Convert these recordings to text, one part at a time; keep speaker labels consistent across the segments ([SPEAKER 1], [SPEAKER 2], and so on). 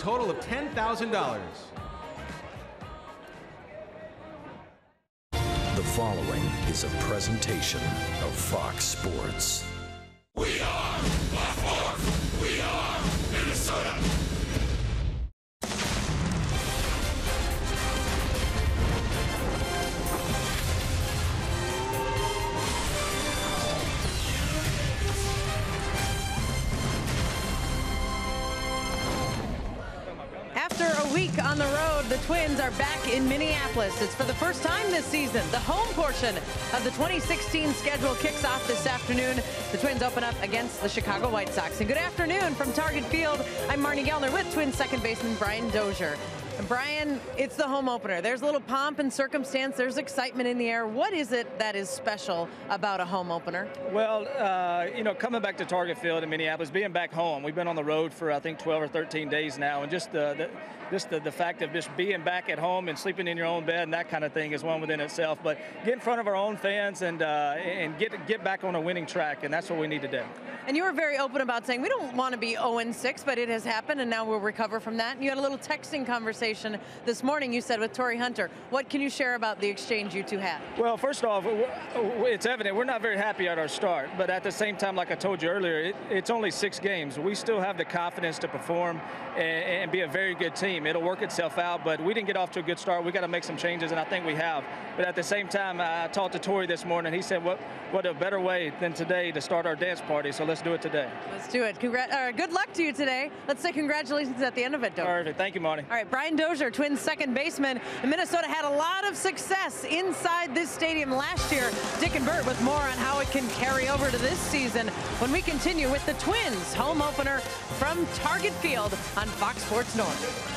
[SPEAKER 1] total of $10,000.
[SPEAKER 2] The following is a presentation of Fox Sports.
[SPEAKER 3] We are Baltimore. We are Minnesota.
[SPEAKER 4] After a week on the road, the Twins are back in Minneapolis. It's for the first time this season. The home portion of the 2016 schedule kicks off this afternoon. The Twins open up against the Chicago White Sox. And good afternoon from Target Field. I'm Marnie Gellner with Twins second baseman Brian Dozier. And Brian, it's the home opener. There's a little pomp and circumstance. There's excitement in the air. What is it that is special about a home opener?
[SPEAKER 5] Well, coming back to Target Field in Minneapolis, being back home, we've been on the road for, I think, 12 or 13 days now, and just the fact of just being back at home and sleeping in your own bed and that kind of thing is one within itself. But get in front of our own fans and get back on a winning track, and that's what we need to do.
[SPEAKER 4] And you were very open about saying we don't want to be 0-6, but it has happened, and now we'll recover from that. And you had a little texting conversation this morning, you said, with Torrey Hunter. What can you share about the exchange you two had?
[SPEAKER 5] Well, first off, it's evident we're not very happy at our start. But at the same time, like I told you earlier, it's only 6 games. We still have the confidence to perform and be a very good team. It'll work itself out, but we didn't get off to a good start. We got to make some changes, and I think we have. But at the same time, I talked to Torrey this morning. He said, what a better way than today to start our dance party, so let's do it today.
[SPEAKER 4] Let's do it. Good luck to you today. Let's say congratulations at the end of it, Dozier.
[SPEAKER 5] Perfect. Thank you, Marty.
[SPEAKER 4] All right, Brian Dozier, Twins second baseman. And Minnesota had a lot of success inside this stadium last year. Dick and Bert with more on how it can carry over to this season when we continue with the Twins home opener from Target Field on Fox Sports North.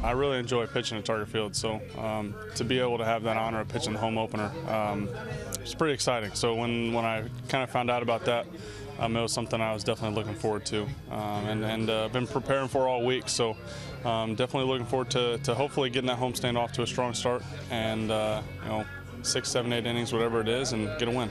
[SPEAKER 1] I really enjoy pitching at Target Field, so to be able to have that honor of pitching the home opener, it's pretty exciting. So when I kind of found out about that, it was something I was definitely looking forward to, and been preparing for all week. So definitely looking forward to hopefully getting that homestand off to a strong start, and 6, 7, 8 innings, whatever it is, and get a win.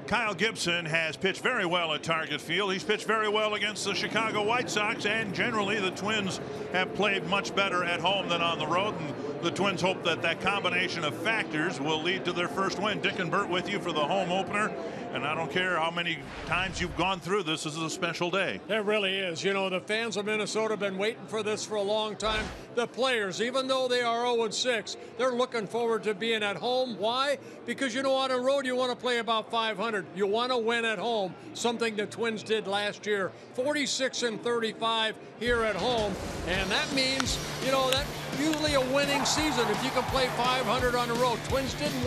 [SPEAKER 6] Kyle Gibson has pitched very well at Target Field. He's pitched very well against the Chicago White Sox, and generally the Twins have played much better at home than on the road, and the Twins hope that that combination of factors will lead to their first win. Dick and Bert with you for the home opener, and I don't care how many times you've gone through this is a special day.
[SPEAKER 7] It really is. You know, the fans of Minnesota have been waiting for this for a long time. The players, even though they are 0-6, they're looking forward to being at home. Why? Because, you know, on the road you want to play about 500. You want to win at home, something the Twins did last year. 46-35 here at home, and that means, you know, that usually a winning season if you can play 500 on the road. Twins didn't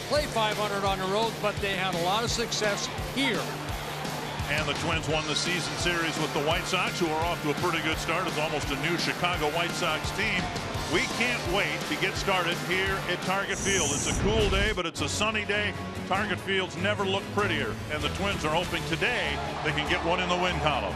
[SPEAKER 7] play 500 on the road, but they had a lot of success here.
[SPEAKER 6] And the Twins won the season series with the White Sox, who are off to a pretty good start. It's almost a new Chicago White Sox team. We can't wait to get started here at Target Field. It's a cool day, but it's a sunny day. Target Field's never looked prettier, and the Twins are hoping today they can get one in the win column.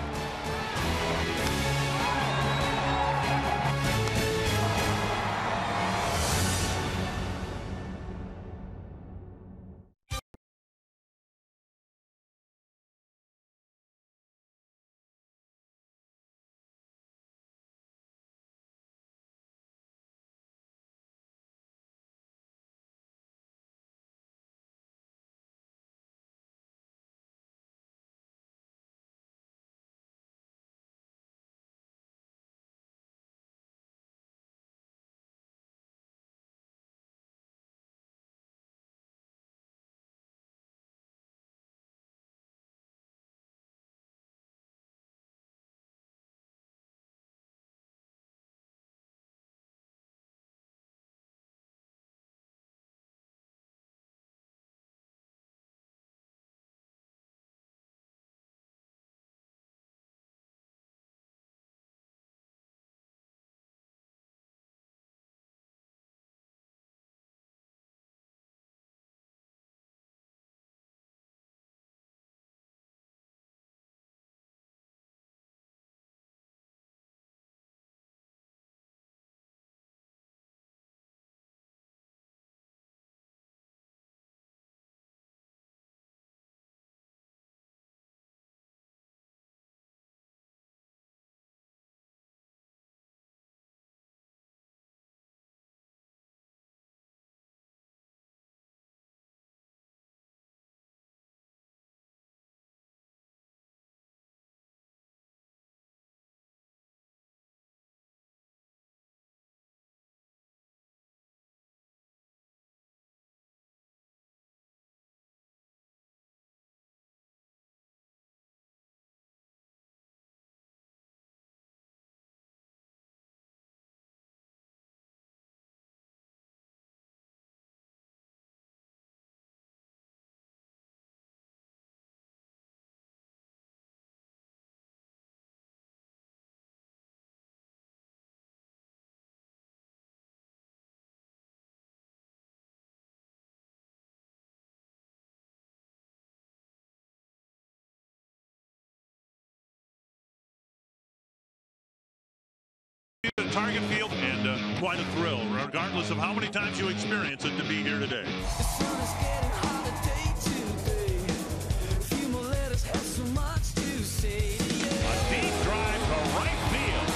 [SPEAKER 6] Target Field, and quite a thrill, regardless of how many times you experience it, to be here today.
[SPEAKER 3] The sun is getting hotter day to day. A few more letters have so much to say.
[SPEAKER 6] A deep drive to right field,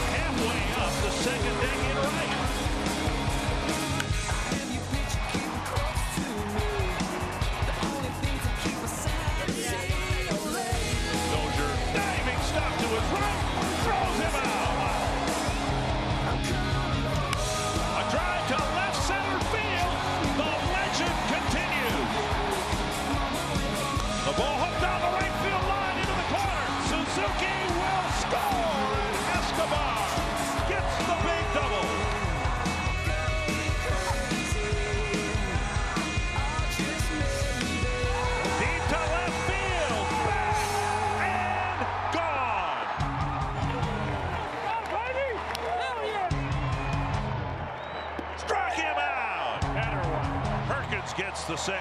[SPEAKER 6] halfway up the second deck in right.
[SPEAKER 3] Have you picture keeping close to me? The only thing to keep us sad is
[SPEAKER 6] Dozier diving stop to his right, throws him out. A drive to left center field. The legend continues. Fields gets the save.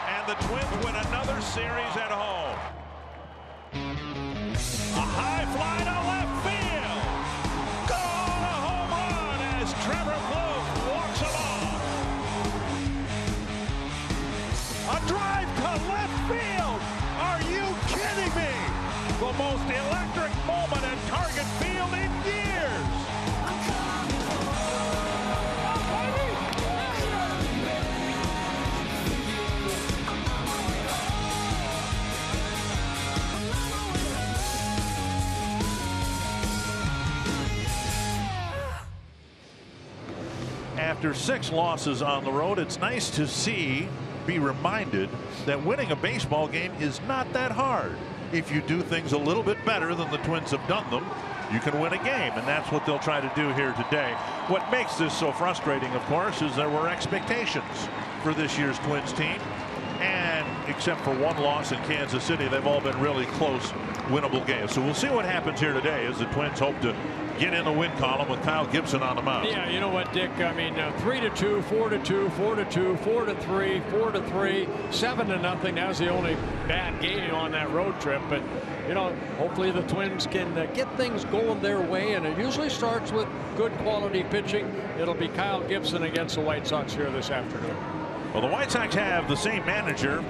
[SPEAKER 6] And the Twins win another series at home. A high fly to left field. Gone, a home run as Trevor Plouffe walks him off. A drive to left field. Are you kidding me? The most electric moment at Target Field in years. After 6 losses on the road, it's nice to be reminded that winning a baseball game is not that hard. If you do things a little bit better than the Twins have done them, you can win a game, and that's what they'll try to do here today. What makes this so frustrating, of course, is there were expectations for this year's Twins team, and except for one loss in Kansas City, they've all been really close, winnable games. So we'll see what happens here today as the Twins hope to get in the win column with Kyle Gibson on the mound.
[SPEAKER 7] Yeah, you know what, Dick? I mean, 3-2, 4-2, 4-2, 4-3, 4-3, 7-0. That was the only bad game on that road trip. But you know, hopefully the Twins can get things going their way, and it usually starts with good quality pitching. It'll be Kyle Gibson against the White Sox here this afternoon.
[SPEAKER 6] Well, the White Sox have the same manager,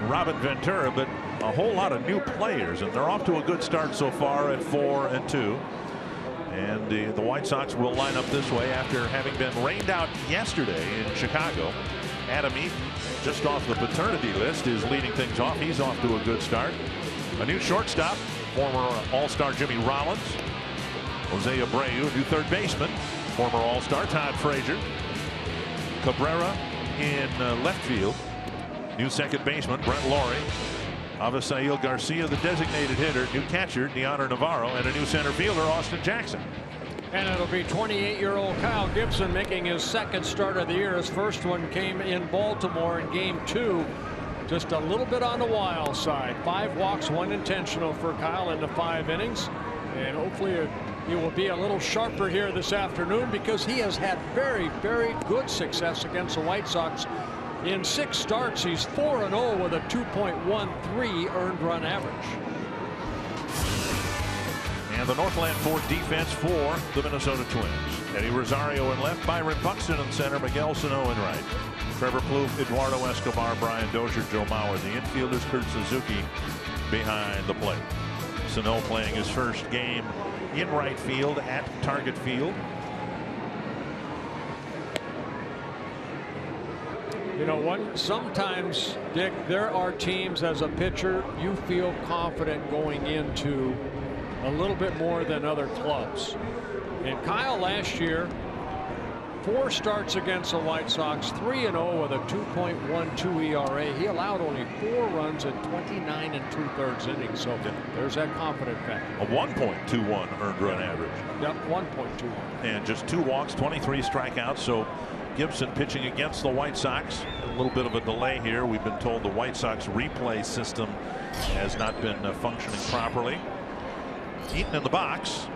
[SPEAKER 6] Robin Ventura, but a whole lot of new players, and they're off to a good start so far at 4-2. And the White Sox will line up this way after having been rained out yesterday in Chicago. Adam Eaton, just off the paternity list, is leading things off. He's off to a good start. A new shortstop, former All-Star Jimmy Rollins. Jose Abreu, new third baseman, former All-Star Todd Frazier. Cabrera in left field. New second baseman, Brent Laurie. Avisail Garcia, the designated hitter, new catcher, Deoner Navarro, and a new center fielder, Austin Jackson.
[SPEAKER 7] And it'll be 28-year-old Kyle Gibson making his second start of the year. His first one came in Baltimore in Game 2. Just a little bit on the wild side. 5 walks, 1 intentional for Kyle in the 5 innings. And hopefully he will be a little sharper here this afternoon, because he has had very, very good success against the White Sox. In 6 starts, he's 4-0 with a 2.13 earned run average.
[SPEAKER 6] And the Northland Ford defense for the Minnesota Twins. Eddie Rosario in left, Byron Buxton in center, Miguel Sano in right. Trevor Plouffe, Eduardo Escobar, Brian Dozier, Joe Mauer. The infielders, Kurt Suzuki behind the plate. Sano playing his first game in right field at Target Field.
[SPEAKER 7] You know what? Sometimes, Dick, there are teams as a pitcher you feel confident going into a little bit more than other clubs. And Kyle last year, 4 starts against the White Sox, 3-0 with a 2.12 ERA. He allowed only 4 runs in 29 2/3 innings. So there's that confident factor.
[SPEAKER 6] A 1.21 earned run average.
[SPEAKER 7] Yep, 1.21.
[SPEAKER 6] And just 2 walks, 23 strikeouts. So Gibson pitching against the White Sox. A little bit of a delay here. We've been told the White Sox replay system has not been functioning properly. Eaton in the box.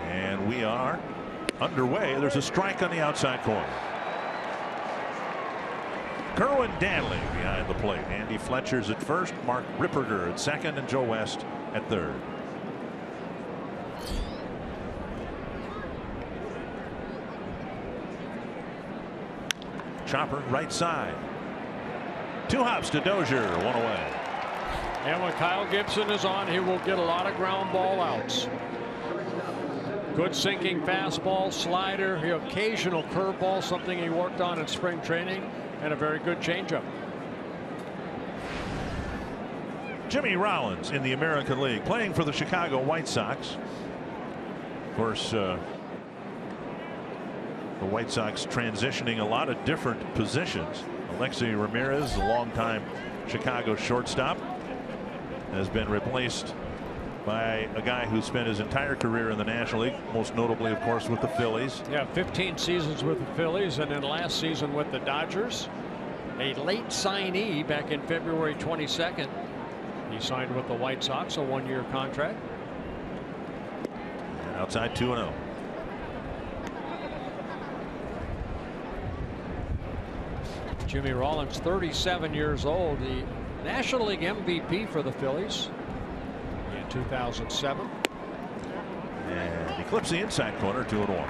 [SPEAKER 6] And we are underway. There's a strike on the outside corner. Kerwin Danley behind the plate. Andy Fletcher's at first, Mark Ripperger at second, and Joe West at third. Chopper right side. 2 hops to Dozier, 1 away.
[SPEAKER 7] And when Kyle Gibson is on, he will get a lot of ground ball outs. Good sinking fastball, slider, the occasional curveball, something he worked on in spring training, and a very good changeup.
[SPEAKER 6] Jimmy Rollins in the American League, playing for the Chicago White Sox. Of course, the White Sox transitioning a lot of different positions. Alexei Ramirez, a longtime Chicago shortstop, has been replaced by a guy who spent his entire career in the National League, most notably, of course, with the Phillies.
[SPEAKER 7] Yeah, 15 seasons with the Phillies, and then last season with the Dodgers. A late signee back in February 22nd. He signed with the White Sox, a 1-year contract.
[SPEAKER 6] And outside 2-0.
[SPEAKER 7] Jimmy Rollins, 37 years old, the National League MVP for the Phillies in 2007.
[SPEAKER 6] And he clips the inside corner, 2-1.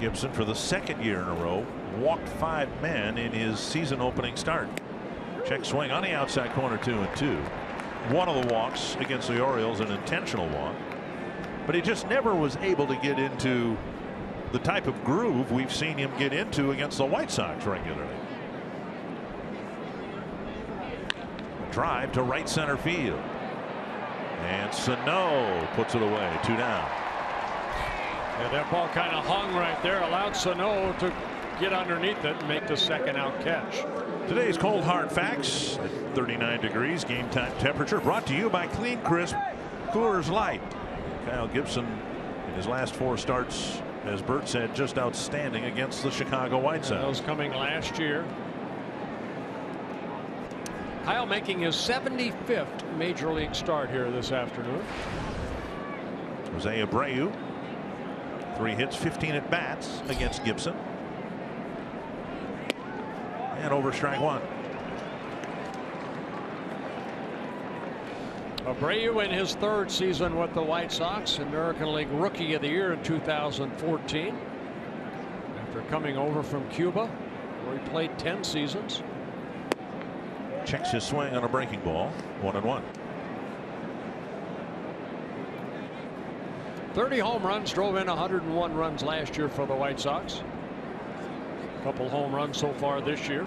[SPEAKER 6] Gibson, for the second year in a row, walked 5 men in his season opening start. Check swing on the outside corner, 2-2. One of the walks against the Orioles, an intentional walk, but he just never was able to get into the type of groove we've seen him get into against the White Sox regularly. Drive to right center field, and Sano puts it away, 2 down.
[SPEAKER 7] Yeah, that ball kind of hung right there, allowed Sano to get underneath it and make the second out catch.
[SPEAKER 6] Today's cold hard facts at 39 degrees game time temperature, brought to you by Clean Crisp Coors Light. Kyle Gibson in his last 4 starts, as Bert said, just outstanding against the Chicago White Sox.
[SPEAKER 7] Those coming last year. Kyle making his 75th major league start here this afternoon.
[SPEAKER 6] Jose Abreu, 3 hits, 15 at bats against Gibson. And over strike 1.
[SPEAKER 7] Abreu in his 3rd season with the White Sox, American League Rookie of the Year in 2014. After coming over from Cuba, where he played 10 seasons.
[SPEAKER 6] Checks his swing on a breaking ball, 1-1.
[SPEAKER 7] 30 home runs, drove in 101 runs last year for the White Sox. A couple home runs so far this year.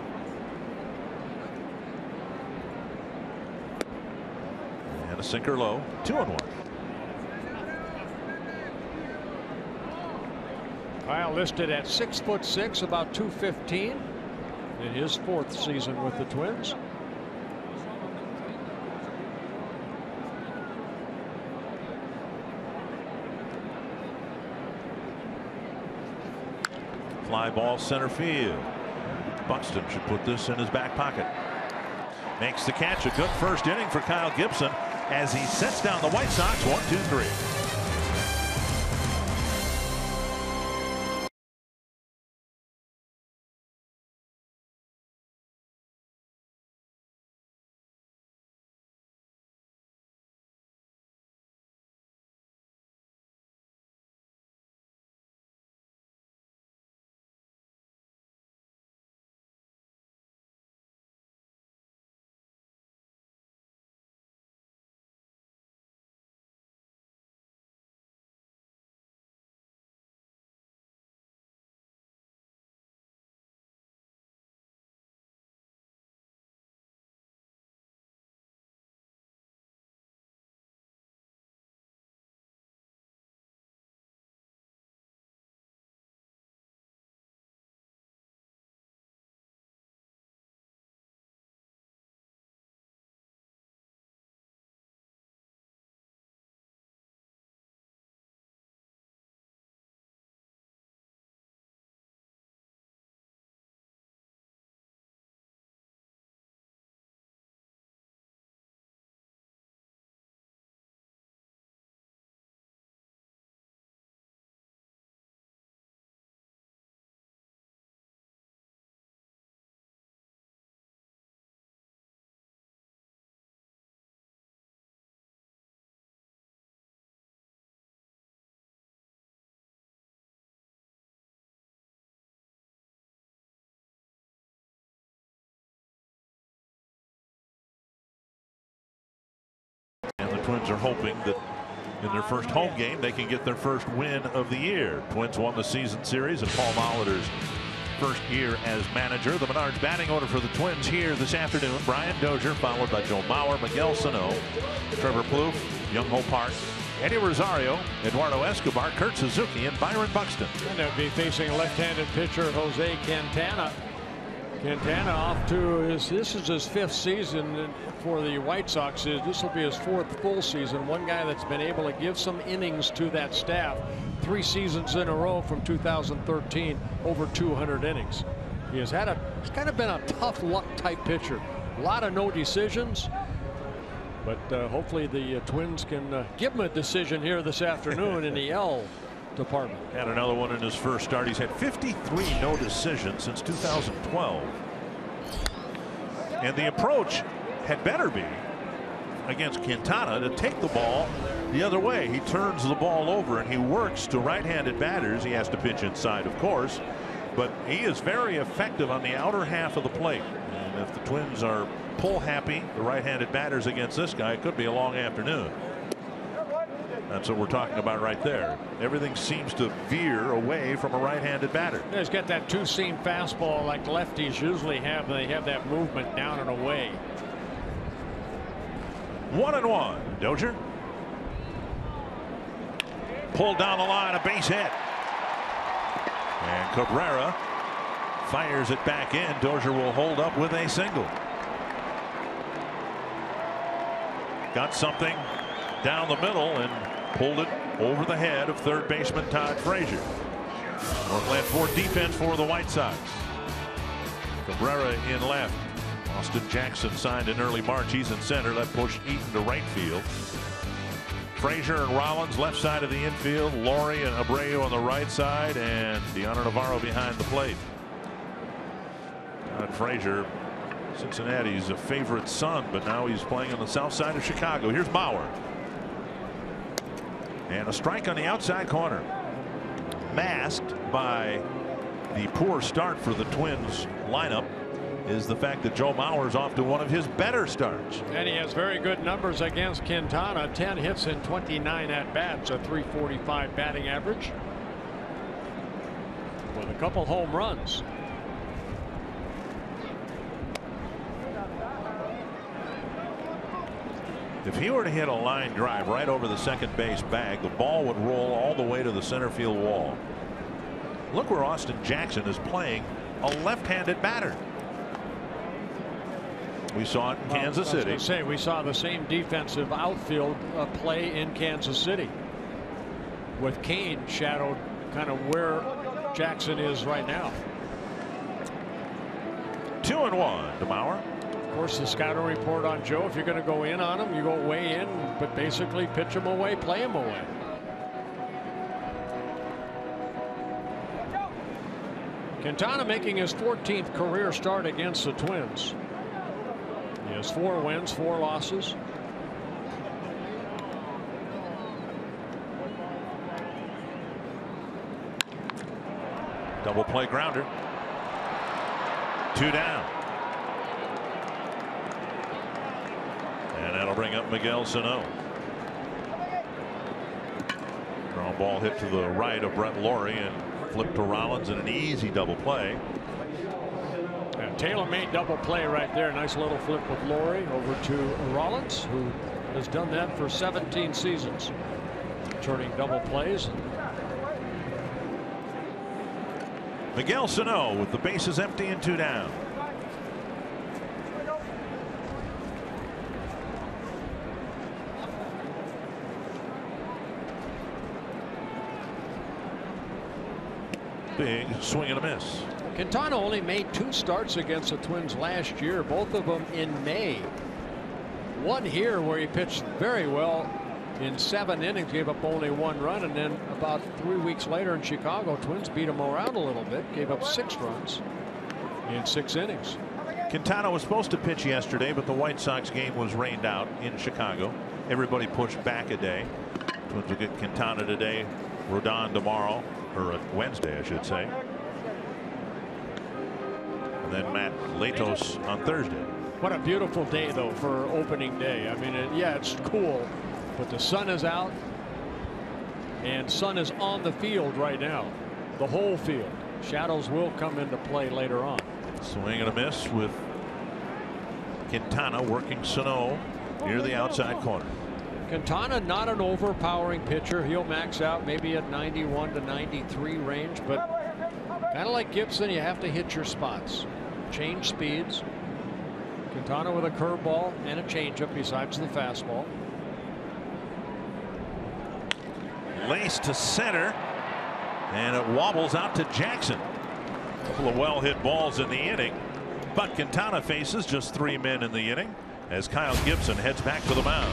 [SPEAKER 6] And a sinker low, 2-1.
[SPEAKER 7] Kyle listed at 6'6", about 215 in his 4th season with the Twins.
[SPEAKER 6] Fly ball center field. Buxton should put this in his back pocket. Makes the catch. A good first inning for Kyle Gibson as he sets down the White Sox 1-2-3. And the Twins are hoping that in their first home game they can get their first win of the year. Twins won the season series in Paul Molitor's first year as manager. The Menards batting order for the Twins here this afternoon: Brian Dozier, followed by Joe Mauer, Miguel Sano, Trevor Plouffe, Young-Ho Park, Eddie Rosario, Eduardo Escobar, Kurt Suzuki, and Byron Buxton.
[SPEAKER 7] And they'll be facing left-handed pitcher Jose Quintana. Quintana off to this is his 5th season for the White Sox. This will be his 4th full season. One guy that's been able to give some innings to that staff. 3 seasons in a row from 2013, over 200 innings. He's kind of been a tough luck type pitcher. A lot of no decisions. But hopefully the Twins can give him a decision here this afternoon in the L department.
[SPEAKER 6] Had another one in his first start. He's had 53 no decisions since 2012. And the approach had better be against Quintana to take the ball the other way. He turns the ball over and he works to right-handed batters. He has to pitch inside, of course, but he is very effective on the outer half of the plate. And if the Twins are pull happy, the right-handed batters against this guy, it could be a long afternoon. That's what we're talking about right there. Everything seems to veer away from a right-handed batter.
[SPEAKER 7] He's got that two-seam fastball like lefties usually have. They have that movement down and away.
[SPEAKER 6] 1-1. Dozier pulled down the line, a base hit, and Cabrera fires it back in. Dozier will hold up with a single. Got something down the middle and pulled it over the head of third baseman Todd Frazier. Northland 4 defense for the White Sox. Cabrera in left. Austin Jackson signed in early March. He's in center. That pushed Eaton to right field. Frazier and Rollins left side of the infield. Laurie and Abreu on the right side, and Deanna Navarro behind the plate. Todd Frazier, Cincinnati's a favorite son, but now he's playing on the south side of Chicago. Here's Bauer. And a strike on the outside corner. Masked by the poor start for the Twins lineup is the fact that Joe Mauer's off to one of his better starts.
[SPEAKER 7] And he has very good numbers against Quintana. 10 hits in 29 at-bats, a .345 batting average, with a couple home runs.
[SPEAKER 6] If he were to hit a line drive right over the second base bag, the ball would roll all the way to the center field wall. Look where Austin Jackson is playing a left-handed batter. We saw it in Kansas City.
[SPEAKER 7] I was gonna say, we saw the same defensive outfield play in Kansas City, with Kane shadowed kind of where Jackson is right now.
[SPEAKER 6] 2-1 to Bauer.
[SPEAKER 7] Of course, the scouting report on Joe, if you're going to go in on him, you go way in, but basically pitch him away, play him away. Quintana making his 14th career start against the Twins. He has 4 wins, 4 losses.
[SPEAKER 6] Double play grounder. 2 down. And that'll bring up Miguel Sano. Ground ball hit to the right of Brett Laurie and flipped to Rollins in an easy double play.
[SPEAKER 7] And tailor-made double play right there. Nice little flip with Laurie over to Rollins, who has done that for 17 seasons, turning double plays.
[SPEAKER 6] Miguel Sano with the bases empty and 2 down. Big swing and a miss.
[SPEAKER 7] Quintana only made 2 starts against the Twins last year, both of them in May. One here where he pitched very well in 7 innings, gave up only 1 run, and then about 3 weeks later in Chicago, Twins beat him around a little bit, gave up 6 runs in 6 innings.
[SPEAKER 6] Quintana was supposed to pitch yesterday, but the White Sox game was rained out in Chicago. Everybody pushed back a day. Twins will get Quintana today, Rodon tomorrow, or Wednesday, I should say. And then Matt Latos on Thursday.
[SPEAKER 7] What a beautiful day, though, for opening day. I mean, yeah, it's cool, but the sun is out, and sun is on the field right now. The whole field. Shadows will come into play later on.
[SPEAKER 6] Swing and a miss with Quintana working Sano near the outside corner.
[SPEAKER 7] Quintana not an overpowering pitcher. He'll max out maybe at 91 to 93 range, but kind of like Gibson, you have to hit your spots, change speeds. Quintana with a curveball and a changeup besides the fastball.
[SPEAKER 6] Lace to center, and it wobbles out to Jackson. A couple of well hit balls in the inning, but Quintana faces just 3 men in the inning as Kyle Gibson heads back to the mound.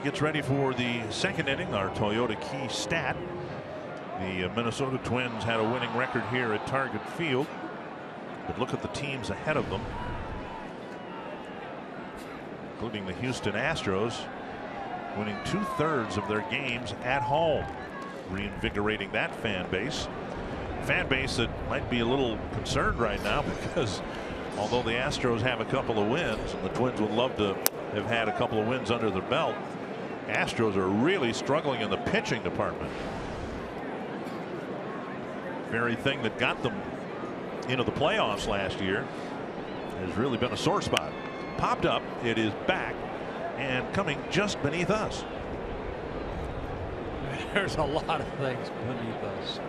[SPEAKER 6] gets ready for the second inning. Our Toyota key stat. The Minnesota Twins had a winning record here at Target Field, but look at the teams ahead of them, including the Houston Astros, winning 2/3 of their games at home, reinvigorating that fan base. Fan base that might be a little concerned right now because although the Astros have a couple of wins and the Twins would love to have had a couple of wins under their belt, Astros are really struggling in the pitching department. Very thing that got them into the playoffs last year has really been a sore spot. Popped up, it is back and coming just beneath us.
[SPEAKER 7] There's a lot of things beneath us.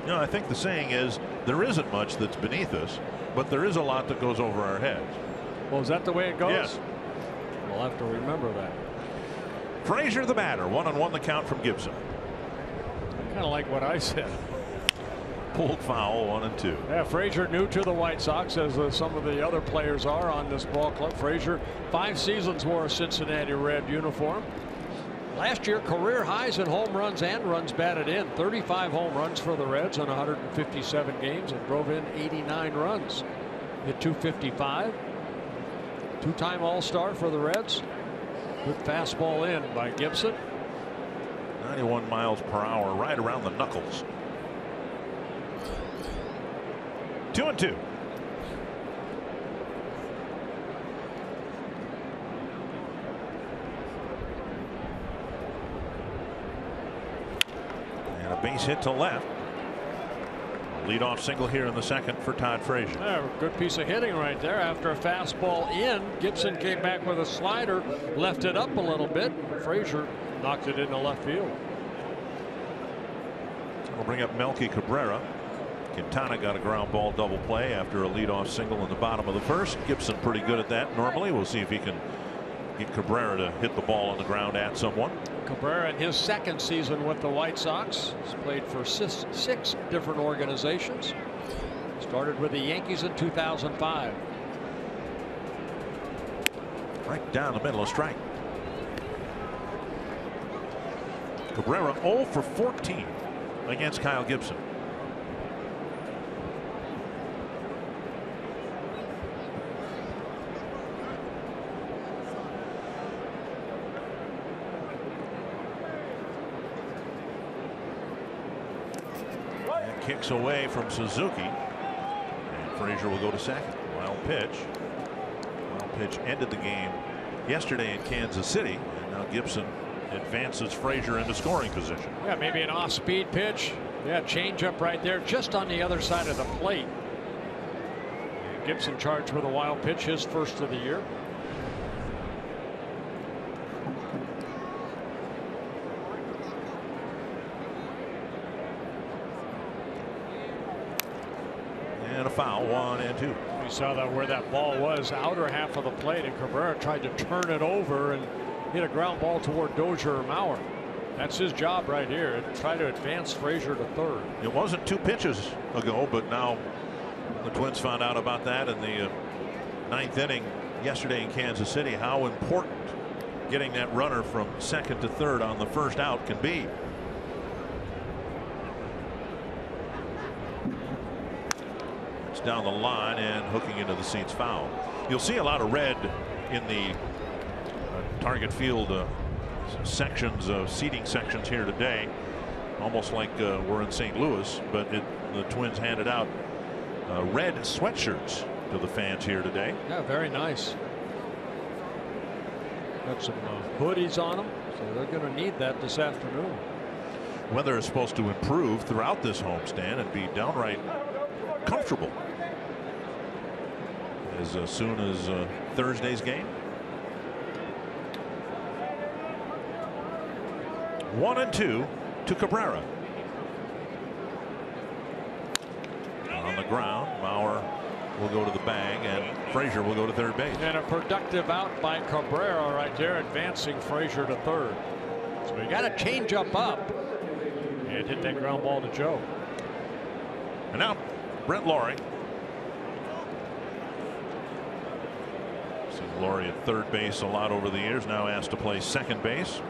[SPEAKER 6] You know, I think the saying is there isn't much that's beneath us, but there is a lot that goes over our heads.
[SPEAKER 7] Well, is that the way it goes?
[SPEAKER 6] Yes.
[SPEAKER 7] We'll have to remember that.
[SPEAKER 6] Frazier the batter, 1-1 the count from Gibson.
[SPEAKER 7] Kind of like what I said.
[SPEAKER 6] Pulled foul, 1-2.
[SPEAKER 7] Yeah, Frazier new to the White Sox, as some of the other players are on this ball club. Frazier 5 seasons wore a Cincinnati red uniform. Last year, career highs in home runs and runs batted in. 35 home runs for the Reds on 157 games and drove in 89 runs. Hit .255. Two-time All-Star for the Reds. Good fastball in by Gibson.
[SPEAKER 6] 91 miles per hour, right around the knuckles. 2-2. And a base hit to left. Leadoff single here in the second for Todd Frazier.
[SPEAKER 7] Yeah, good piece of hitting right there. After a fastball in, Gibson came back with a slider, left it up a little bit. Frazier knocked it into left field.
[SPEAKER 6] We'll bring up Melky Cabrera. Quintana got a ground ball double play after a leadoff single in the bottom of the first. Gibson pretty good at that normally. We'll see if he can get Cabrera to hit the ball on the ground at someone.
[SPEAKER 7] Cabrera in his second season with the White Sox has played for six different organizations. Started with the Yankees in 2005.
[SPEAKER 6] Right down the middle, a strike. Cabrera 0 for 14 against Kyle Gibson. Kicks away from Suzuki, and Frazier will go to second. Wild pitch. Wild pitch ended the game yesterday in Kansas City, and now Gibson advances Frazier into scoring position.
[SPEAKER 7] Yeah, maybe an off-speed pitch. Yeah, change up right there, just on the other side of the plate. And Gibson charged with a wild pitch, his first of the year.
[SPEAKER 6] And a foul, 1-2.
[SPEAKER 7] You saw that where that ball was, outer half of the plate, and Cabrera tried to turn it over and hit a ground ball toward Dozier or Mauer. That's his job right here, try to advance Frazier to third.
[SPEAKER 6] It wasn't 2 pitches ago, but now the Twins found out about that in the 9th inning yesterday in Kansas City, how important getting that runner from second to third on the first out can be. Down the line and hooking into the seats, foul. You'll see a lot of red in the Target Field sections, seating sections here today, almost like we're in St. Louis, but the Twins handed out red sweatshirts to the fans here today.
[SPEAKER 7] Yeah, very nice. Got some hoodies on them, so they're going to need that this afternoon.
[SPEAKER 6] Weather is supposed to improve throughout this homestand and be downright comfortable as soon as Thursday's game. 1-2 to Cabrera. On the ground, Mauer will go to the bag and Frazier will go to third base.
[SPEAKER 7] And a productive out by Cabrera right there, advancing Frazier to third. So he got a change up and hit that ground ball to Joe.
[SPEAKER 6] And now Brent Lawrie Seen Laurie at third base a lot over the years. Now asked to play second base.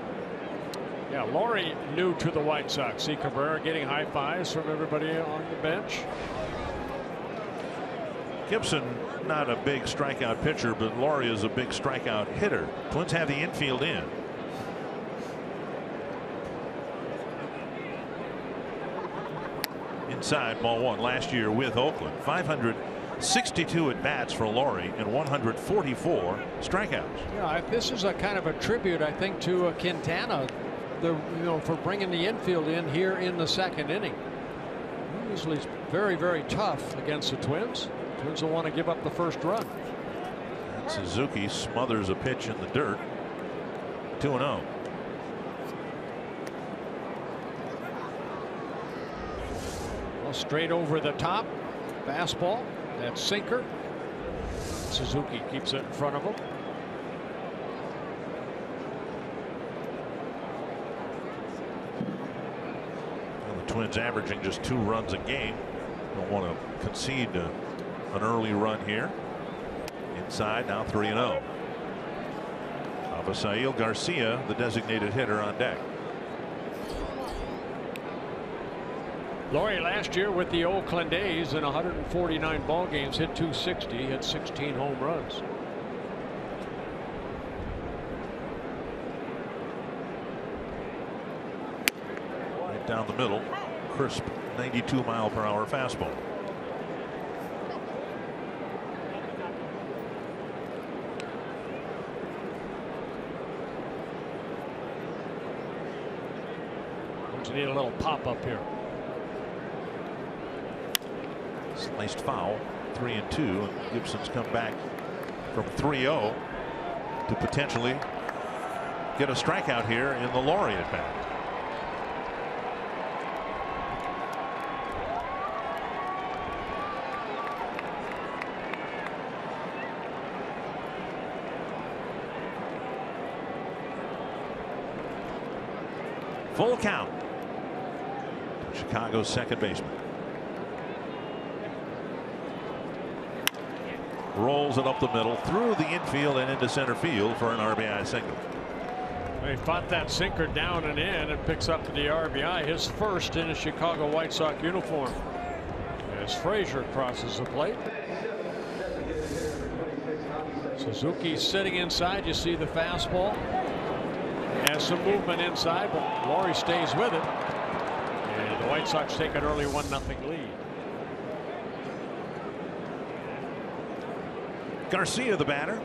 [SPEAKER 7] Yeah, Laurie new to the White Sox. See Cabrera getting high fives from everybody on the bench.
[SPEAKER 6] Gibson, not a big strikeout pitcher, but Laurie is a big strikeout hitter. Twins have the infield in. Inside, ball one. Last year with Oakland, 562 at bats for Laurie and 144 strikeouts.
[SPEAKER 7] Yeah, this is a kind of a tribute, I think, to Quintana, for bringing the infield in here in the second inning. Usually, it's very, very tough against the Twins. Twins will want to give up the first run.
[SPEAKER 6] And Suzuki smothers a pitch in the dirt. 2-0.
[SPEAKER 7] Well, straight over the top. Fastball. That sinker. Suzuki keeps it in front of him.
[SPEAKER 6] Well, the Twins averaging just 2 runs a game. Don't want to concede an early run here. Inside, now 3-0. Avisail Garcia, the designated hitter, on deck.
[SPEAKER 7] Laurie last year with the Oakland A's in 149 ball games hit 260, hit 16 home runs.
[SPEAKER 6] Right down the middle, crisp 92-mile-per-hour fastball.
[SPEAKER 7] Twins need a little pop up here.
[SPEAKER 6] Sliced foul, 3-2, and Gibson's come back from 3-0 to potentially get a strikeout here in the Laurie at bat. Full count. Chicago's second baseman. Rolls it up the middle through the infield and into center field for an RBI single.
[SPEAKER 7] He fought that sinker down and in and picks up the RBI, his first in a Chicago White Sox uniform. As Frazier crosses the plate. Suzuki sitting inside. You see the fastball. Has some movement inside, but Laurie stays with it. And the White Sox take an early 1-0 lead.
[SPEAKER 6] Garcia, the batter,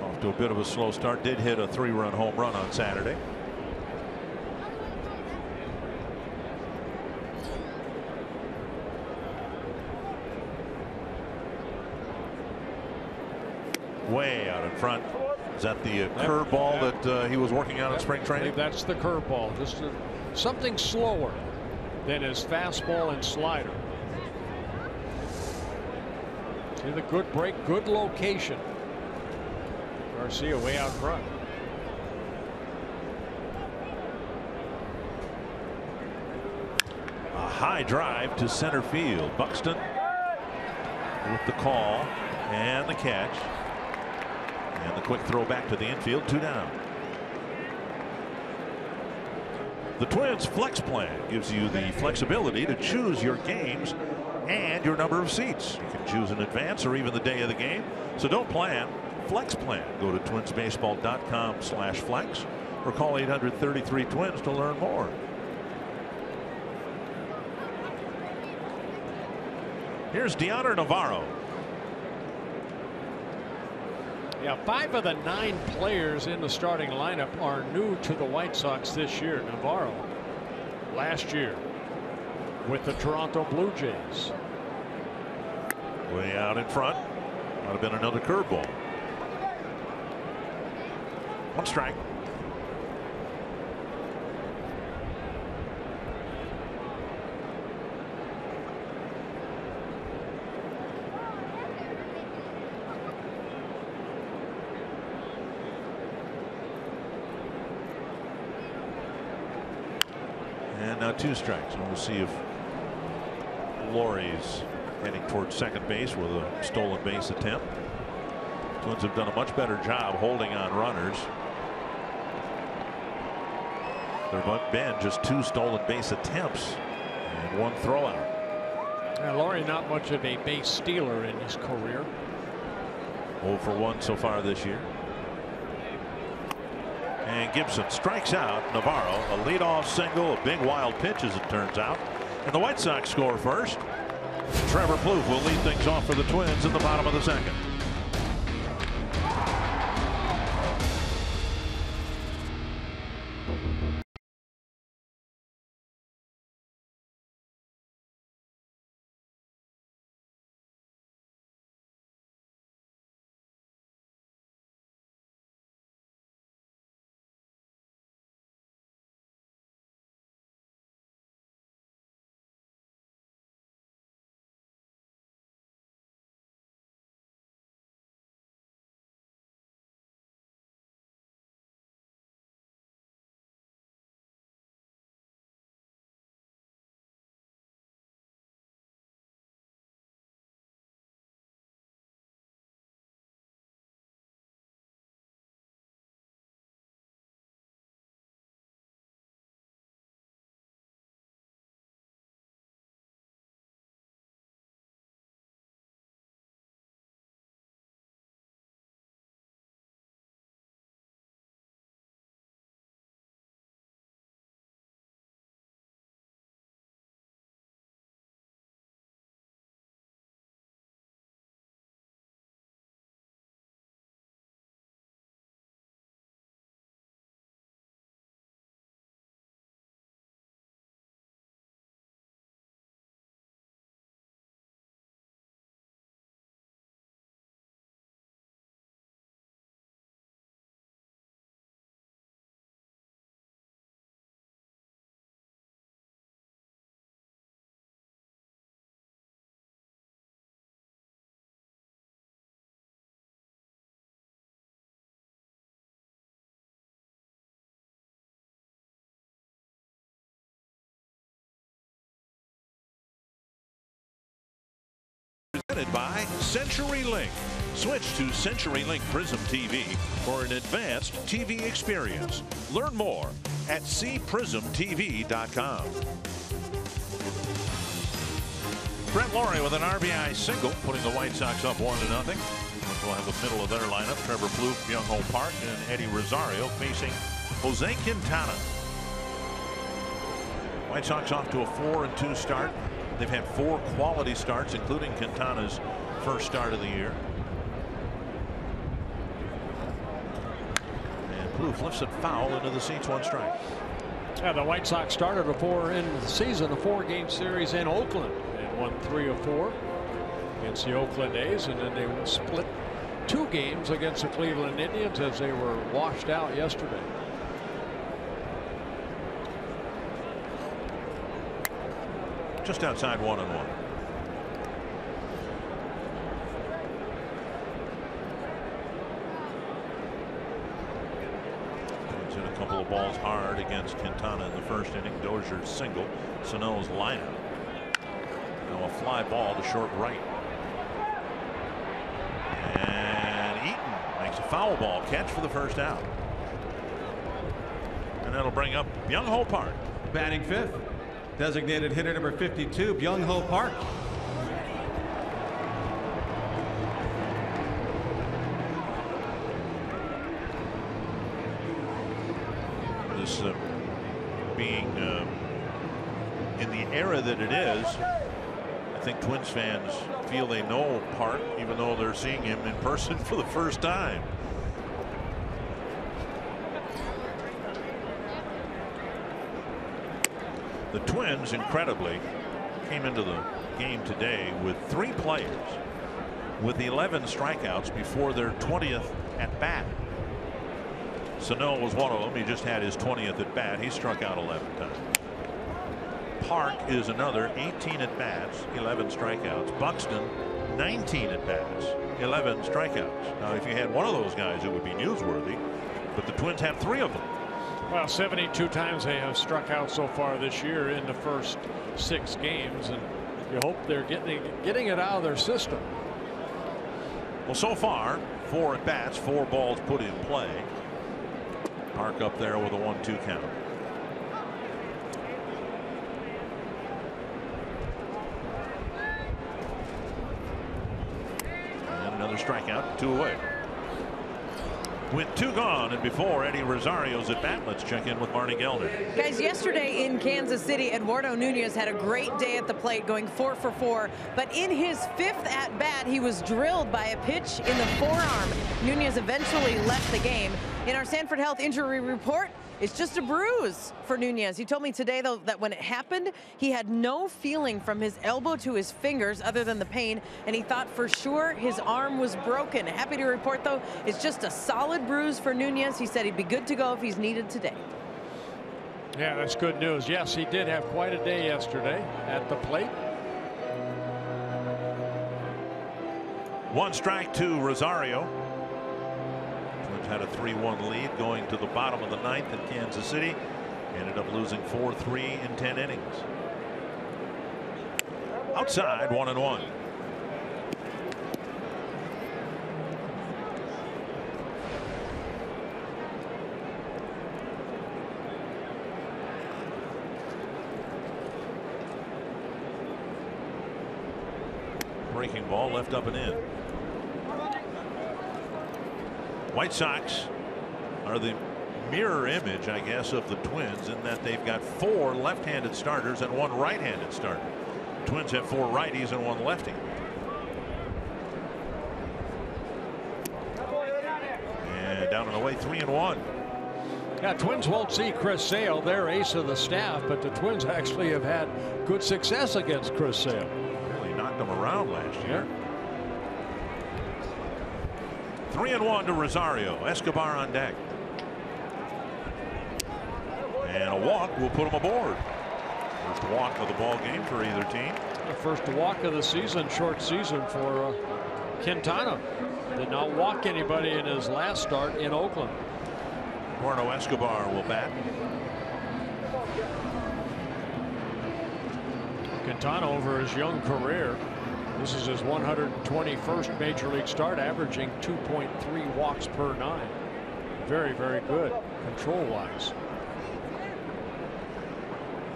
[SPEAKER 6] off to a bit of a slow start. Did hit a 3-run home run on Saturday. Way out in front. Is that the curveball that he was working on in spring training?
[SPEAKER 7] That's the curveball. Just something slower than his fastball and slider. See the good break, good location. Garcia way out front.
[SPEAKER 6] A high drive to center field. Buxton with the call and the catch. And the quick throw back to the infield. 2 down. The Twins flex plan gives you the flexibility to choose your games and your number of seats. You can choose in advance or even the day of the game. So don't plan, flex plan. Go to twinsbaseball.com/flex or call 800-33-TWINS to learn more. Here's Deoner Navarro.
[SPEAKER 7] Yeah, 5 of the 9 players in the starting lineup are new to the White Sox this year. Navarro last year with the Toronto Blue Jays.
[SPEAKER 6] Way out in front. Might have been another curveball. 1 strike. And now 2 strikes. And we'll see if Laurie's heading towards second base with a stolen base attempt. Twins have done a much better job holding on runners. There have been just 2 stolen base attempts and 1 throwout.
[SPEAKER 7] Yeah, Laurie not much of a base stealer in his career.
[SPEAKER 6] 0 for 1 so far this year. And Gibson strikes out Navarro. A leadoff single, a big wild pitch as it turns out. And the White Sox score first. Trevor Plouffe will lead things off for the Twins in the bottom of the second. Presented by CenturyLink. Switch to CenturyLink Prism TV for an advanced TV experience. Learn more at cprismtv.com. Brett Laurie with an RBI single, putting the White Sox up 1-0. We'll have the middle of their lineup: Trevor Plouffe, Byung-Ho Park, and Eddie Rosario facing Jose Quintana. White Sox off to a 4-2 start. They've had 4 quality starts, including Quintana's first start of the year. And Plouffe lifts it foul into the seats, 1 strike.
[SPEAKER 7] Yeah, the White Sox started a 4-game series in Oakland and won 3 of 4 against the Oakland A's, and then they split 2 games against the Cleveland Indians as they were washed out yesterday.
[SPEAKER 6] Just outside 1-1. Puts in a couple of balls hard against Quintana in the first inning. Dozier's single. Sano's lineup. Now a fly ball to short right. And Eaton makes a foul ball catch for the first out. And that'll bring up Byung-Ho Park.
[SPEAKER 8] Batting 5th. Designated hitter number 52, Byung-Ho Park.
[SPEAKER 6] This being in the era that it is, I think Twins fans feel they know Park, even though they're seeing him in person for the first time. The Twins, incredibly, came into the game today with 3 players with 11 strikeouts before their 20th at bat. Sano was one of them. He just had his 20th at bat. He struck out 11 times. Park is another, 18 at bats, 11 strikeouts. Buxton, 19 at bats, 11 strikeouts. Now, if you had one of those guys, it would be newsworthy, but the Twins have 3 of them.
[SPEAKER 7] Well, 72 times they have struck out so far this year in the first 6 games, and you hope they're getting it out of their system.
[SPEAKER 6] Well, so far 4 at bats, 4 balls put in play. Park up there with a 1-2 count. And another strikeout, 2 away. With 2 gone and before Eddie Rosario's at bat, let's check in with Marty Gelder.
[SPEAKER 4] Guys, yesterday in Kansas City, Eduardo Nunez had a great day at the plate, going 4 for 4. But in his 5th at bat, he was drilled by a pitch in the forearm. Nunez eventually left the game. In our Sanford Health injury report, it's just a bruise for Nunez. He told me today, though, that when it happened, he had no feeling from his elbow to his fingers other than the pain, and he thought for sure his arm was broken. Happy to report, though, it's just a solid bruise for Nunez. He said he'd be good to go if he's needed today.
[SPEAKER 7] Yeah, that's good news. Yes, he did have quite a day yesterday at the plate.
[SPEAKER 6] 1 strike to Rosario. Twins had a 3-1 lead going to the bottom of the 9th in Kansas City. Ended up losing 4-3 in 10 innings. Outside, 1-1. Breaking ball left up and in. White Sox are the mirror image, I guess, of the Twins in that they've got 4 left-handed starters and 1 right-handed starter. Twins have 4 righties and 1 lefty. And down and away, 3-1.
[SPEAKER 7] Yeah, Twins won't see Chris Sale, their ace of the staff, but the Twins actually have had good success against Chris Sale.
[SPEAKER 6] Really knocked them around last year. 3-1 to Rosario. Escobar on deck. And a walk will put him aboard. First walk of the ball game for either team.
[SPEAKER 7] The first walk of the season, short season for Quintana. Did not walk anybody in his last start in Oakland.
[SPEAKER 6] Eduardo Escobar will bat.
[SPEAKER 7] Quintana over his young career. This is his 121st major league start, averaging 2.3 walks per 9. Very, very good control wise.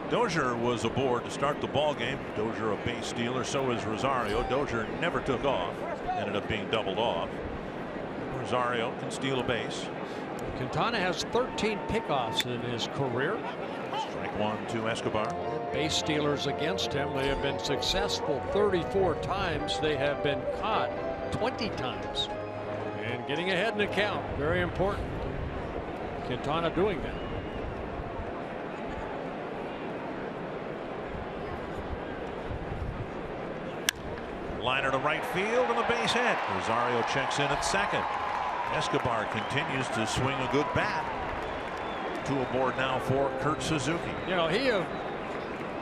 [SPEAKER 6] Dozier was aboard to start the ball game. Dozier a base stealer, so is Rosario. Dozier never took off, ended up being doubled off. Rosario can steal a base.
[SPEAKER 7] Quintana has 13 pickoffs in his career.
[SPEAKER 6] Strike 1 to Escobar.
[SPEAKER 7] Base stealers against him. They have been successful 34 times. They have been caught 20 times. And getting ahead in the count, very important. Quintana doing that.
[SPEAKER 6] Liner to right field and the base hit. Rosario checks in at second. Escobar continues to swing a good bat. 2 aboard now for Kurt Suzuki.
[SPEAKER 7] You know, he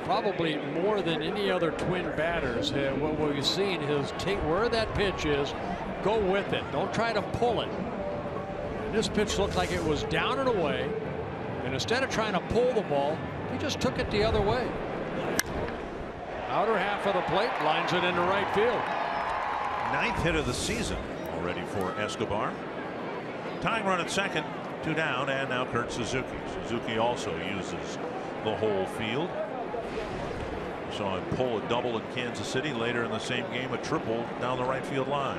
[SPEAKER 7] probably more than any other Twin batters, what we've seen is take where that pitch is, go with it. Don't try to pull it. And this pitch looked like it was down and away, and instead of trying to pull the ball, he just took it the other way. Outer half of the plate, lines it into right field.
[SPEAKER 6] 9th hit of the season already for Escobar. Tying run at second, 2 down, and now Kurt Suzuki. Suzuki also uses the whole field. Saw him pull a double in Kansas City. Later in the same game, a triple down the right field line.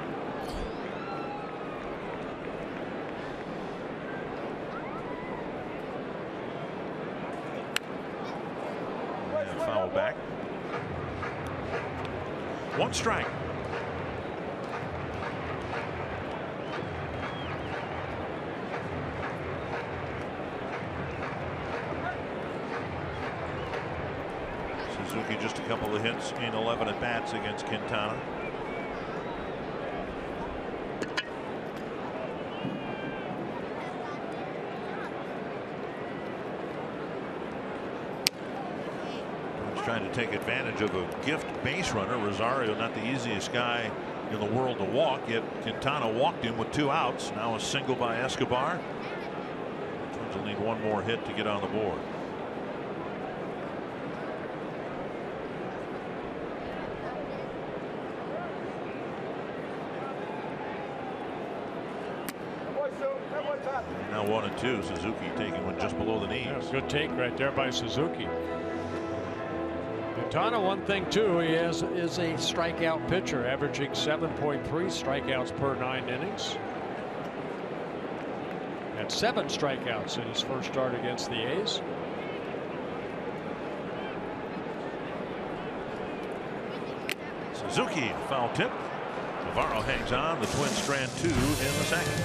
[SPEAKER 6] And foul back. 1 strike. Suzuki just a couple of hits in 11 at bats against Quintana. He's trying to take advantage of a gift base runner. Rosario, not the easiest guy in the world to walk, yet Quintana walked him with 2 outs. Now a single by Escobar. Twins will need 1 more hit to get on the board. Now 1-2. Suzuki taking one just below the knees.
[SPEAKER 7] Yeah, good take right there by Suzuki. Quintana, one thing too, he is a strikeout pitcher, averaging 7.3 strikeouts per 9 innings. Had 7 strikeouts in his first start against the A's.
[SPEAKER 6] Suzuki, foul tip. Navarro hangs on. The Twins strand 2 in the second.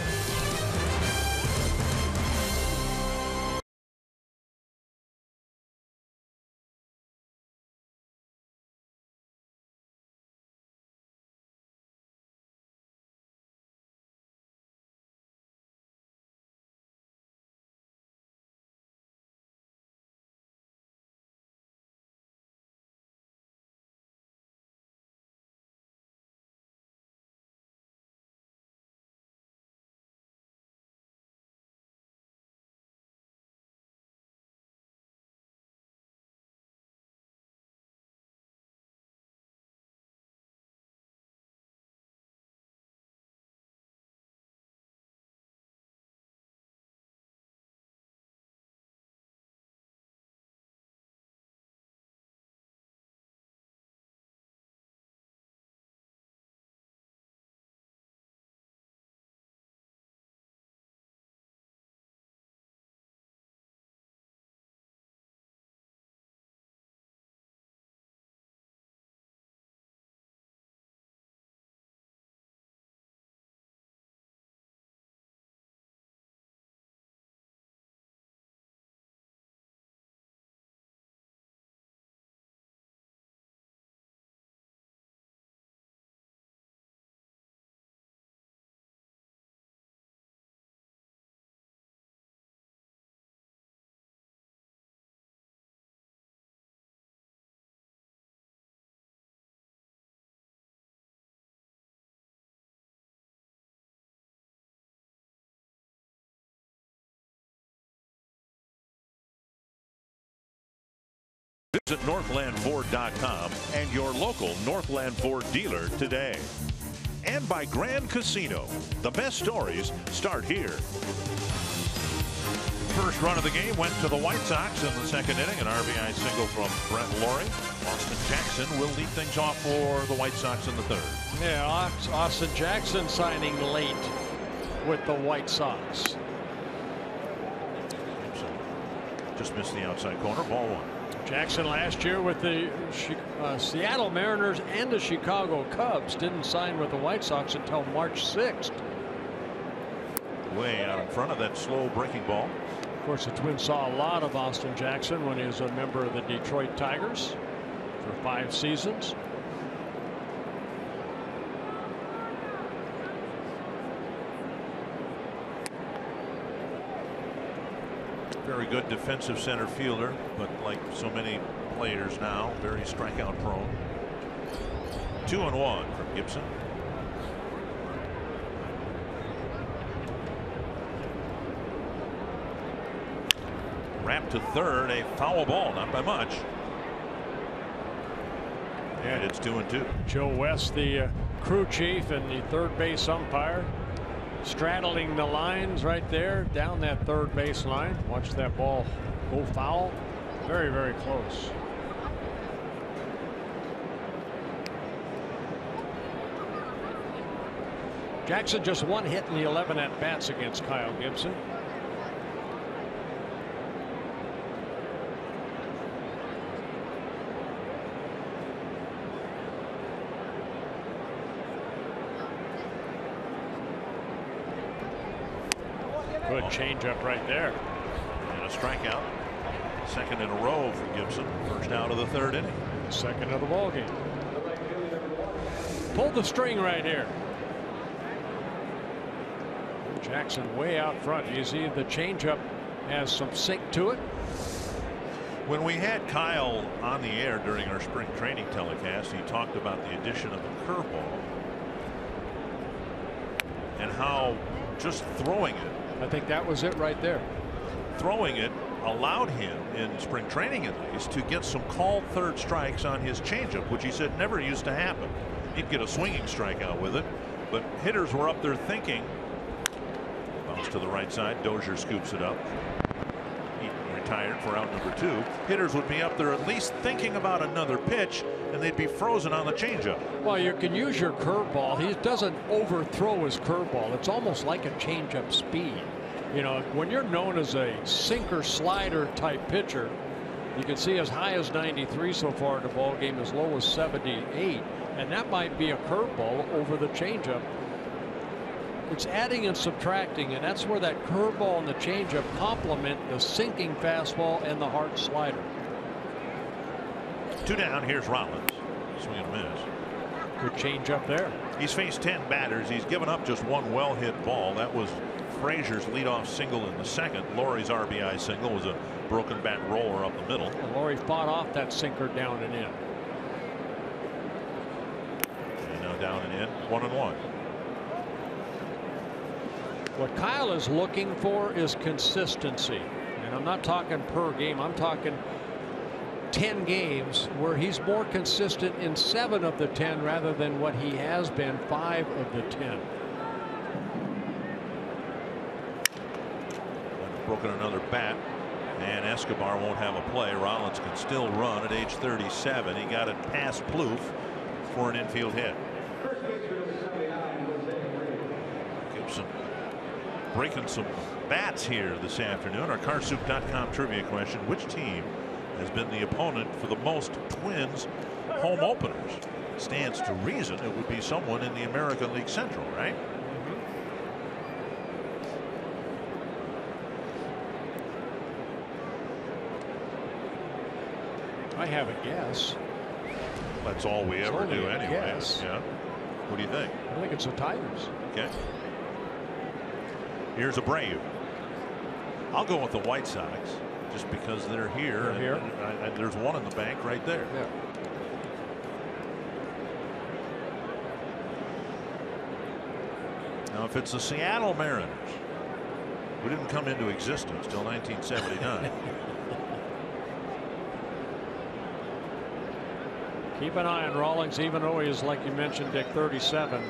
[SPEAKER 6] Visit NorthlandFord.com and your local Northland Ford dealer today. And by Grand Casino. The best stories start here. First run of the game went to the White Sox in the second inning. An RBI single from Brett Lawrie. Austin Jackson will lead things off for the White Sox in the third.
[SPEAKER 7] Yeah, Austin Jackson signing late with the White Sox.
[SPEAKER 6] Just missed the outside corner. Ball 1.
[SPEAKER 7] Jackson last year with the Seattle Mariners and the Chicago Cubs, didn't sign with the White Sox until March 6th.
[SPEAKER 6] Way out in front of that slow breaking ball.
[SPEAKER 7] Of course, the Twins saw a lot of Austin Jackson when he was a member of the Detroit Tigers for 5 seasons.
[SPEAKER 6] Very good defensive center fielder, but like so many players now, very strikeout prone. 2-1 from Gibson. Wrapped to third, a foul ball, not by much. And it's 2-2.
[SPEAKER 7] Joe West, the crew chief and the third base umpire, straddling the lines right there down that third base line. Watch that ball go foul. Very, very close. Jackson just 1 hit in the 11 at bats against Kyle Gibson. Good changeup right there.
[SPEAKER 6] And a strikeout. Second in a row for Gibson. First out of the third inning.
[SPEAKER 7] Second of the ball game. Pulled the string right here. Jackson way out front. You see the changeup has some sink to it.
[SPEAKER 6] When we had Kyle on the air during our spring training telecast, he talked about the addition of a curveball and how just throwing it.
[SPEAKER 7] I think that was it right there.
[SPEAKER 6] Throwing it allowed him in spring training at least to get some called third strikes on his changeup, which he said never used to happen. He'd get a swinging strikeout with it, but hitters were up there thinking, well, Comes to the right side. Dozier scoops it up. He retired for out number 2. Hitters would be up there at least thinking about another pitch, and they'd be frozen on the changeup.
[SPEAKER 7] Well, you can use your curveball. He doesn't overthrow his curveball. It's almost like a changeup speed. You know, when you're known as a sinker slider type pitcher, you can see as high as 93 so far in the ball game, as low as 78, and that might be a curveball over the changeup. It's adding and subtracting, and that's where that curveball and the changeup complement the sinking fastball and the hard slider.
[SPEAKER 6] 2 down. Here's Rollins. Swing and a miss.
[SPEAKER 7] Good changeup there.
[SPEAKER 6] He's faced 10 batters. He's given up just 1 well-hit ball. That was Frazier's leadoff single in the second. Laurie's RBI single was a broken bat roller up the middle.
[SPEAKER 7] And Laurie fought off that sinker down and in.
[SPEAKER 6] And now down and in. 1-1.
[SPEAKER 7] What Kyle is looking for is consistency, and I'm not talking per game. I'm talking 10 games where he's more consistent in 7 of the 10 rather than what he has been 5 of the 10.
[SPEAKER 6] Broken another bat, and Escobar won't have a play. Rollins can still run at age 37. He got it past Plouffe for an infield hit. Gibson breaking some bats here this afternoon. Our Carsoup.com trivia question: which team has been the opponent for the most Twins home openers? Stands to reason it would be someone in the American League Central, right?
[SPEAKER 7] I have a guess.
[SPEAKER 6] That's all we ever
[SPEAKER 7] only
[SPEAKER 6] do
[SPEAKER 7] a
[SPEAKER 6] anyway.
[SPEAKER 7] guess.
[SPEAKER 6] Yeah. What do you think?
[SPEAKER 7] I think it's the Tigers.
[SPEAKER 6] Okay. Here's Abreu. I'll go with the White Sox just because they're here.
[SPEAKER 7] They're here.
[SPEAKER 6] And there's one in the bank right there.
[SPEAKER 7] Yeah.
[SPEAKER 6] Now, if it's the Seattle Mariners, we didn't come into existence till 1979.
[SPEAKER 7] Keep an eye on Rawlings, even though he is, like you mentioned, Dick, 37.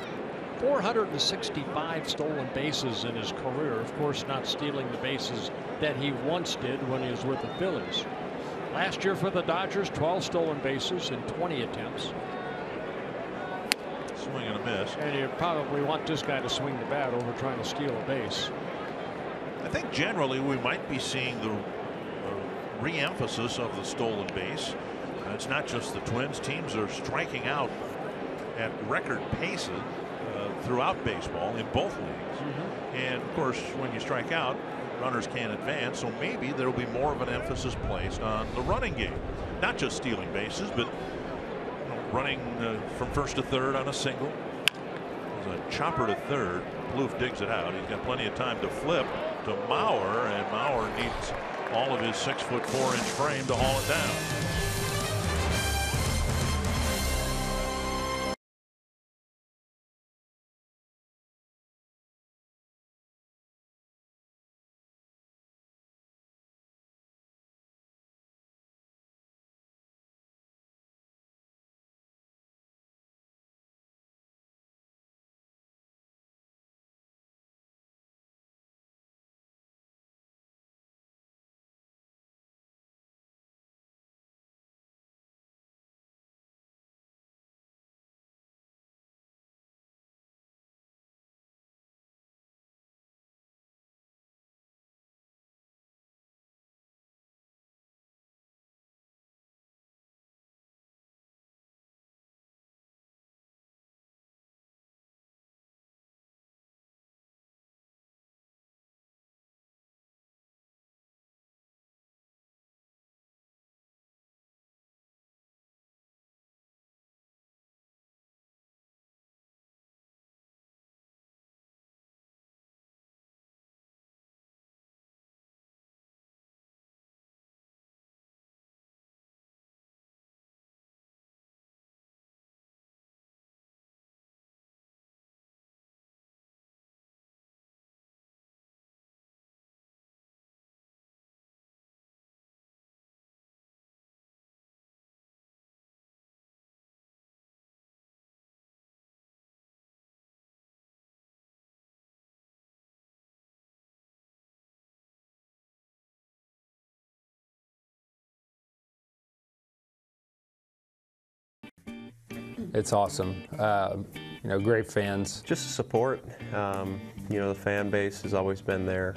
[SPEAKER 7] 465 stolen bases in his career. Of course, not stealing the bases that he once did when he was with the Phillies. Last year for the Dodgers, 12 stolen bases in 20 attempts.
[SPEAKER 6] Swing and a miss.
[SPEAKER 7] And you probably want this guy to swing the bat over trying to steal a base.
[SPEAKER 6] I think generally we might be seeing the re-emphasis of the stolen base. It's not just the Twins. Teams are striking out at record paces throughout baseball in both leagues. And of course, when you strike out, runners can't advance. So maybe there will be more of an emphasis placed on the running game, not just stealing bases, but running from first to third on a single. There's a chopper to third. Plouffe digs it out. He's got plenty of time to flip to Mauer, and Mauer needs all of his 6'4" frame to haul it down.
[SPEAKER 9] It's awesome. You know, great fans.
[SPEAKER 10] Just support. You know, the fan base has always been there.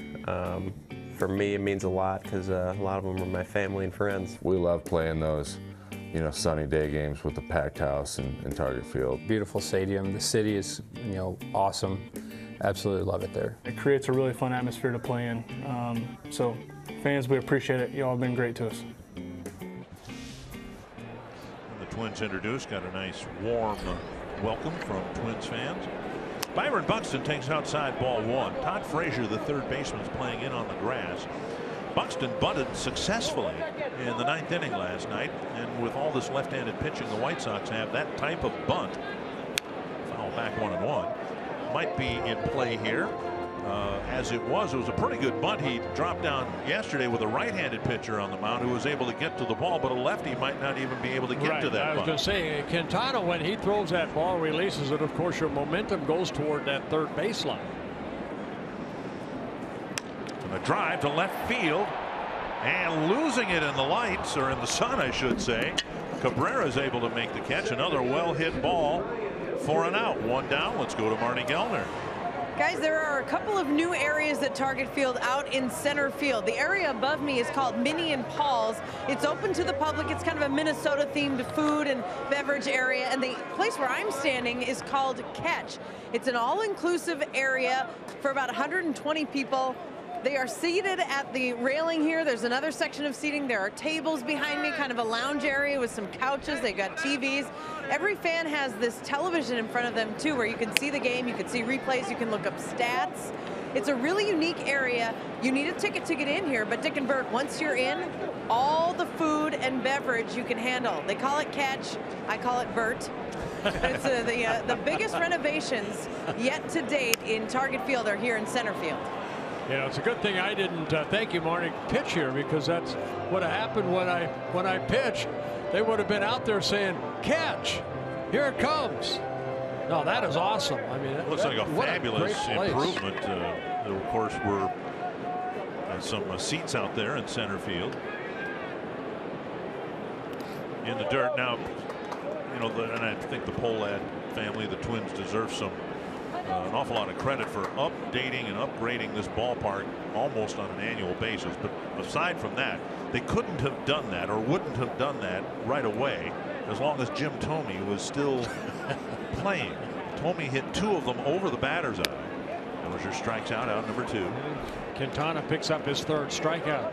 [SPEAKER 10] For me, it means a lot because a lot of them are my family and friends.
[SPEAKER 11] We love playing those, you know, sunny day games with the packed house and Target Field.
[SPEAKER 9] Beautiful stadium. The city is, you know, awesome. Absolutely love it there.
[SPEAKER 12] It creates a really fun atmosphere to play in. So fans, we appreciate it. You all have been great to us.
[SPEAKER 6] When the Twins introduced, got a nice warm welcome from Twins fans. Byron Buxton takes outside ball one. Todd Frazier, the third baseman, is playing in on the grass. Buxton bunted successfully in the 9th inning last night, and with all this left-handed pitching the White Sox have, that type of bunt, foul back 1-1, might be in play here. As it was a pretty good bunt. He dropped down yesterday with a right-handed pitcher on the mound who was able to get to the ball, but a lefty might not even be able to get to that
[SPEAKER 7] I was going to say, Quintana, when he throws that ball, releases it, of course, your momentum goes toward that third baseline.
[SPEAKER 6] And a drive to left field, and losing it in the lights, or in the sun, I should say. Cabrera is able to make the catch. Another well-hit ball for an out. One down. Let's go to Marty Gellner.
[SPEAKER 4] Guys, there are a couple of new areas at Target Field out in center field. The area above me is called Minnie and Paul's. It's open to the public. It's kind of a Minnesota-themed food and beverage area. And the place where I'm standing is called Catch. It's an all-inclusive area for about 120 people. They are seated at the railing here. There's another section of seating. There are tables behind me, kind of a lounge area with some couches. They've got TVs. Every fan has this television in front of them, too, where you can see the game, you can see replays, you can look up stats. It's a really unique area. You need a ticket to get in here, but Dick and Bert, once you're in, all the food and beverage you can handle. They call it Catch. I call it Bert. It's the biggest renovations yet to date in Target Field are here in center field.
[SPEAKER 7] You know, it's a good thing I didn't, thank you, Marty, pitch here, because that's what happened when I pitched. They would have been out there saying, "Catch, here it comes." No, that is awesome. I mean,
[SPEAKER 6] it looks like a fabulous improvement. There, of course, were some seats out there in center field. In the dirt now, you know, and I think the Pohlad family, the Twins, deserve some. An awful lot of credit for updating and upgrading this ballpark almost on an annual basis. But aside from that, they couldn't have done that, or wouldn't have done that right away, as long as Jim Thome was still playing. Thome hit 2 of them over the batter's eye. Dozier strikes out number 2.
[SPEAKER 7] Quintana picks up his 3rd strikeout.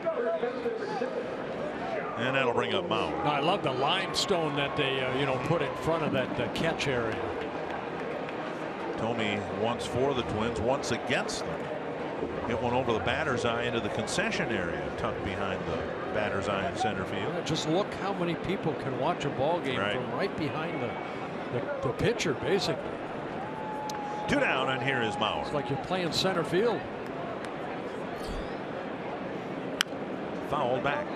[SPEAKER 6] And that'll bring up Mauer.
[SPEAKER 7] I love the limestone that they you know, put in front of that catch area.
[SPEAKER 6] Thome once for the Twins, once against them. Hit one over the batter's eye into the concession area, tucked behind the batter's eye in center field.
[SPEAKER 7] Yeah, just look how many people can watch a ball game from right behind the pitcher, basically.
[SPEAKER 6] 2 down, and here is Mauer.
[SPEAKER 7] It's like you're playing center field.
[SPEAKER 6] Fouled back.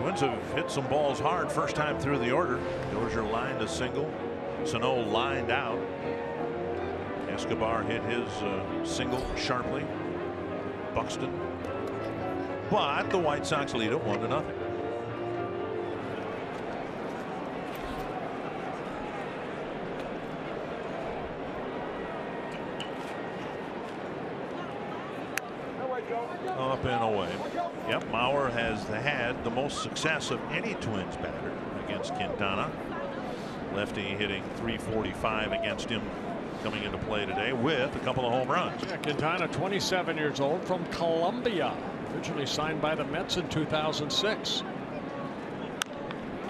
[SPEAKER 6] Twins have hit some balls hard first time through the order. Dozier lined a single. Sano lined out. Escobar hit his single sharply. Buxton. But the White Sox lead it 1-0. Up and away. Yep, Mauer has had the most success of any Twins batter against Quintana. Lefty hitting .345 against him coming into play today with a couple of home runs.
[SPEAKER 7] Yeah, Quintana, 27 years old, from Colombia, originally signed by the Mets in 2006.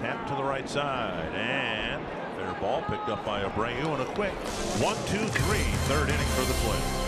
[SPEAKER 6] Tap to the right side, and fair ball picked up by Abreu, and a quick 1-2-3 third inning for the Twins.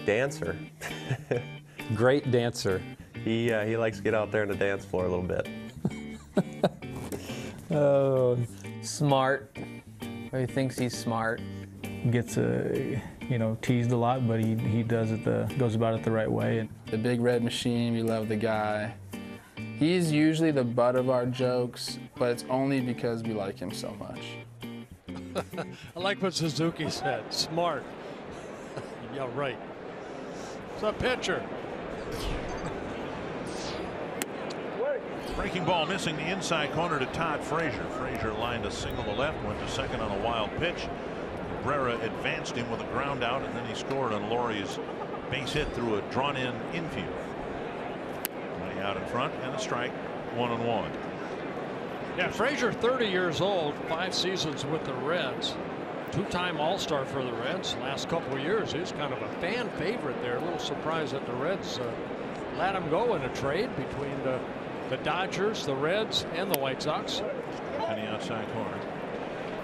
[SPEAKER 10] Dancer.
[SPEAKER 9] Great dancer.
[SPEAKER 10] He likes to get out there on the dance floor a little bit.
[SPEAKER 9] Oh,
[SPEAKER 13] smart. He thinks he's smart.
[SPEAKER 12] Gets teased a lot, but he goes about it the right way.
[SPEAKER 14] The big red machine, we love the guy. He's usually the butt of our jokes, but it's only because we like him so much.
[SPEAKER 7] I like what Suzuki said. Smart. Yeah, right. It's a pitcher.
[SPEAKER 6] Breaking ball missing the inside corner to Todd Frazier. Frazier lined a single to left, went to second on a wild pitch. Cabrera advanced him with a ground out, and then he scored on Laurie's base hit through a drawn-in infield. Way out in front, and a strike, 1-1.
[SPEAKER 7] Yeah, Frazier, 30 years old, 5 seasons with the Reds. Two-time All-Star for the Reds. Last couple of years, he's kind of a fan favorite there. A little surprised that the Reds let him go in a trade between the Dodgers, the Reds, and the White Sox.
[SPEAKER 6] On the outside corner.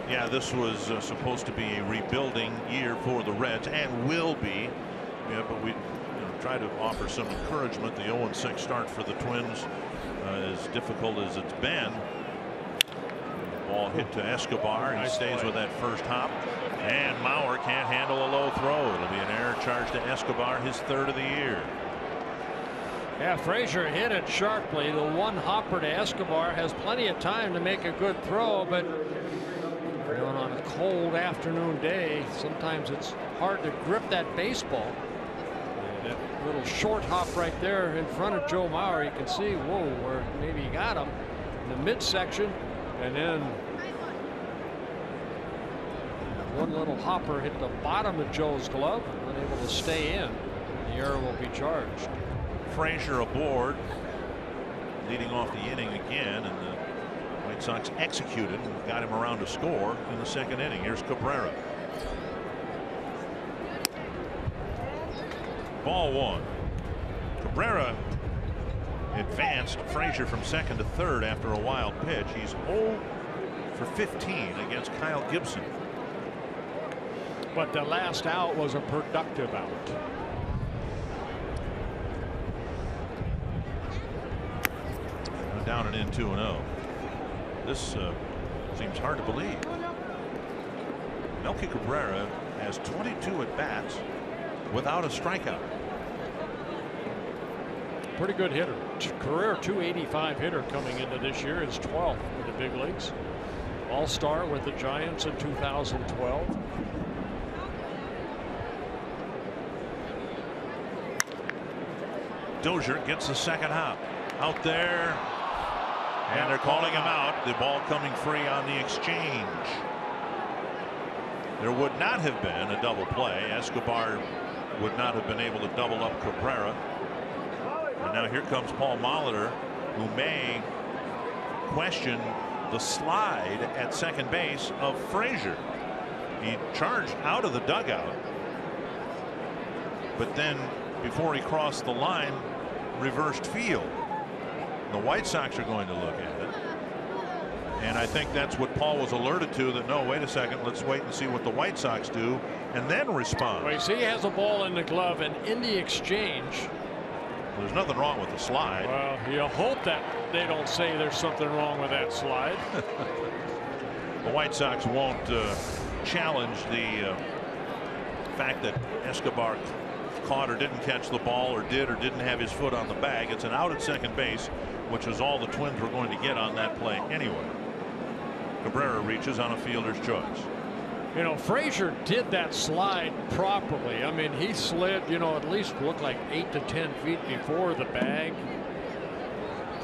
[SPEAKER 6] Yeah, this was supposed to be a rebuilding year for the Reds, and will be. Yeah, but we try to offer some encouragement. The 0-6 start for the Twins, as difficult as it's been. Ball hit to Escobar. He stays with that first hop, and Mauer can't handle a low throw. It'll be an error charge to Escobar, his 3rd of the year.
[SPEAKER 7] Yeah, Frazier hit it sharply. The one hopper to Escobar has plenty of time to make a good throw, but on a cold afternoon day, sometimes it's hard to grip that baseball. That little short hop right there in front of Joe Mauer, you can see, whoa, where maybe he got him in the midsection, and then one little hopper hit the bottom of Joe's glove, unable to stay in. The error will be charged.
[SPEAKER 6] Frazier aboard, leading off the inning again, and the White Sox executed and got him around to score in the 2nd inning. Here's Cabrera. Ball 1. Cabrera advanced Frazier from 2nd to 3rd after a wild pitch. He's 0 for 15 against Kyle Gibson.
[SPEAKER 7] But the last out was a productive out.
[SPEAKER 6] Down and in 2-0. This seems hard to believe. Melky Cabrera has 22 at bats without a strikeout.
[SPEAKER 7] Pretty good hitter. Career .285 hitter coming into this year. Is 12th in the big leagues. All-star with the Giants in 2012.
[SPEAKER 6] Dozier gets the 2nd hop. Out there. And they're calling him out. The ball coming free on the exchange. There would not have been a double play. Escobar would not have been able to double up Cabrera. And now here comes Paul Molitor, who may question the slide at second base of Frazier. He charged out of the dugout, but then before he crossed the line, reversed field. The White Sox are going to look at it, and I think that's what Paul was alerted to, that no, wait a second, let's wait and see what the White Sox do and then respond.
[SPEAKER 7] Well, you see, he has a ball in the glove, and in the exchange,
[SPEAKER 6] there's nothing wrong with the slide.
[SPEAKER 7] Well, you hope that they don't say there's something wrong with that slide.
[SPEAKER 6] The White Sox won't challenge the fact that Escobar caught or didn't catch the ball, or did or didn't have his foot on the bag. It's an out at second base, which is all the Twins were going to get on that play anyway. Cabrera reaches on a fielder's choice.
[SPEAKER 7] You know, Frazier did that slide properly. I mean, he slid, you know, at least looked like 8 to 10 feet before the bag.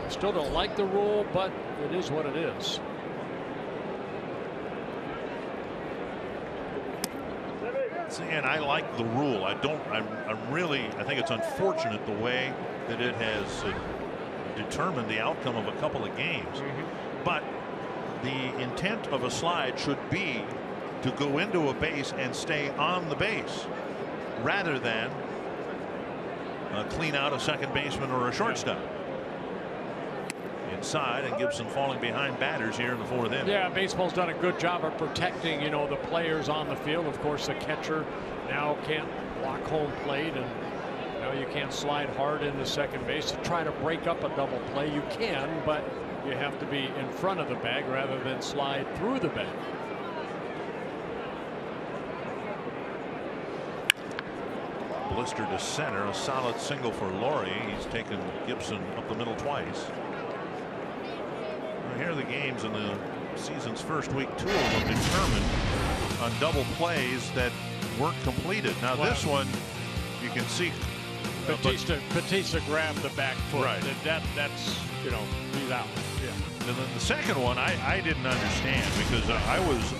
[SPEAKER 7] Still don't like the rule, but it is what it is.
[SPEAKER 6] And I like the rule. I think it's unfortunate the way that it has determined the outcome of a couple of games. But the intent of a slide should be to go into a base and stay on the base, rather than clean out a second baseman or a shortstop. Inside, and Gibson falling behind batters here in the 4th inning.
[SPEAKER 7] Yeah, baseball's done a good job of protecting, you know, the players on the field. Of course, the catcher now can't block home plate, and you can't slide hard into second base to try to break up a double play. You can, but you have to be in front of the bag rather than slide through the bag.
[SPEAKER 6] Blister to center, a solid single for Laurie. He's taken Gibson up the middle twice. Well, here are the games in the season's first week. 2 of them determined on double plays that weren't completed. Now this one, you can see
[SPEAKER 7] Batista grabbed the back foot.
[SPEAKER 6] Right.
[SPEAKER 7] That's he's out. Yeah.
[SPEAKER 6] And then the second one, I didn't understand, because I was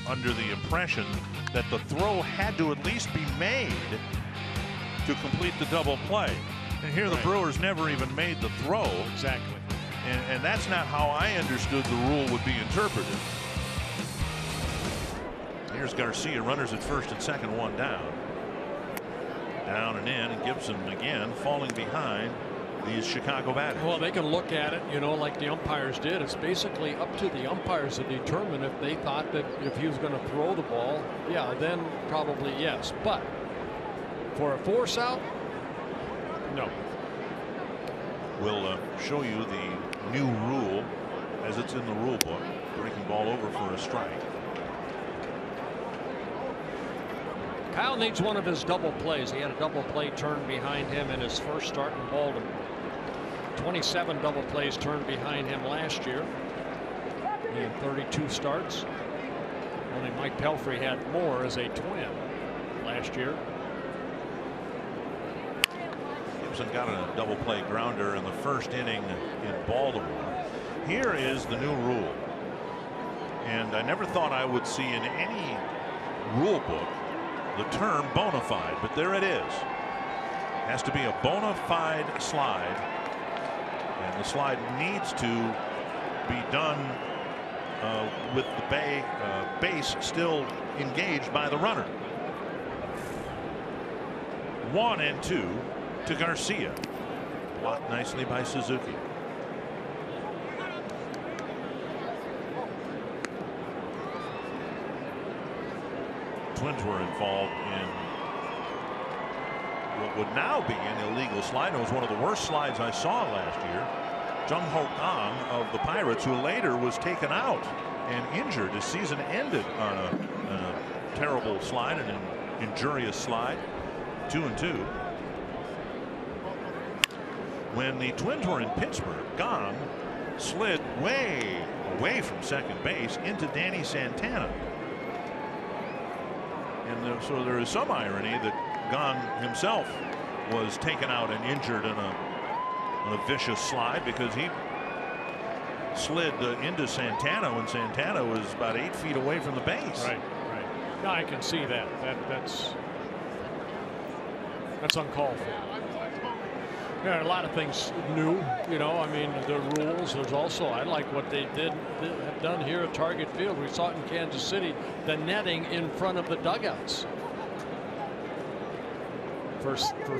[SPEAKER 6] under the impression that the throw had to at least be made to complete the double play. And here the Brewers never even made the throw.
[SPEAKER 7] Exactly.
[SPEAKER 6] And that's not how I understood the rule would be interpreted. Here's Garcia, runners at first and second, 1 down. Down and in, and Gibson again falling behind these Chicago batters.
[SPEAKER 7] Well, they can look at it, like the umpires did. It's basically up to the umpires to determine if they thought that if he was going to throw the ball, then probably yes. But for a force out, no.
[SPEAKER 6] We'll show you the new rule as it's in the rule book. Breaking ball over for a strike.
[SPEAKER 7] Kyle needs one of his double plays. He had a double play turned behind him in his first start in Baltimore. 27 double plays turned behind him last year. He had 32 starts. Only Mike Pelfrey had more as a Twin last year.
[SPEAKER 6] Gibson got a double play grounder in the first inning in Baltimore. Here is the new rule. And I never thought I would see in any rule book the term bona fide, but there it is. Has to be a bona fide slide, and the slide needs to be done with the base still engaged by the runner. 1 and 2 to Garcia. Blocked nicely by Suzuki. Twins were involved in what would now be an illegal slide. It was one of the worst slides I saw last year. Jung Ho Kang of the Pirates, who later was taken out and injured. His season ended on a terrible slide, an injurious slide. 2 and 2. When the Twins were in Pittsburgh, Kang slid way away from second base into Danny Santana. And so there is some irony that Gong himself was taken out and injured in a vicious slide, because he slid into Santana when Santana was about 8 feet away from the base.
[SPEAKER 7] Right. No, I can see that. That's uncalled for. There are a lot of things new, I mean, the rules. There's also, I like what they have done here at Target Field. We saw it in Kansas City, the netting in front of the dugouts for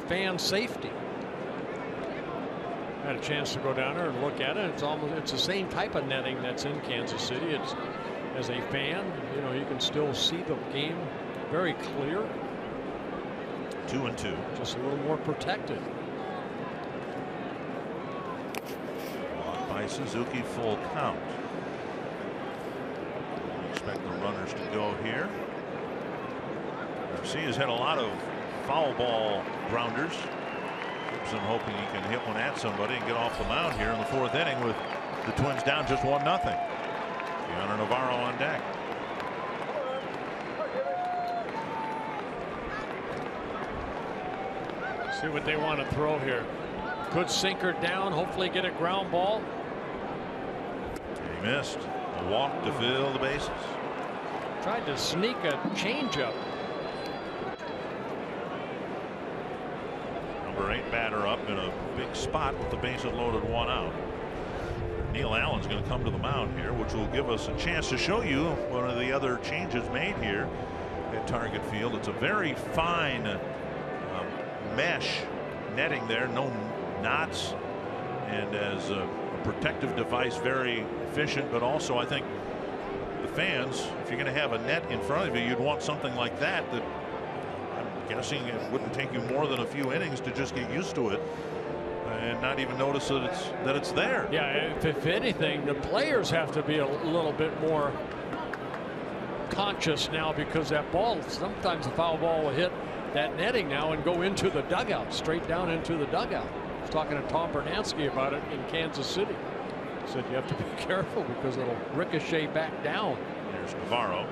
[SPEAKER 7] fan safety. I had a chance to go down there and look at it. It's the same type of netting that's in Kansas City. It's, as a fan, you can still see the game very clear.
[SPEAKER 6] 2 and 2.
[SPEAKER 7] Just a little more protected.
[SPEAKER 6] By Suzuki, full count. Expect the runners to go here. Garcia's had a lot of foul ball grounders. Gibson hoping he can hit one at somebody and get off the mound here in the 4th inning with the Twins down just 1-0. Gianna Navarro on deck.
[SPEAKER 7] See what they want to throw here. Good sinker down, hopefully get a ground ball.
[SPEAKER 6] He missed. A walk to fill the bases.
[SPEAKER 7] Tried to sneak a changeup.
[SPEAKER 6] Number 8 batter up in a big spot with the bases loaded, 1 out. Neil Allen's going to come to the mound here, which will give us a chance to show you one of the other changes made here at Target Field. It's a very fine mesh netting there, no knots, and as a protective device, very efficient. But also, I think the fans, if you're going to have a net in front of you, you'd want something like that. That I'm guessing it wouldn't take you more than a few innings to just get used to it and not even notice that it's there.
[SPEAKER 7] Yeah, if anything, the players have to be a little bit more conscious now, because that ball, sometimes the foul ball will hit that netting now and go into the dugout, straight down into the dugout. I was talking to Tom Bernansky about it in Kansas City. He said you have to be careful because it'll ricochet back down.
[SPEAKER 6] There's Navarro.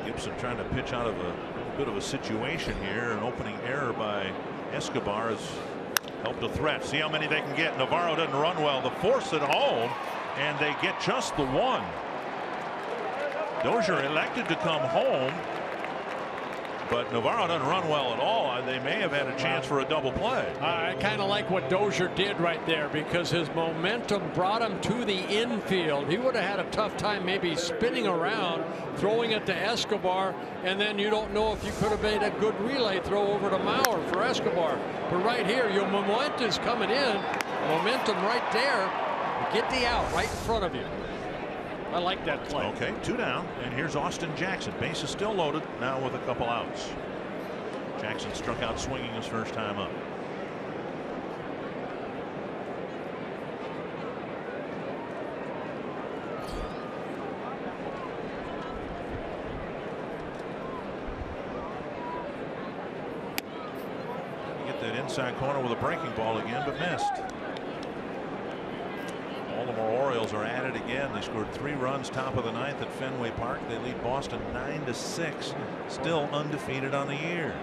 [SPEAKER 6] Gibson trying to pitch out of a bit of a situation here. An opening error by Escobar has helped a threat. See how many they can get. Navarro doesn't run well. The force at home, and they get just the one. Dozier elected to come home, but Navarro doesn't run well at all. They may have had a chance for a double play.
[SPEAKER 7] I kind of like what Dozier did right there, because his momentum brought him to the infield. He would have had a tough time maybe spinning around, throwing it to Escobar, and then you don't know if you could have made a good relay throw over to Mauer for Escobar. But right here, your momentum is coming in, momentum right there. Get the out right in front of you. I like that play.
[SPEAKER 6] Okay, 2 down, and here's Austin Jackson. Base is still loaded now with a couple outs. Jackson struck out swinging his first time up. Get that inside corner with a breaking ball again, but missed. Baltimore Orioles are at it again. They scored 3 runs top of the 9th at Fenway Park. They lead Boston 9-6. Still undefeated on the year.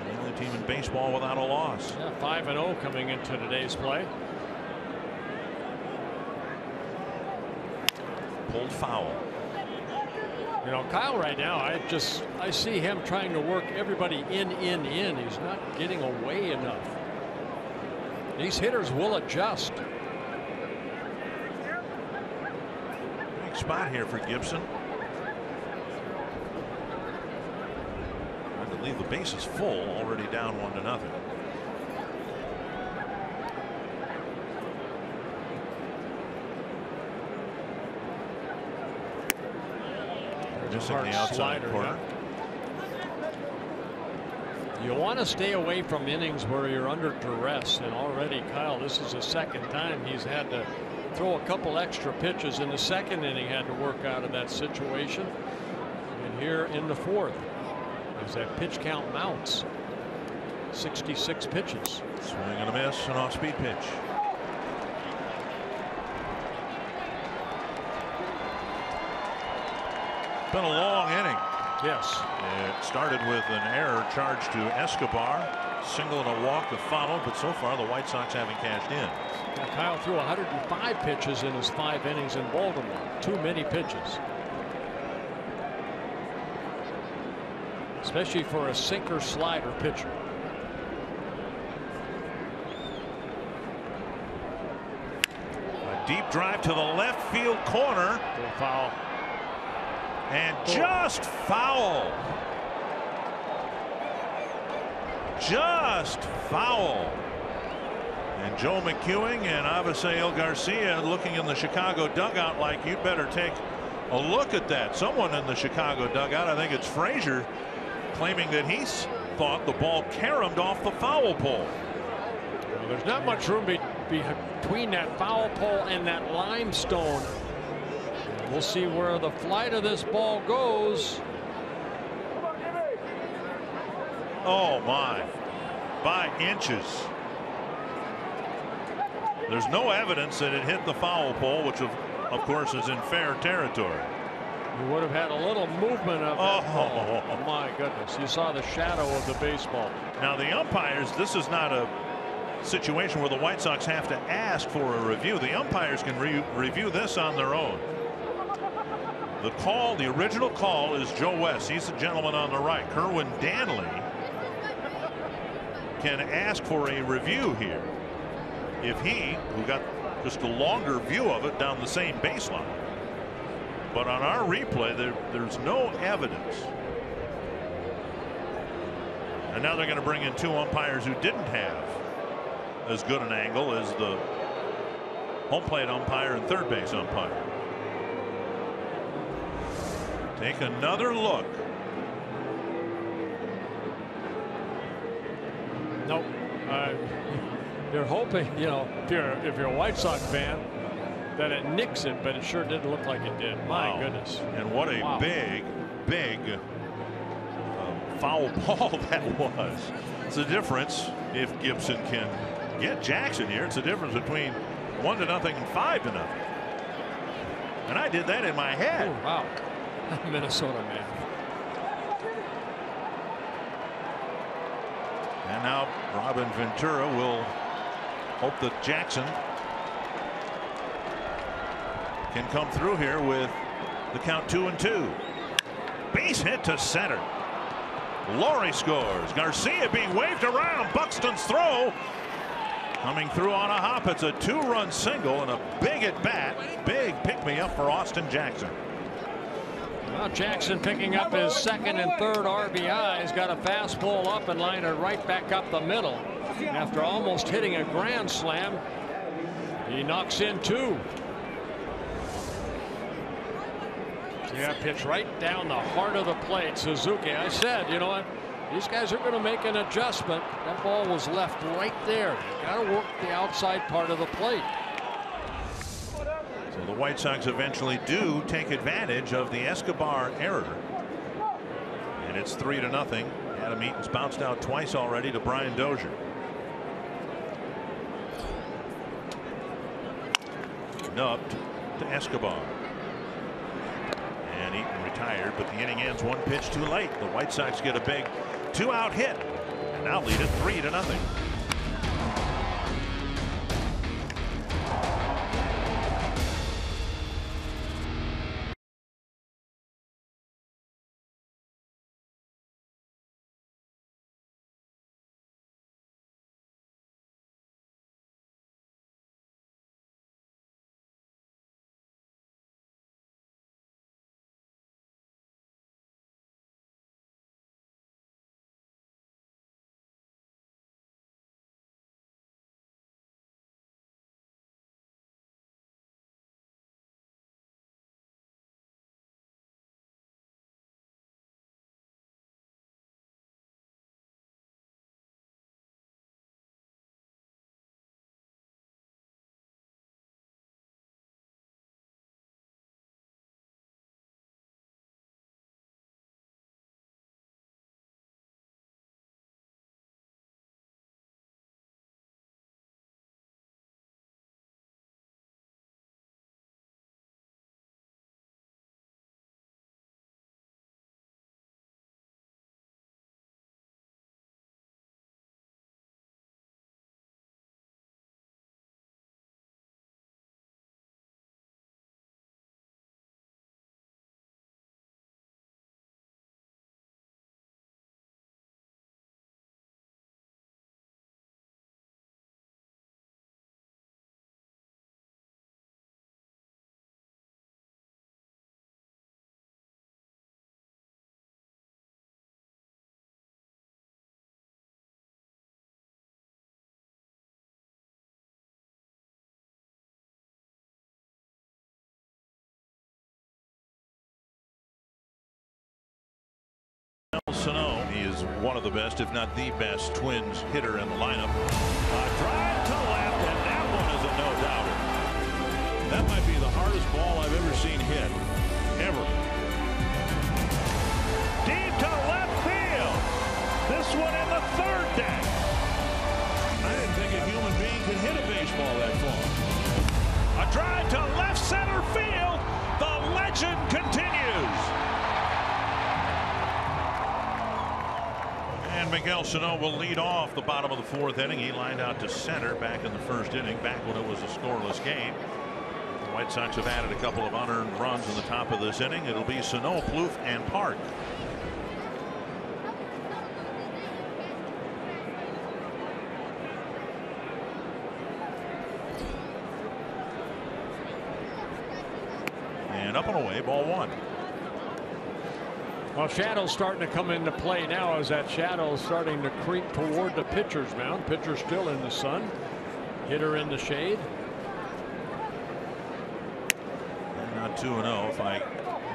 [SPEAKER 6] The only team in baseball without a loss.
[SPEAKER 7] Yeah, 5-0 coming into today's play.
[SPEAKER 6] Pulled foul.
[SPEAKER 7] You know, Kyle right now, I see him trying to work everybody in. He's not getting away enough. These hitters will adjust.
[SPEAKER 6] Spot here for Gibson. I believe the base is full, already down 1-0. Missing the outside corner.
[SPEAKER 7] You want to stay away from innings where you're under duress, and already Kyle, this is the second time he's had to throw a couple extra pitches in the second inning, had to work out of that situation. And here in the 4th, as that pitch count mounts, 66 pitches.
[SPEAKER 6] Swing and a miss, an off-speed pitch. Been a long inning.
[SPEAKER 7] Yes.
[SPEAKER 6] It started with an error charged to Escobar. Single and a walk to follow, but so far the White Sox haven't cashed in.
[SPEAKER 7] Now, Kyle threw 105 pitches in his 5 innings in Baltimore. Too many pitches. Especially for a sinker slider pitcher.
[SPEAKER 6] A deep drive to the left field corner.
[SPEAKER 7] Foul.
[SPEAKER 6] And just foul. Just foul. And Joe McEwing and Avisail Garcia looking in the Chicago dugout like, you better take a look at that. Someone in the Chicago dugout, I think it's Frazier, claiming that he thought the ball caromed off the foul pole.
[SPEAKER 7] Well, there's not much room between that foul pole and that limestone. We'll see where the flight of this ball goes.
[SPEAKER 6] Oh my, by inches. There's no evidence that it hit the foul pole, which of course is in fair territory.
[SPEAKER 7] You would have had a little movement of that ball. Oh my goodness, you saw the shadow of the baseball.
[SPEAKER 6] Now the umpires, this is not a situation where the White Sox have to ask for a review. The umpires can review this on their own. The call, the original call, is Joe West. He's the gentleman on the right. Kerwin Danley can ask for a review here if he, who got just a longer view of it down the same baseline. But on our replay, there's no evidence. And now they're going to bring in 2 umpires who didn't have as good an angle as the home plate umpire and third base umpire. Take another look
[SPEAKER 7] Nope. You're hoping, you know, if you're a White Sox fan, that it nicks it, but it sure didn't look like it did. My goodness.
[SPEAKER 6] And what a big foul ball that was. It's the difference if Gibson can get Jackson here. It's the difference between 1-0 and 5-0. And I did that in my head.
[SPEAKER 7] Oh, wow. Minnesota man.
[SPEAKER 6] And now Robin Ventura will hope that Jackson can come through here with the count 2-2. Base hit to center. Laurie scores. Garcia being waved around. Buxton's throw coming through on a hop. It's a 2-run single and a big at bat. Big pick me up for Austin Jackson.
[SPEAKER 7] Well, Jackson picking up his second and third RBI. He's got a fastball up and lined it right back up the middle. After almost hitting a grand slam, he knocks in 2. Yeah, pitch right down the heart of the plate. Suzuki, I said, you know what? These guys are going to make an adjustment. That ball was left right there. Got to work the outside part of the plate.
[SPEAKER 6] So the White Sox eventually do take advantage of the Escobar error. And it's 3-0. Adam Eaton's bounced out twice already to Brian Dozier. Nubbed to Escobar. And Eaton retired, but the inning ends 1 pitch too late. The White Sox get a big 2-out hit and now lead it 3-0. Sano, he is one of the best, if not the best, Twins hitter in the lineup. Drive to left, and that one is a no-doubter. That might be the hardest ball I've ever seen hit, ever. Deep to left field. This one in the third deck. I didn't think a human being could hit a baseball that far. A drive to left center field. The legend continues. And Miguel Sano will lead off the bottom of the 4th inning. He lined out to center back in the 1st inning, back when it was a scoreless game. The White Sox have added a couple of unearned runs in the top of this inning. It'll be Sano, Plouffe, and Park. And up and away, ball 1.
[SPEAKER 7] Well, shadow's starting to come into play now as that shadow is starting to creep toward the pitcher's mound. Pitcher still in the sun. Hitter in the shade.
[SPEAKER 6] And not 2-0. If I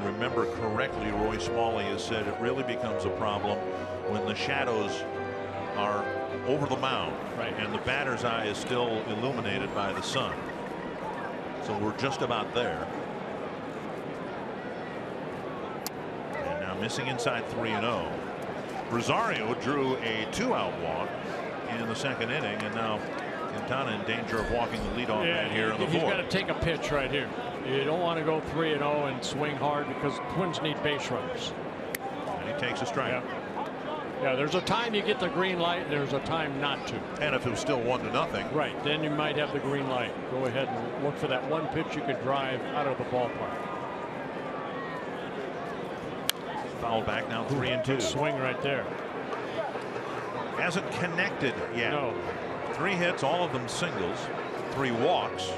[SPEAKER 6] remember correctly, Roy Smalley has said it really becomes a problem when the shadows are over the mound.
[SPEAKER 15] Right.
[SPEAKER 6] And the batter's eye is still illuminated by the sun. So we're just about there. And now missing inside 3-0. Rosario drew a 2-out walk in the second inning, and now Quintana in danger of walking the leadoff man here in the
[SPEAKER 15] He's
[SPEAKER 6] fourth.
[SPEAKER 15] got to take a pitch right here. You don't want to go 3-0 and swing hard because Twins need base runners.
[SPEAKER 6] And he takes a strike.
[SPEAKER 15] Yeah, there's a time you get the green light, and there's a time not to.
[SPEAKER 6] And if it was still 1-0.
[SPEAKER 15] Right, then you might have the green light. Go ahead and look for that one pitch you could drive out of the ballpark.
[SPEAKER 6] Foul back now, 3-2.
[SPEAKER 15] Good swing right there.
[SPEAKER 6] Hasn't connected yet.
[SPEAKER 15] No.
[SPEAKER 6] 3 hits, all of them singles, 3 walks,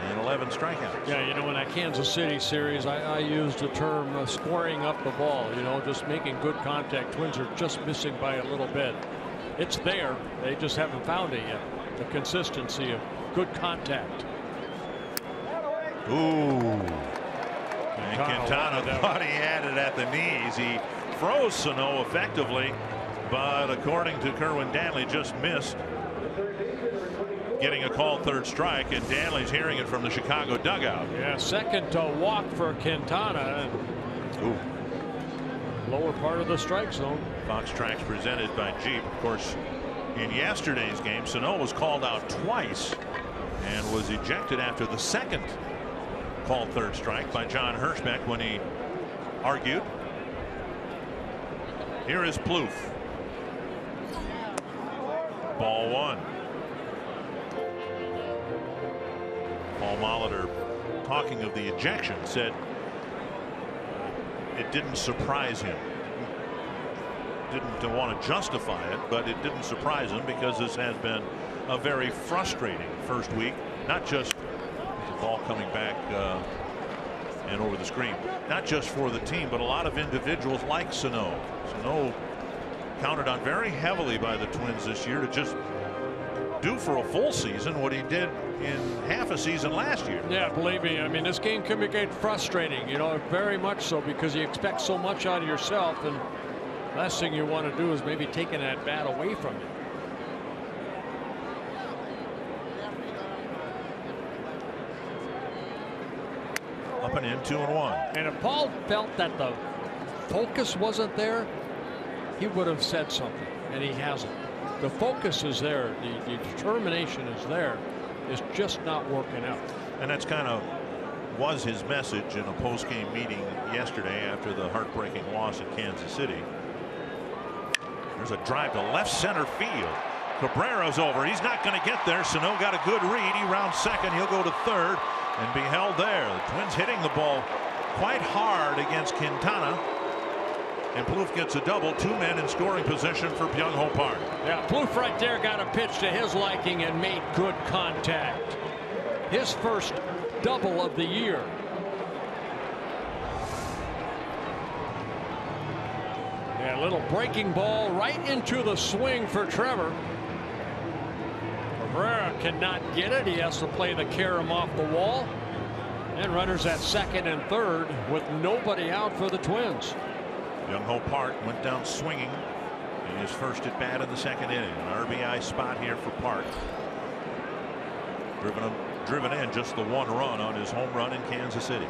[SPEAKER 6] and 11 strikeouts.
[SPEAKER 15] Yeah, you know, in that Kansas City series, I used the term squaring up the ball, you know, just making good contact. Twins are just missing by a little bit. It's there. They just haven't found it yet. The consistency of good contact.
[SPEAKER 6] Ooh. And Quintana thought he had it at the knees. He froze Sano effectively, but according to Kerwin Danley, just missed getting a called third strike, and Danley's hearing it from the Chicago dugout.
[SPEAKER 15] Yeah, second walk for Quintana.
[SPEAKER 6] Ooh.
[SPEAKER 15] Lower part of the strike zone.
[SPEAKER 6] Fox Tracks presented by Jeep. Of course, in yesterday's game, Sano was called out twice and was ejected after the second called third strike by John Hirschbeck when he argued. Here is Plouffe. Ball 1. Paul Molitor, talking of the ejection, said it didn't surprise him. Didn't want to justify it, but it didn't surprise him because this has been a very frustrating first week. Not just the ball coming back and over the screen, not just for the team, but a lot of individuals like Sano. Sano counted on very heavily by the Twins this year to just do for a full season what he did in half a season last year.
[SPEAKER 15] Yeah, believe me, I mean, this game can get frustrating, you know, very much so, because you expect so much out of yourself, and last thing you want to do is maybe taking that bat away from you.
[SPEAKER 6] Up and in, 2-1.
[SPEAKER 15] And if Paul felt that the focus wasn't there, he would have said something, and he hasn't. The focus is there, the determination is there. It's just not working out.
[SPEAKER 6] And that's kind of was his message in a post-game meeting yesterday after the heartbreaking loss at Kansas City. There's a drive to left center field. Cabrera's over. He's not going to get there. Sano got a good read. He rounds second. He'll go to third and be held there. The Twins hitting the ball quite hard against Quintana. And Plouffe gets a double. 2 men in scoring position for Byung-Ho Park.
[SPEAKER 15] Yeah, Plouffe right there got a pitch to his liking and made good contact. His first double of the year. Yeah, a little breaking ball right into the swing for Trevor. Cabrera cannot get it. He has to play the carom off the wall. And runners at second and third with nobody out for the Twins.
[SPEAKER 6] Byung-Ho Park went down swinging in his first at bat in the second inning. An RBI spot here for Park. Driven in just the 1 run on his home run in Kansas City.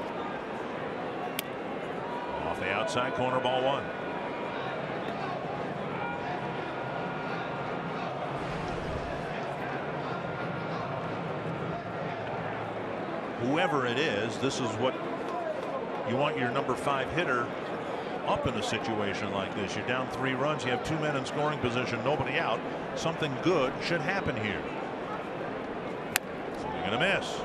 [SPEAKER 6] Off the outside corner, ball 1. Whoever it is, this is what you want your number 5 hitter up in a situation like this. You're down 3 runs. You have 2 men in scoring position, nobody out. Something good should happen here. Swing and a miss.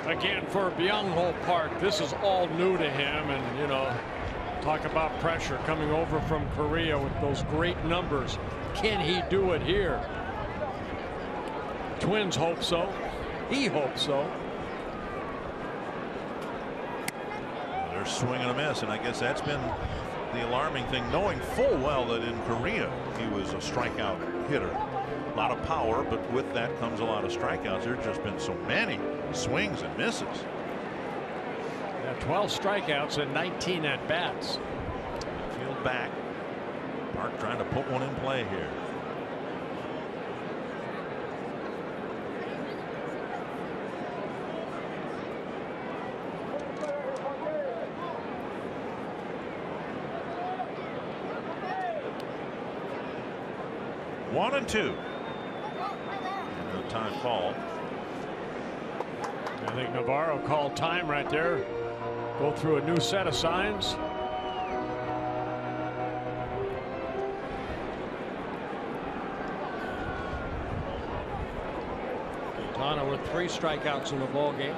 [SPEAKER 15] Again, for Byung-Ho Park, this is all new to him, and you know, talk about pressure coming over from Korea with those great numbers. Can he do it here? Twins hope so. He hopes so.
[SPEAKER 6] They're swing and a miss, and I guess that's been the alarming thing, knowing full well that in Korea he was a strikeout hitter. A lot of power, but with that comes a lot of strikeouts. There's just been so many swings and misses.
[SPEAKER 15] Yeah, 12 strikeouts and 19 at bats.
[SPEAKER 6] Field back. Park trying to put one in play here. One and two. No time call.
[SPEAKER 15] I think Navarro called time right there. Go through a new set of signs. Quintana with 3 strikeouts in the ball game.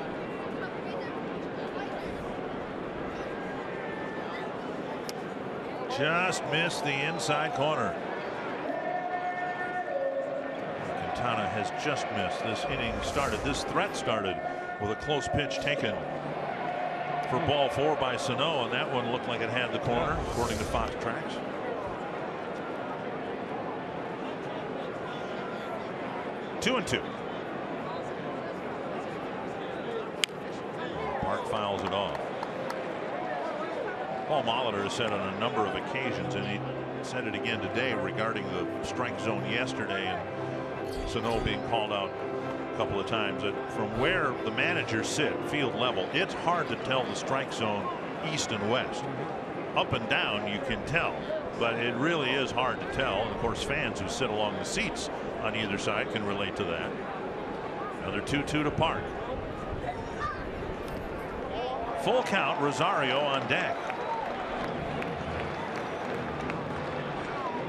[SPEAKER 6] Just missed the inside corner. Quintana has just missed. This inning started, this threat started with a close pitch taken for ball 4 by Sano, and that one looked like it had the corner, according to Fox Tracks. Two and two. Park fouls it off. Paul Molitor has said on a number of occasions, and he said it again today regarding the strike zone yesterday, and Sano being called out a couple of times, that from where the managers sit field level, it's hard to tell the strike zone east and west. Up and down you can tell, but it really is hard to tell, and of course fans who sit along the seats on either side can relate to that. Another 2-2 to Park. Full count, Rosario on deck.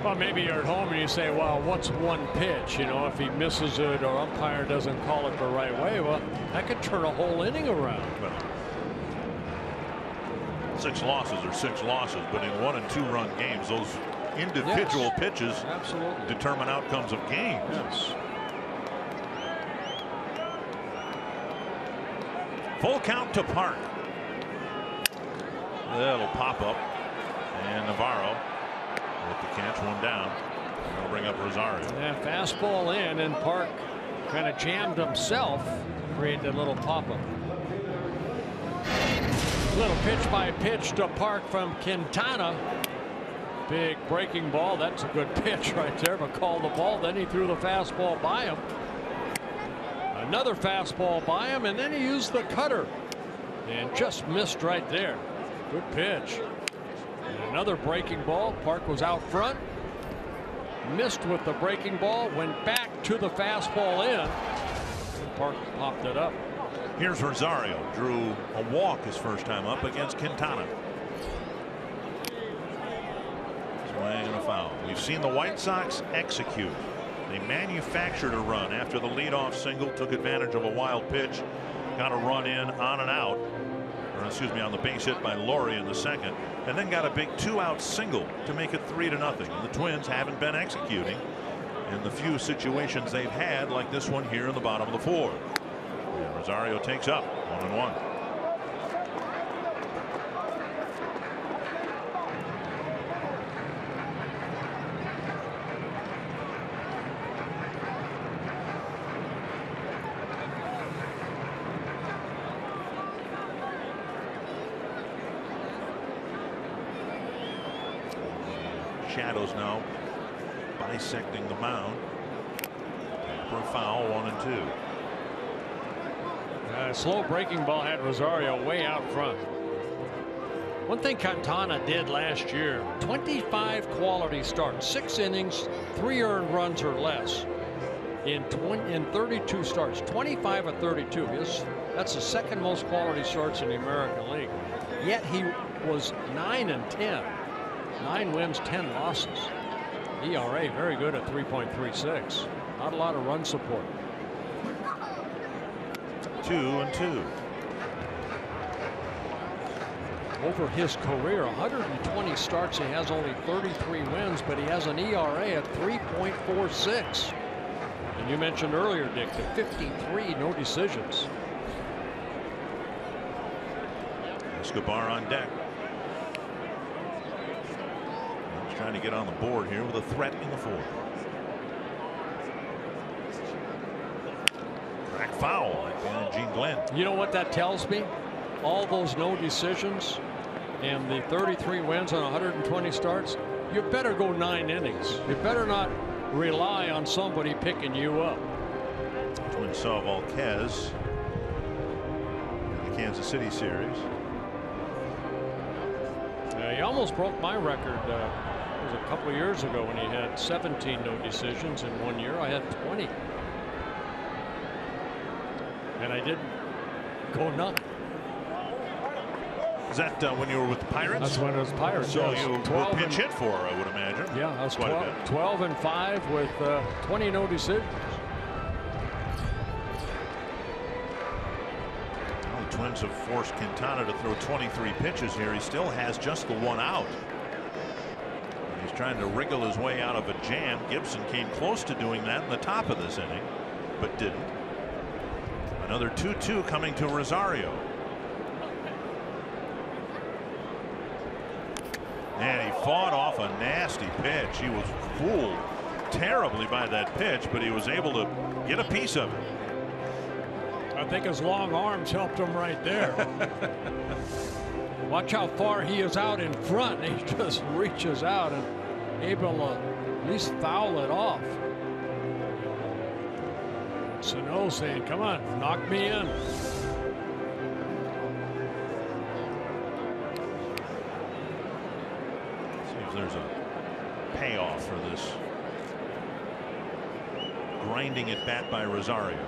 [SPEAKER 15] Well, maybe you're at home and you say, well, what's one pitch? You know, if he misses it or umpire doesn't call it the right way, well, that could turn a whole inning around.
[SPEAKER 6] Well, 6 losses are 6 losses, but in 1- and 2-run games, those individual pitches
[SPEAKER 15] absolutely
[SPEAKER 6] determine outcomes of games.
[SPEAKER 15] Yes.
[SPEAKER 6] Full count to Park. That'll pop up, and Navarro with the catch, 1 down. That'll bring up Rosario.
[SPEAKER 15] Yeah, fastball in, and Park kind of jammed himself, created a little pop-up. Little pitch by pitch to Park from Quintana. Big breaking ball. That's a good pitch right there, but called the ball. Then he threw the fastball by him. Another fastball by him, and then he used the cutter and just missed right there. Good pitch. And another breaking ball. Park was out front, missed with the breaking ball, went back to the fastball in. Park popped it up.
[SPEAKER 6] Here's Rosario. Drew a walk his first time up against Quintana. Swing and a foul. We've seen the White Sox execute. They manufactured a run after the leadoff single, took advantage of a wild pitch, got a run in on and out, or excuse me, on the base hit by Laurie in the second, and then got a big 2-out single to make it 3-0. And the Twins haven't been executing in the few situations they've had, like this one here in the bottom of the 4th. And Rosario takes up 1-1. Shadows now bisecting the mound. For a foul, 1-2.
[SPEAKER 15] Slow breaking ball had Rosario way out front. One thing Quintana did last year, 25 quality starts, 6 innings, 3 earned runs or less in 32 starts, 25 of 32. That's the second most quality starts in the American League. Yet he was 9-10. 9 wins, 10 losses. ERA very good at 3.36. Not a lot of run support.
[SPEAKER 6] 2-2.
[SPEAKER 15] Over his career, 120 starts, he has only 33 wins, but he has an ERA at 3.46. And you mentioned earlier, Dick, the 53 no decisions.
[SPEAKER 6] Escobar on deck. He's trying to get on the board here with a threat in the 4th. Crack foul like Gene Glenn.
[SPEAKER 15] You know what that tells me? All those no decisions and the 33 wins on 120 starts, you better go 9 innings. You better not rely on somebody picking you up.
[SPEAKER 6] Twins saw Volquez in the Kansas City series.
[SPEAKER 15] He almost broke my record. It was a couple of years ago when he had 17 no decisions in 1 year. I had 20. And I didn't go none.
[SPEAKER 6] Is that when you were with the Pirates?
[SPEAKER 15] That's when it was Pirates.
[SPEAKER 6] So
[SPEAKER 15] yes.
[SPEAKER 6] you were pinch hit for, I would imagine.
[SPEAKER 15] Yeah, I was
[SPEAKER 6] quite a bit.
[SPEAKER 15] 12 and 5 with 20 no decisions.
[SPEAKER 6] Well, the Twins have forced Quintana to throw 23 pitches here. He still has just the 1 out. He's trying to wriggle his way out of a jam. Gibson came close to doing that in the top of this inning, but didn't. Another 2-2 coming to Rosario. And he fought off a nasty pitch. He was fooled terribly by that pitch, but he was able to get a piece of it.
[SPEAKER 15] I think his long arms helped him right there. Watch how far he is out in front. He just reaches out and able to at least foul it off. Sano saying, come on, knock me in.
[SPEAKER 6] See if there's a payoff for this grinding at bat by Rosario.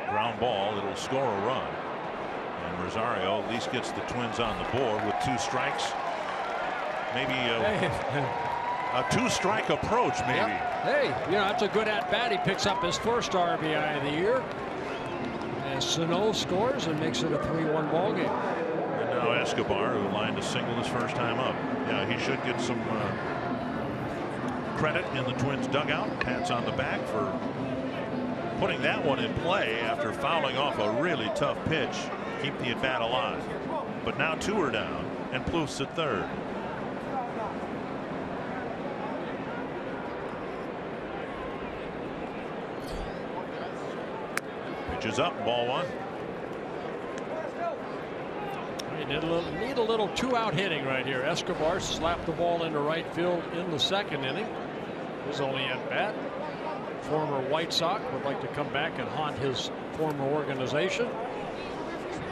[SPEAKER 6] Ground ball, it'll score a run. And Rosario at least gets the Twins on the board with 2 strikes. Maybe a 2-strike approach, maybe.
[SPEAKER 15] Yep. Hey, you know, that's a good at-bat. He picks up his first RBI of the year. And Sano scores and makes it a 3-1 ball game.
[SPEAKER 6] And now Escobar, who lined a single his first time up. Yeah, he should get some credit in the Twins dugout. Pats on the back for putting that one in play after fouling off a really tough pitch. Keep the at-bat alive. But now 2 are down and Plouffe at third. Pitches up, ball 1.
[SPEAKER 15] You need a little 2-out hitting right here. Escobar slapped the ball into right field in the 2nd inning. His only at bat. Former White Sox would like to come back and haunt his former organization.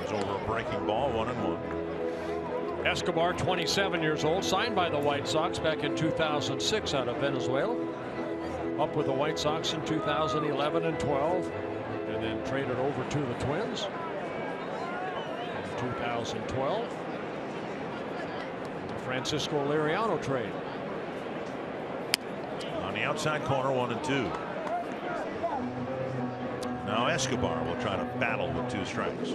[SPEAKER 6] It's over a breaking ball, 1-1.
[SPEAKER 15] Escobar, 27 years old, signed by the White Sox back in 2006 out of Venezuela. Up with the White Sox in 2011 and 12. And then traded over to the Twins in 2012. The Francisco Liriano trade.
[SPEAKER 6] On the outside corner, 1-2. Now Escobar will try to battle with 2 strikes.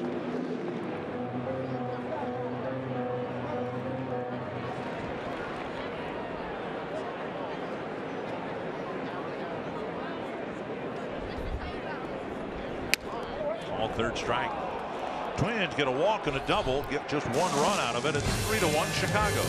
[SPEAKER 6] Third strike. Twins get a walk and a double, get just 1 run out of it. It's 3-1 Chicago.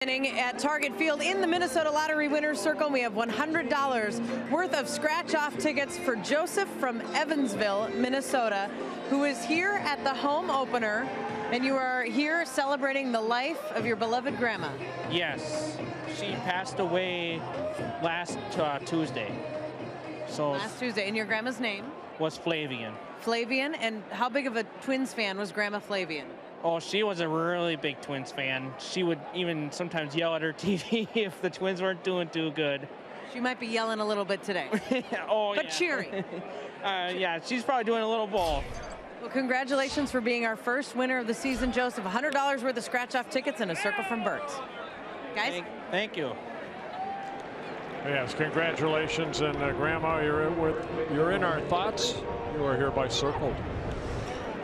[SPEAKER 4] At Target Field in the Minnesota Lottery Winners Circle, we have $100 worth of scratch-off tickets for Joseph from Evansville, Minnesota, who is here at the home opener, and you are here celebrating the life of your beloved grandma.
[SPEAKER 16] Yes, she passed away last Tuesday. So
[SPEAKER 4] last Tuesday, and your grandma's name?
[SPEAKER 16] Was Flavian.
[SPEAKER 4] Flavian, and how big of a Twins fan was Grandma Flavian?
[SPEAKER 16] Oh, she was a really big Twins fan. She would even sometimes yell at her TV if the Twins weren't doing too good.
[SPEAKER 4] She might be yelling a little bit today.
[SPEAKER 16] Oh,
[SPEAKER 4] but
[SPEAKER 16] yeah.
[SPEAKER 4] cheering.
[SPEAKER 16] Yeah, she's probably doing a little both.
[SPEAKER 4] Well, congratulations for being our first winner of the season, Joseph. $100 worth of scratch-off tickets and a circle from Bert's. Guys?
[SPEAKER 16] Thank you.
[SPEAKER 15] Yes, congratulations, and Grandma, you're in our thoughts. You are hereby circled.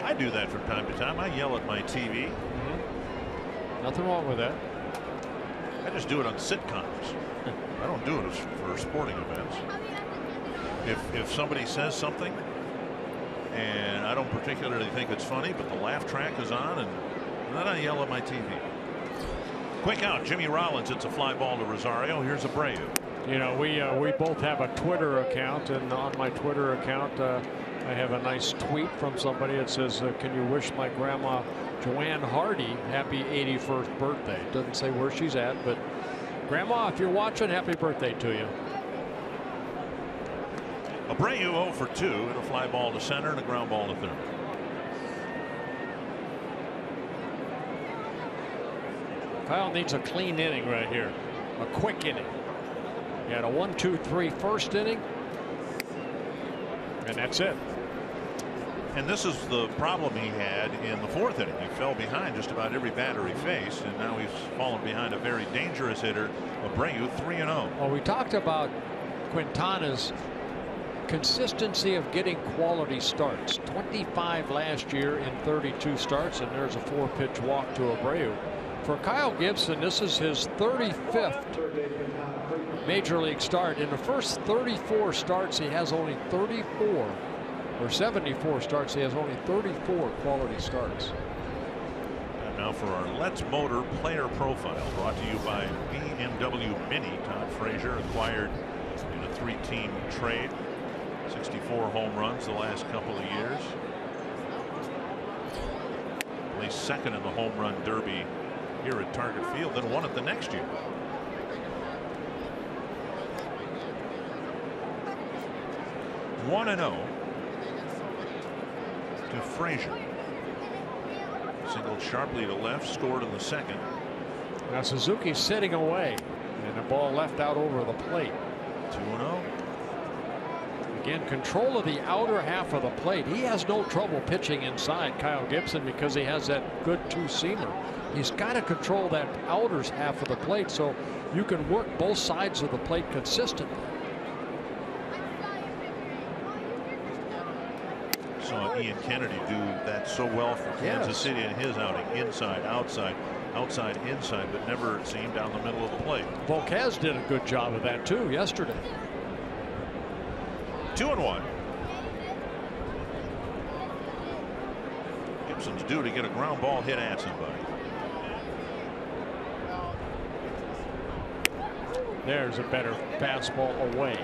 [SPEAKER 6] I do that from time to time. I yell at my TV.
[SPEAKER 15] Nothing wrong with that.
[SPEAKER 6] I just do it on sitcoms. I don't do it for sporting events. If somebody says something and I don't particularly think it's funny, but the laugh track is on, and then I yell at my TV. Quick out, Jimmy Rollins. It's a fly ball to Rosario. Here's Abreu.
[SPEAKER 15] You know, we both have a Twitter account, and on my Twitter account, I have a nice tweet from somebody that says, can you wish my grandma Joanne Hardy happy 81st birthday? Doesn't say where she's at, but Grandma, if you're watching, happy birthday to you.
[SPEAKER 6] Abreu 0 for 2 and a fly ball to center and a ground ball to third.
[SPEAKER 15] Kyle needs a clean inning right here, a quick inning. He had a 1-2-3 first inning, and that's it.
[SPEAKER 6] And this is the problem he had in the fourth inning. He fell behind just about every batter he faced, and now he's fallen behind a very dangerous hitter, Abreu, 3-0.
[SPEAKER 15] Well, we talked about Quintana's consistency of getting quality starts. 25 last year in 32 starts, and there's a 4-pitch walk to Abreu. For Kyle Gibson, this is his 35th major league start. In the first 34 starts, he has only 34. Or 74 starts, he has only 34 quality starts.
[SPEAKER 6] And now for our Let's Motor player profile, brought to you by BMW Mini. Todd Frazier, acquired in a 3-team trade. 64 home runs the last couple of years. Placed second in the home run derby here at Target Field, then won it the next year. (1-0) to Frazier. Singled sharply to left, scored in the second.
[SPEAKER 15] Now Suzuki's sitting away, and the ball left out over the plate.
[SPEAKER 6] 2-0.
[SPEAKER 15] Again, control of the outer half of the plate. He has no trouble pitching inside, Kyle Gibson, because he has that good two-seamer. He's got to control that outer half of the plate so you can work both sides of the plate consistently.
[SPEAKER 6] Saw Ian Kennedy do that so well for Kansas City in his outing. Inside, outside, outside, inside, but never it seemed down the middle of the plate.
[SPEAKER 15] Volquez did a good job of that too yesterday.
[SPEAKER 6] 2-1. Gibson's due to get a ground ball hit at somebody.
[SPEAKER 15] There's a better fastball away.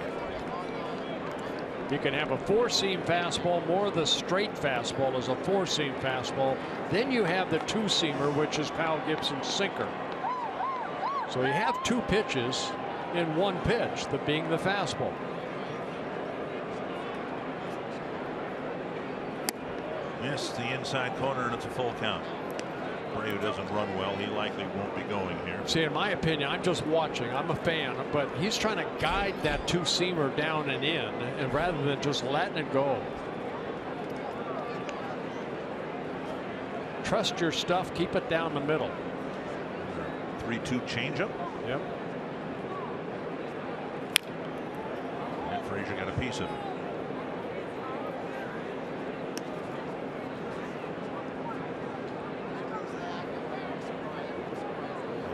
[SPEAKER 15] You can have a four-seam fastball. More of the straight fastball is a four-seam fastball. Then you have the two-seamer, which is Kyle Gibson's sinker. So you have two pitches in one pitch, the being the fastball.
[SPEAKER 6] Missed the inside corner, and it's a full count. Abreu doesn't run well. He likely won't be going here.
[SPEAKER 15] See, in my opinion, I'm just watching. I'm a fan, but he's trying to guide that two-seamer down and in, and rather than just letting it go. Trust your stuff. Keep it down the middle.
[SPEAKER 6] 3-2 changeup.
[SPEAKER 15] Yep.
[SPEAKER 6] And Frazier got a piece of it.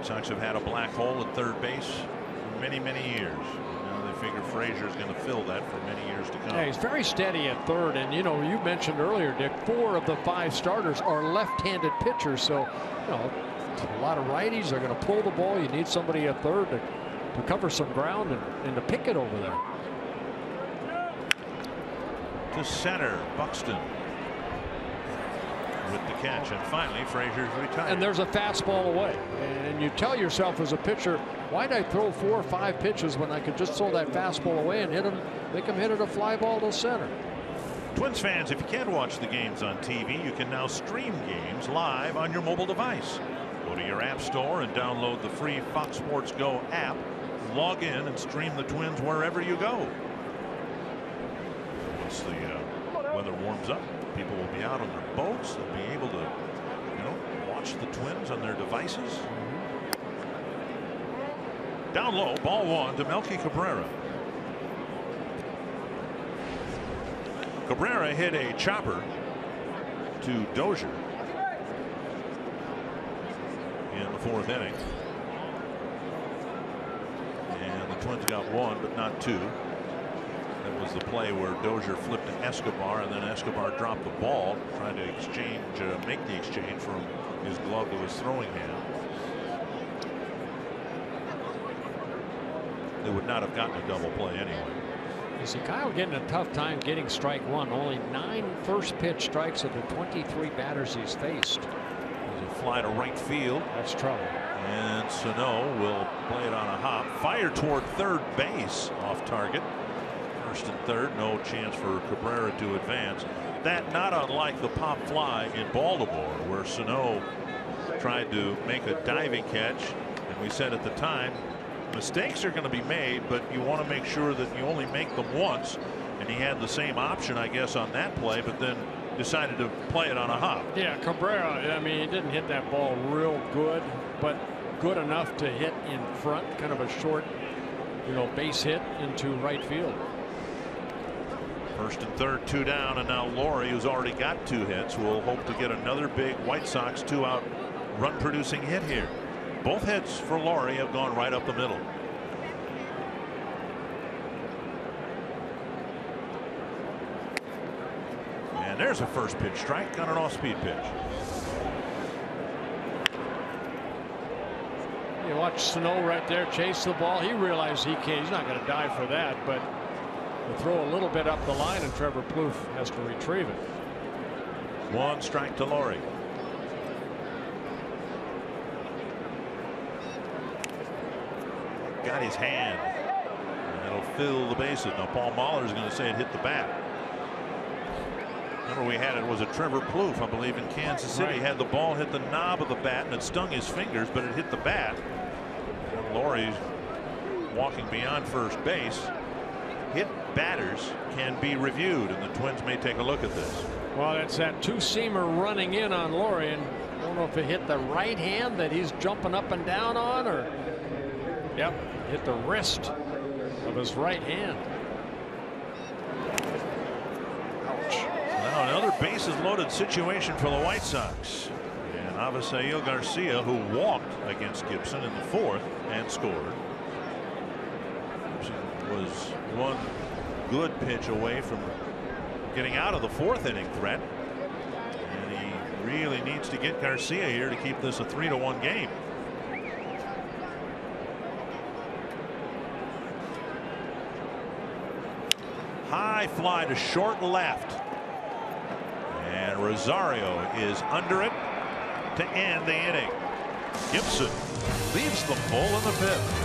[SPEAKER 6] Sox have had a black hole at third base for many, many years. Now they figure Frazier's going to fill that for many years to come.
[SPEAKER 15] Yeah, he's very steady at third, and you know, you mentioned earlier, Dick, 4 of the 5 starters are left-handed pitchers, so you know, A lot of righties are going to pull the ball. You need somebody at third to cover some ground and to pick it over there.
[SPEAKER 6] To center, Buxton with the catch, and finally Frazier's retired.
[SPEAKER 15] And there's a fastball away, and you tell yourself as a pitcher, why'd I throw 4 or 5 pitches when I could just throw that fastball away and hit him, make him hit it a fly ball to center.
[SPEAKER 6] Twins fans, if you can't watch the games on TV, you can now stream games live on your mobile device. Go to your app store and download the free Fox Sports Go app. Log in and stream the Twins wherever you go. Once the weather warms up, people will be out on their boats. They'll be able to, watch the Twins on their devices. Down low, ball 1 to Melky Cabrera. Cabrera hit a chopper to Dozier in the 4th inning. And the Twins got 1, but not 2. That was the play where Dozier flipped to Escobar, and then Escobar dropped the ball, trying to make the exchange from his glove to his throwing hand. They would not have gotten a double play anyway.
[SPEAKER 15] You see Kyle getting a tough time getting strike 1. Only 9 first pitch strikes of the 23 batters he's faced.
[SPEAKER 6] There's a fly to right field.
[SPEAKER 15] That's trouble.
[SPEAKER 6] And Sano will play it on a hop. Fire toward third base off target. First and third, no chance for Cabrera to advance. That not unlike the pop fly in Baltimore, where Sano tried to make a diving catch. And we said at the time, mistakes are going to be made, but you want to make sure that you only make them once. And he had the same option, I guess, on that play, but then decided to play it on a hop.
[SPEAKER 15] Yeah, Cabrera, I mean, he didn't hit that ball real good, but good enough to hit in front, kind of a short, base hit into right field.
[SPEAKER 6] First and third, 2 down, and now Laurie, who's already got 2 hits, will hope to get another big White Sox 2-out run-producing hit here. Both hits for Laurie have gone right up the middle. And there's a first pitch strike on an off-speed pitch.
[SPEAKER 15] You watch Sano right there chase the ball. He realized he's not going to dive for that, but to throw a little bit up the line, and Trevor Plouffe has to retrieve it.
[SPEAKER 6] 1 strike to Laurie. Got his hand, and that'll fill the bases. Now Paul Mahler is going to say it hit the bat. Remember, we had it was a Trevor Plouffe, I believe, in Kansas City.
[SPEAKER 15] Right.
[SPEAKER 6] Had the ball hit the knob of the bat, and it stung his fingers, but it hit the bat. And Laurie's walking beyond first base. Hit batters can be reviewed, and the Twins may take a look at this.
[SPEAKER 15] Well, it's that 2-seamer running in on Laurie, and I don't know if it hit the right hand that he's jumping up and down on, or hit the wrist of his right hand. Ouch.
[SPEAKER 6] Now another bases loaded situation for the White Sox, and Avisail Garcia, who walked against Gibson in the 4th and scored, was 1 good pitch away from getting out of the 4th inning threat, and he really needs to get Garcia here to keep this a 3-1 game. High fly to short left, and Rosario is under it to end the inning. Gibson leaves them full in the 5th.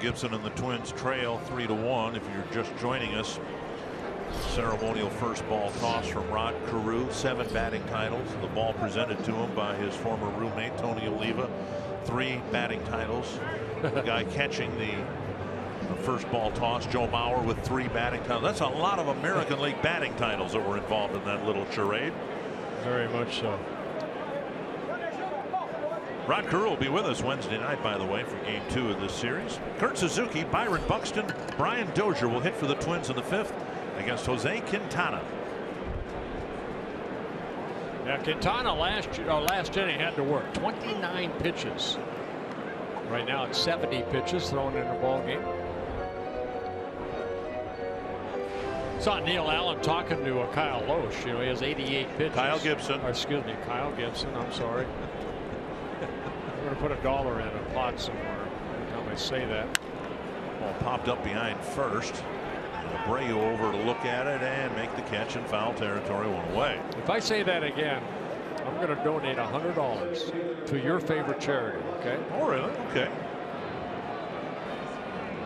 [SPEAKER 6] Gibson and the Twins trail 3-1. If you're just joining us, ceremonial first ball toss from Rod Carew, 7 batting titles. The ball presented to him by his former roommate Tony Oliva, 3 batting titles. The guy catching the first ball toss, Joe Mauer, with 3 batting titles. That's a lot of American League batting titles that were involved in that little charade.
[SPEAKER 15] Very much so.
[SPEAKER 6] Rod Carew will be with us Wednesday night, by the way, for game 2 of this series. Kurt Suzuki, Byron Buxton, Brian Dozier will hit for the Twins in the 5th against Jose Quintana.
[SPEAKER 15] Yeah, Quintana last inning had to work 29 pitches. Right now it's 70 pitches thrown in a ball game. Saw Neil Allen talking to Kyle Loesch. You know, he has 88 pitches.
[SPEAKER 6] Kyle Gibson.
[SPEAKER 15] Or, excuse me, Kyle Gibson. I'm sorry. I'm going to put $1 in a pot somewhere every time I say that.
[SPEAKER 6] Ball popped up behind first. Abreu over to look at it and make the catch in foul territory, 1 away.
[SPEAKER 15] If I say that again, I'm going to donate $100 to your favorite charity. Okay?
[SPEAKER 6] Oh, really? Okay.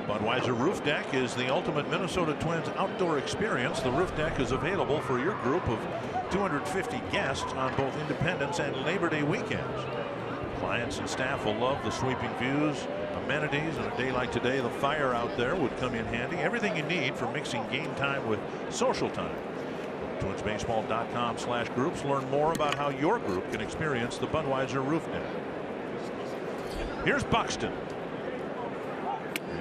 [SPEAKER 6] Budweiser Roof Deck is the ultimate Minnesota Twins outdoor experience. The roof deck is available for your group of 250 guests on both Independence and Labor Day weekends. Clients and staff will love the sweeping views, amenities. On a day like today, the fire out there would come in handy. Everything you need for mixing game time with social time. TwinsBaseball.com/groups. Learn more about how your group can experience the Budweiser Roof Deck. Here's Buxton.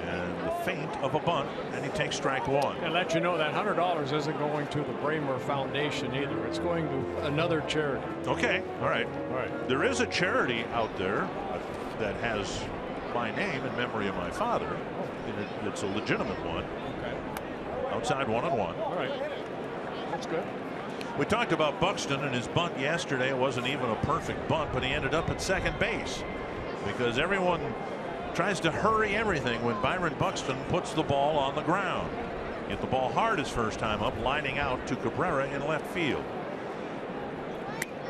[SPEAKER 6] And the feint of a bunt, and he takes strike 1.
[SPEAKER 15] And let you know that $100 isn't going to the Bramer Foundation either. It's going to another charity.
[SPEAKER 6] Okay. All right.
[SPEAKER 15] All right.
[SPEAKER 6] There is a charity out there that has my name in memory of my father. And it's a legitimate one.
[SPEAKER 15] Okay.
[SPEAKER 6] Outside 1-1.
[SPEAKER 15] All right. That's good.
[SPEAKER 6] We talked about Buxton and his bunt yesterday. It wasn't even a perfect bunt, but he ended up at second base because everyone tries to hurry everything when Byron Buxton puts the ball on the ground. Hit the ball hard his first time up, lining out to Cabrera in left field.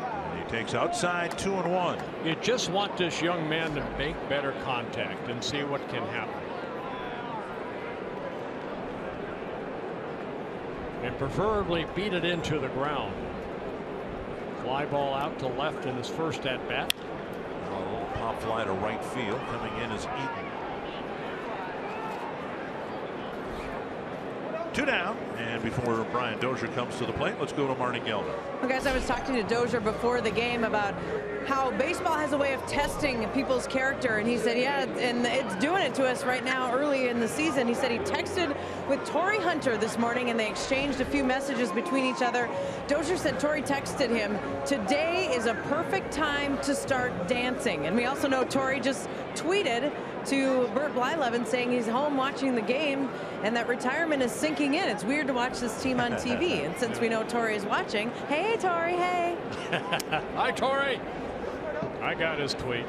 [SPEAKER 6] And he takes outside 2-1.
[SPEAKER 15] You just want this young man to make better contact and see what can happen. And preferably beat it into the ground. Fly ball out to left in his first at bat.
[SPEAKER 6] A little pop fly to right field. Coming in is Eaton. 2 down, and before Brian Dozier comes to the plate, let's go to Marty Gelder.
[SPEAKER 4] Well, guys, I was talking to Dozier before the game about how baseball has a way of testing people's character, and he said, yeah, and it's doing it to us right now early in the season. He said he texted with Torrey Hunter this morning, and they exchanged a few messages between each other. Dozier said Torrey texted him, today is a perfect time to start dancing. And we also know Torrey just tweeted to Bert Blyleven saying he's home watching the game and that retirement is sinking in. It's weird to watch this team on TV. And since we know Torrey is watching, hey, Torrey, hey.
[SPEAKER 15] Hi, Torrey. I got his tweet.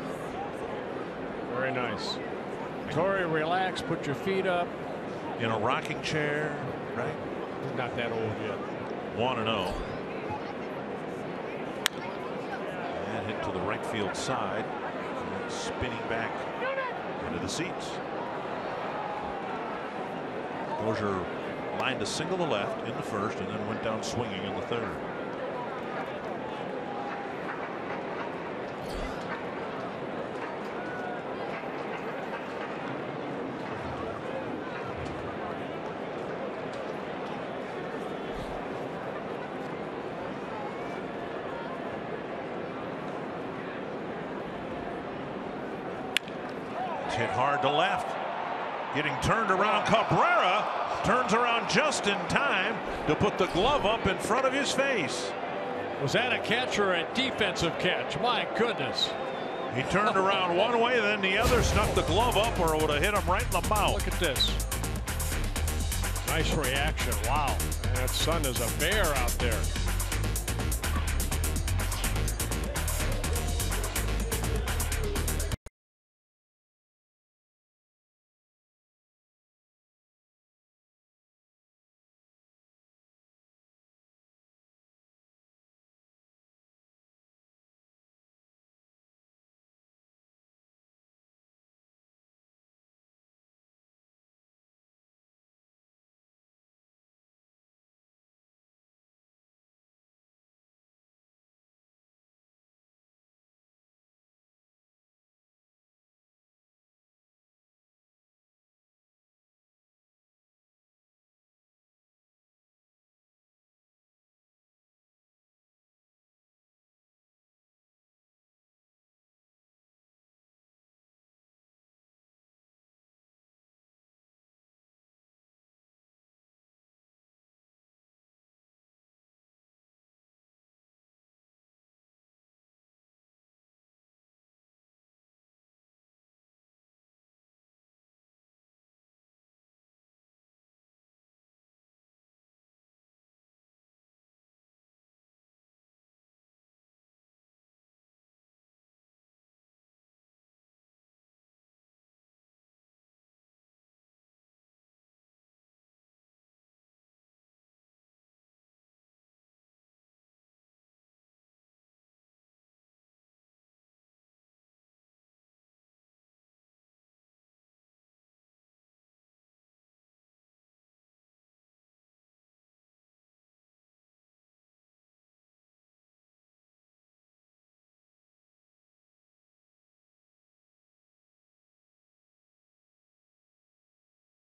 [SPEAKER 15] Very nice. Torrey, relax, put your feet up.
[SPEAKER 6] In a rocking chair, right?
[SPEAKER 15] He's not that old yet.
[SPEAKER 6] 1-0. And hit to the right field side. And spinning back into the seats. Dozier lined a single to left in the first and then went down swinging in the third. Hit hard to left. Getting turned around. Cabrera turns around just in time to put the glove up in front of his face.
[SPEAKER 15] Was that a catch or a defensive catch? My goodness.
[SPEAKER 6] He turned around one way, then the other, snuck the glove up, or it would have hit him right in the mouth.
[SPEAKER 15] Look at this. Nice reaction. Wow. And that sun is a bear out there.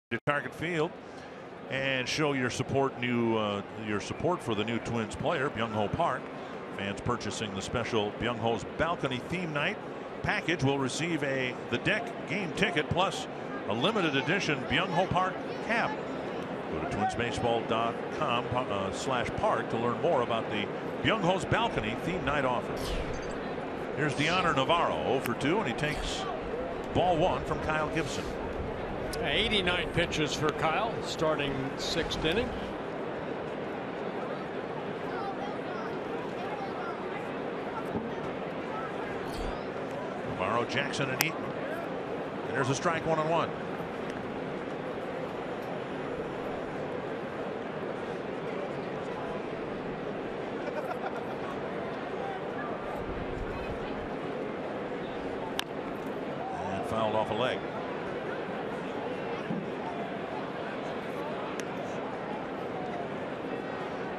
[SPEAKER 6] to Target Field and show your support for the new Twins player, Byung-Ho Park. Fans purchasing the special Byung-Ho's Balcony Theme Night package will receive the deck game ticket plus a limited edition Byung-Ho Park cap. Go to twinsbaseball.com/park to learn more about the Byung-Ho's Balcony Theme Night offers. Here's Deoner Navarro 0 for 2, and he takes ball 1 from Kyle Gibson.
[SPEAKER 15] 89 pitches for Kyle, starting 6th inning.
[SPEAKER 6] Navarro, Jackson, and Eaton. And there's a strike, 1-1. And fouled off a leg.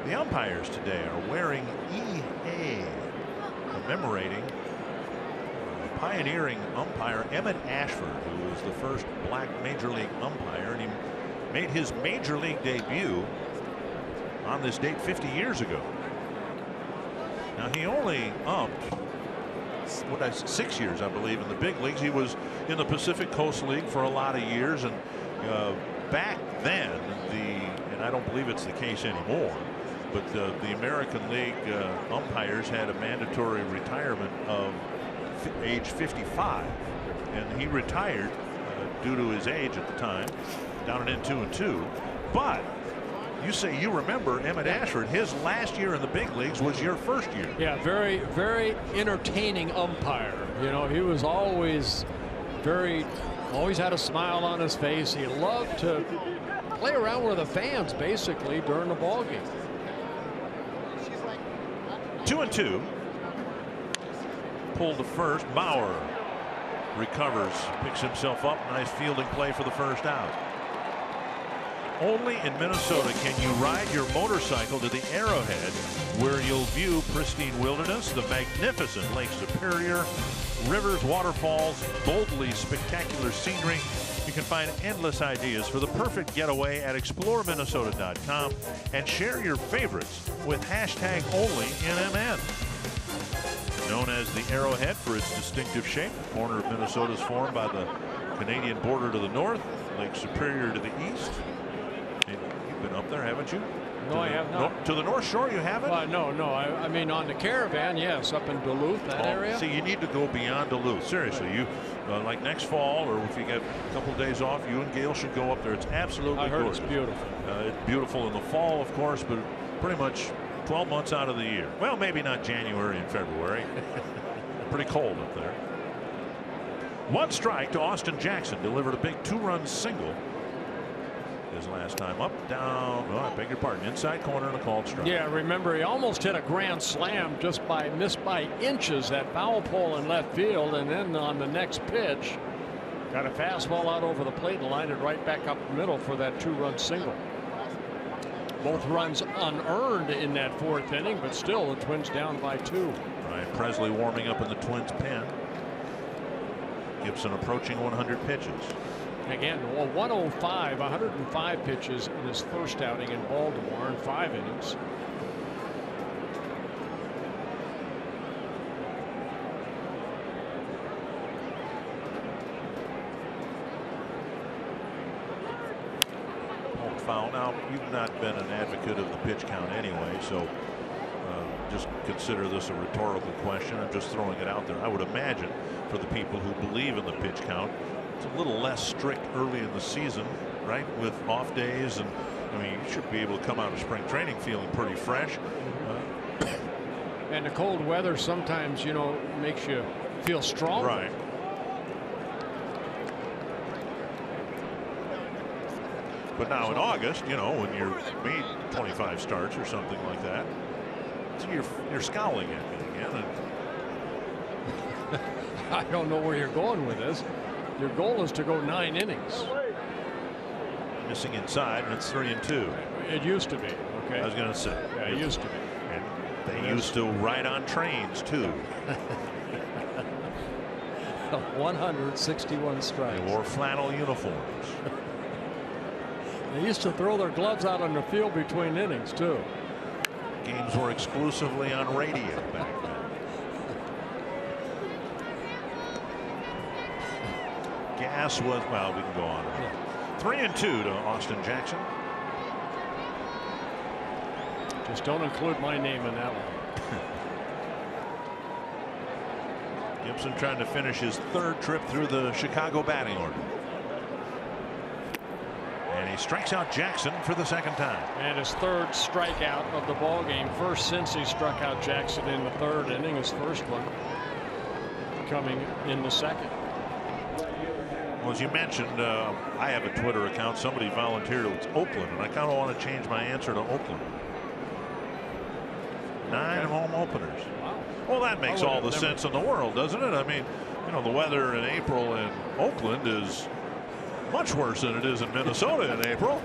[SPEAKER 6] The umpires today are wearing EA, commemorating pioneering umpire Emmett Ashford, who was the first black major league umpire, and he made his major league debut on this date 50 years ago. Now he only umped 6 years, I believe, in the big leagues. He was in the Pacific Coast League for a lot of years, and back then and I don't believe it's the case anymore, but the American League umpires had a mandatory retirement of age 55, and he retired due to his age at the time, down and in 2-2. But you say you remember Emmett Ashford. His last year in the big leagues was your first year.
[SPEAKER 15] Yeah, very, very entertaining umpire. You know, he was always always had a smile on his face. He loved to play around with the fans basically during the ball game.
[SPEAKER 6] 2-2. Pulled to first. Bauer recovers, picks himself up. Nice fielding play for the first out. Only in Minnesota can you ride your motorcycle to the Arrowhead, where you'll view pristine wilderness, the magnificent Lake Superior, rivers, waterfalls, boldly spectacular scenery. You can find endless ideas for the perfect getaway at exploreminnesota.com and share your favorites with #OnlyNMN. Known as the Arrowhead for its distinctive shape, the corner of Minnesota is formed by the Canadian border to the north, Lake Superior to the east. You've been up there, haven't you?
[SPEAKER 15] No, I have not.
[SPEAKER 6] To the North Shore, you haven't?
[SPEAKER 15] No. I mean, on the Caravan, yes, up in Duluth, that area.
[SPEAKER 6] See, you need to go beyond Duluth. Seriously, you like next fall, or if you get a couple of days off, you and Gail should go up there. It's absolutely
[SPEAKER 15] I heard
[SPEAKER 6] gorgeous.
[SPEAKER 15] it's beautiful.
[SPEAKER 6] It's beautiful in the fall, of course, but pretty much 12 months out of the year. Well, maybe not January and February. Pretty cold up there. One strike to Austin Jackson. Delivered a big 2-run single his last time up, down, I beg your pardon, inside corner and a called strike.
[SPEAKER 15] Yeah, remember, he almost hit a grand slam, missed by inches, that foul pole in left field, and then on the next pitch got a fastball out over the plate and lined it right back up the middle for that 2-run single. Both runs unearned in that 4th inning, but still the Twins down by 2.
[SPEAKER 6] Ryan Presley warming up in the Twins pen. Gibson approaching 100 pitches.
[SPEAKER 15] Again, 105 pitches in his first outing in Baltimore in 5 innings.
[SPEAKER 6] Foul. Now, you've not been an advocate of the pitch count anyway, so just consider this a rhetorical question. I'm just throwing it out there. I would imagine for the people who believe in the pitch count, it's a little less strict early in the season, right? With off days, and I mean, you should be able to come out of spring training feeling pretty fresh.
[SPEAKER 15] And the cold weather sometimes, you know, makes you feel strong.
[SPEAKER 6] Right. But now in August, you know, when you're made 25 starts or something like that, so you're scowling at me again. And
[SPEAKER 15] I don't know where you're going with this. Your goal is to go 9 innings.
[SPEAKER 6] Missing inside, and it's 3-2.
[SPEAKER 15] It used to be. Okay.
[SPEAKER 6] I was going to say.
[SPEAKER 15] Yeah, it used to be.
[SPEAKER 6] And they used to ride on trains too.
[SPEAKER 17] 161 strikes.
[SPEAKER 6] They wore flannel uniforms.
[SPEAKER 15] They used to throw their gloves out on the field between innings, too.
[SPEAKER 6] Games were exclusively on radio back then. Gas was, well, we can go on. 3-2 to Austin Jackson.
[SPEAKER 15] Just don't include my name in that one.
[SPEAKER 6] Gibson trying to finish his 3rd trip through the Chicago batting order. And he strikes out Jackson for the 2nd time.
[SPEAKER 15] And his 3rd strikeout of the ball game. First since he struck out Jackson in the 3rd inning. His first one coming in the 2nd.
[SPEAKER 6] Well, as you mentioned, I have a Twitter account. Somebody volunteered it's Oakland, and I kind of want to change my answer to Oakland. 9 home openers.
[SPEAKER 15] Wow.
[SPEAKER 6] Well, that makes all the sense in the world, doesn't it? I mean, you know, the weather in April in Oakland is much worse than it is in Minnesota in April.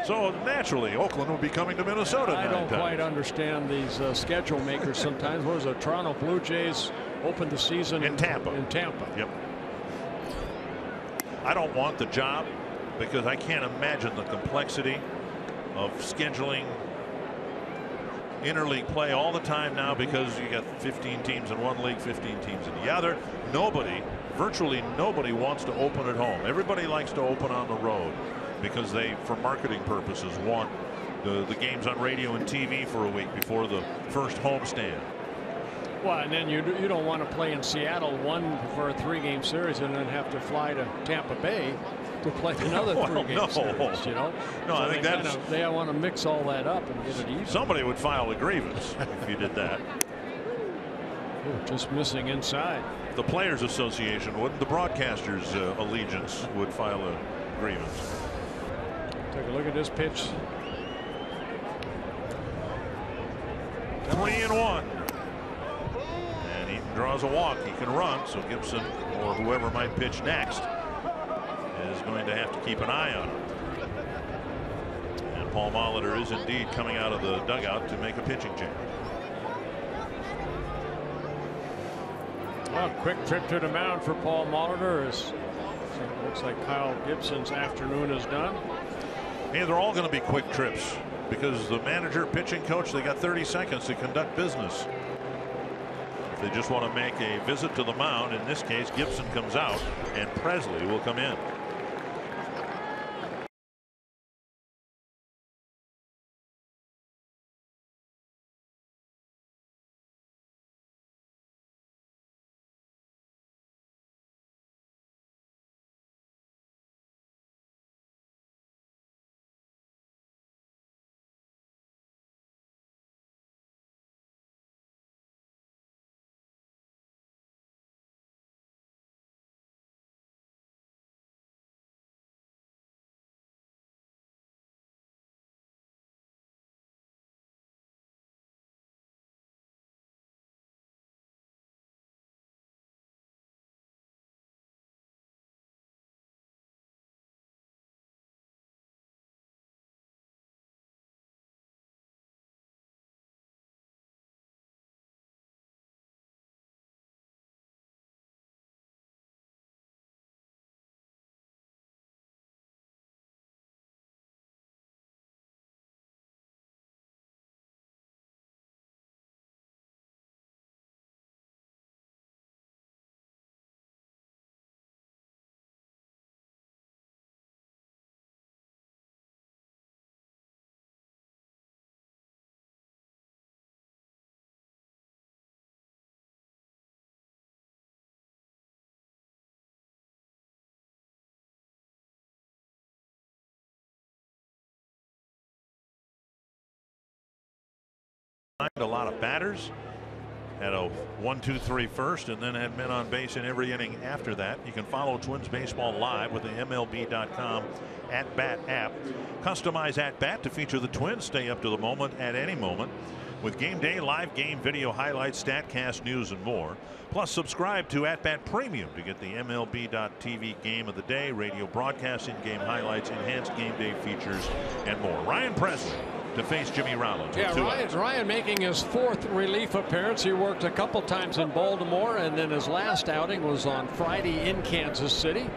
[SPEAKER 6] So naturally, Oakland will be coming to Minnesota.
[SPEAKER 15] I don't quite understand these schedule makers sometimes. What is it? Toronto Blue Jays opened the season
[SPEAKER 6] in Tampa.
[SPEAKER 15] Yep.
[SPEAKER 6] I don't want the job because I can't imagine the complexity of scheduling interleague play all the time now, because you got 15 teams in one league, 15 teams in the other. Virtually nobody wants to open at home. Everybody likes to open on the road because they, for marketing purposes, want the games on radio and TV for a week before the first homestand.
[SPEAKER 15] Well, and then you don't want to play in Seattle for a 3-game series and then have to fly to Tampa Bay to play another 3-game series. You know,
[SPEAKER 6] no,
[SPEAKER 15] so
[SPEAKER 6] I think
[SPEAKER 15] they want to mix all that up and get it even.
[SPEAKER 6] Somebody would file a grievance if you did that.
[SPEAKER 15] Just missing inside.
[SPEAKER 6] The Players Association wouldn't. The Broadcasters Allegiance would file a grievance.
[SPEAKER 15] Take a look at this pitch.
[SPEAKER 6] 3-1. And he draws a walk. He can run, so Gibson or whoever might pitch next is going to have to keep an eye on him. And Paul Molitor is indeed coming out of the dugout to make a pitching change.
[SPEAKER 15] Well, quick trip to the mound for Paul Molitor. Looks like Kyle Gibson's afternoon is done.
[SPEAKER 6] Hey, they're all going to be quick trips because the manager, pitching coach, they got 30 seconds to conduct business. If they just want to make a visit to the mound, in this case, Gibson comes out and Presley will come in. A lot of batters, had a 1-2-3 first, and then had men on base in every inning after that. You can follow Twins baseball live with the MLB.com at-bat app. Customize at-bat to feature the Twins. Stay up to the moment at any moment with game day, live game video highlights, StatCast news, and more. Plus, subscribe to At-Bat Premium to get the MLB.TV game of the day, radio broadcast, in-game highlights, enhanced game day features, and more. Ryan Presley to face Jimmy Rollins.
[SPEAKER 15] Yeah, Ryan making his 4th relief appearance. He worked a couple times in Baltimore, and then his last outing was on Friday in Kansas City.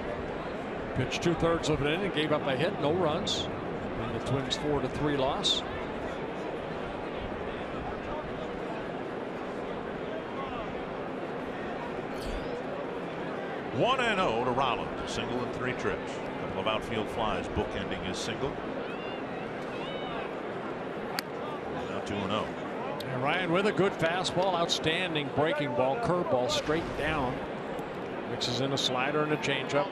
[SPEAKER 15] Pitched 2/3 of an inning, gave up a hit, no runs. And the Twins 4-3 loss.
[SPEAKER 6] One and 0 to Rollins. A single in 3 trips. A couple of outfield flies bookending his single. Now 2-0.
[SPEAKER 15] And Ryan with a good fastball, outstanding breaking ball, curveball straight down. Mixes in a slider and a changeup.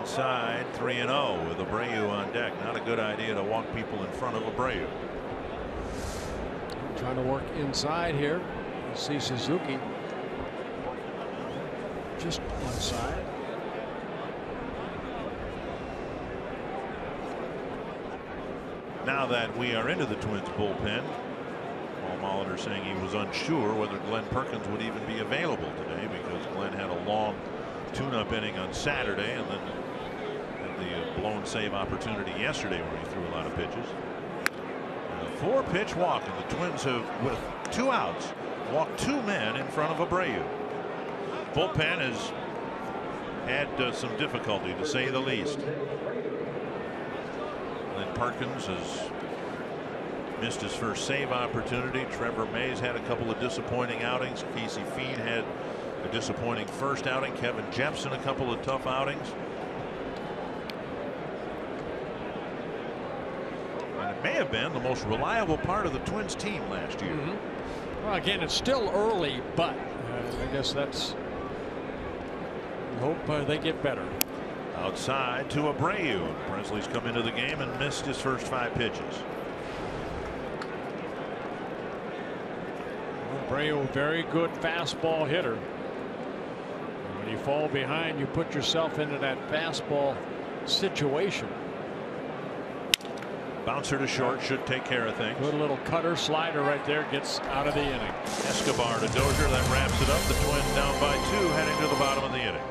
[SPEAKER 6] Inside 3-0 with Abreu on deck. Not a good idea to walk people in front of Abreu.
[SPEAKER 15] Trying to work inside here. You see Suzuki just one side.
[SPEAKER 6] Now that we are into the Twins bullpen, Paul Molitor saying he was unsure whether Glenn Perkins would even be available today because Glenn had a long tune-up inning on Saturday and then the blown save opportunity yesterday where he threw a lot of pitches. A 4-pitch walk, and the Twins have, with 2 outs, walked 2 men in front of Abreu. Bullpen has had some difficulty, to say the least. Glenn Perkins has missed his first save opportunity. Trevor Mays had a couple of disappointing outings. Casey Fiend had a disappointing first outing. Kevin Jepson a couple of tough outings. And it may have been the most reliable part of the Twins team last year.
[SPEAKER 15] Well, again, it's still early, but I guess that's. Hope they get better.
[SPEAKER 6] Outside to Abreu. Presley's come into the game and missed his first 5 pitches.
[SPEAKER 15] Abreu, very good fastball hitter. When you fall behind, you put yourself into that fastball situation.
[SPEAKER 6] Bouncer to short, should take care of things.
[SPEAKER 15] Good little cutter slider right there, gets out of the inning.
[SPEAKER 6] Escobar to Dozier, that wraps it up. The Twins down by 2 heading to the bottom of the inning.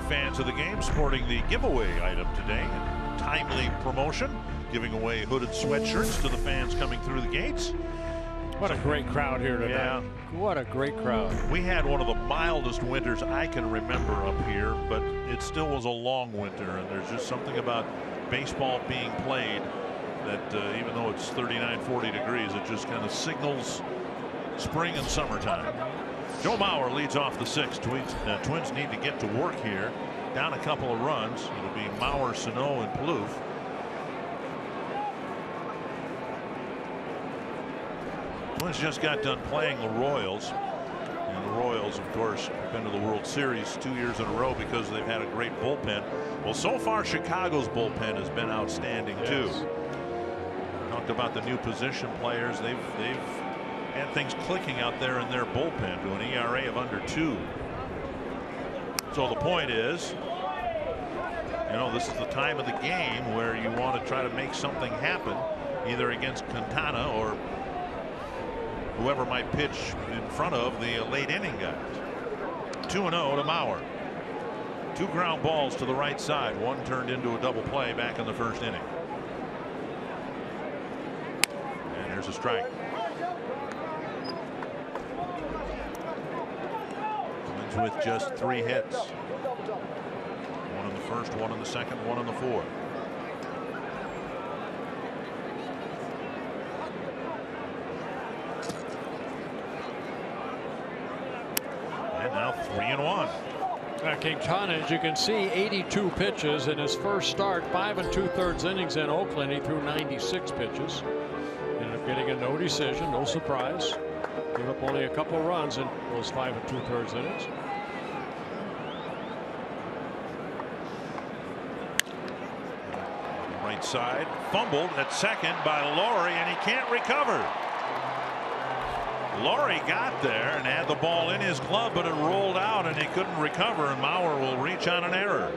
[SPEAKER 6] Fans of the game sporting the giveaway item today. Timely promotion, giving away hooded sweatshirts to the fans coming through the gates.
[SPEAKER 15] What a great crowd here tonight.
[SPEAKER 6] Yeah.
[SPEAKER 15] What a great crowd.
[SPEAKER 6] We had one of the mildest winters I can remember up here, but it still was a long winter, and there's just something about baseball being played that even though it's 39, 40 degrees, it just kind of signals spring and summertime. Joe Mauer leads off the 6th. Twins need to get to work here. down a couple of runs. It'll be Mauer, Sano, and Plouffe. Twins just got done playing the Royals. And the Royals, of course, have been to the World Series 2 years in a row because they've had a great bullpen. Well, so far, Chicago's bullpen has been outstanding, too. Talked about the new position players. They've had things clicking out there in their bullpen to an ERA of under 2. So the point is, you know, this is the time of the game where you want to try to make something happen, either against Quintana or whoever might pitch in front of the late inning guys. 2-0 to Mauer. 2 ground balls to the right side. One turned into a double play back in the first inning. And there's a strike. Twins with just 3 hits. 1 in the first, 1 in the second, 1 in the fourth. And now 3-1.
[SPEAKER 15] Quintana, as you can see, 82 pitches in his first start, 5 2/3 innings in Oakland. He threw 96 pitches. Ended up getting a no decision, no surprise. Gave up only a couple of runs in those 5 2/3 innings.
[SPEAKER 6] Right side, fumbled at second by Laurie, and he can't recover. Laurie got there and had the ball in his glove, but it rolled out and he couldn't recover, and Mauer will reach on an error.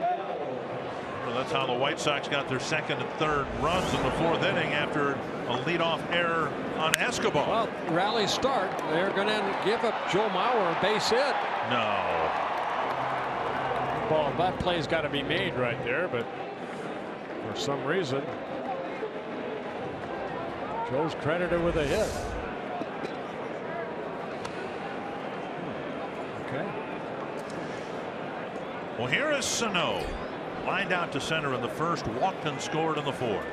[SPEAKER 6] Well, that's how the White Sox got their second and third runs in the fourth inning after a leadoff error on Escobar.
[SPEAKER 15] Well, rally start. They're going to give up Joe Mauer a base hit.
[SPEAKER 6] No.
[SPEAKER 15] Well, that play's got to be made right there, but for some reason, Joe's credited with a hit. Okay.
[SPEAKER 6] Well, here is Sano. Lined out to center in the first, walked and scored in the fourth.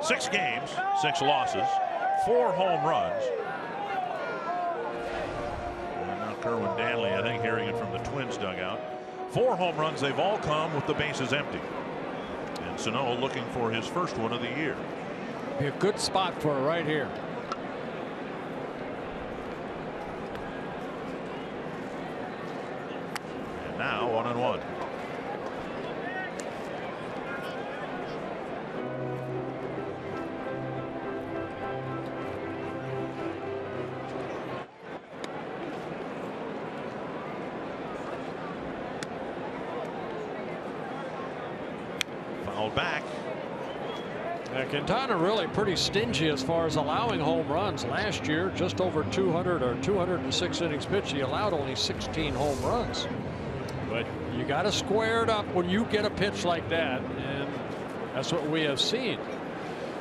[SPEAKER 6] 6 games, 6 losses, 4 home runs. And now Kerwin Danley, I think, hearing it from the Twins dugout. 4 home runs. They've all come with the bases empty. And Sano looking for his first one of the year.
[SPEAKER 15] Be a good spot for it right here.
[SPEAKER 6] And now 1-1. Back.
[SPEAKER 15] Quintana really pretty stingy as far as allowing home runs. Last year, just over 200 or 206 innings pitched, he allowed only 16 home runs. But you got to square it up when you get a pitch like that, and that's what we have seen.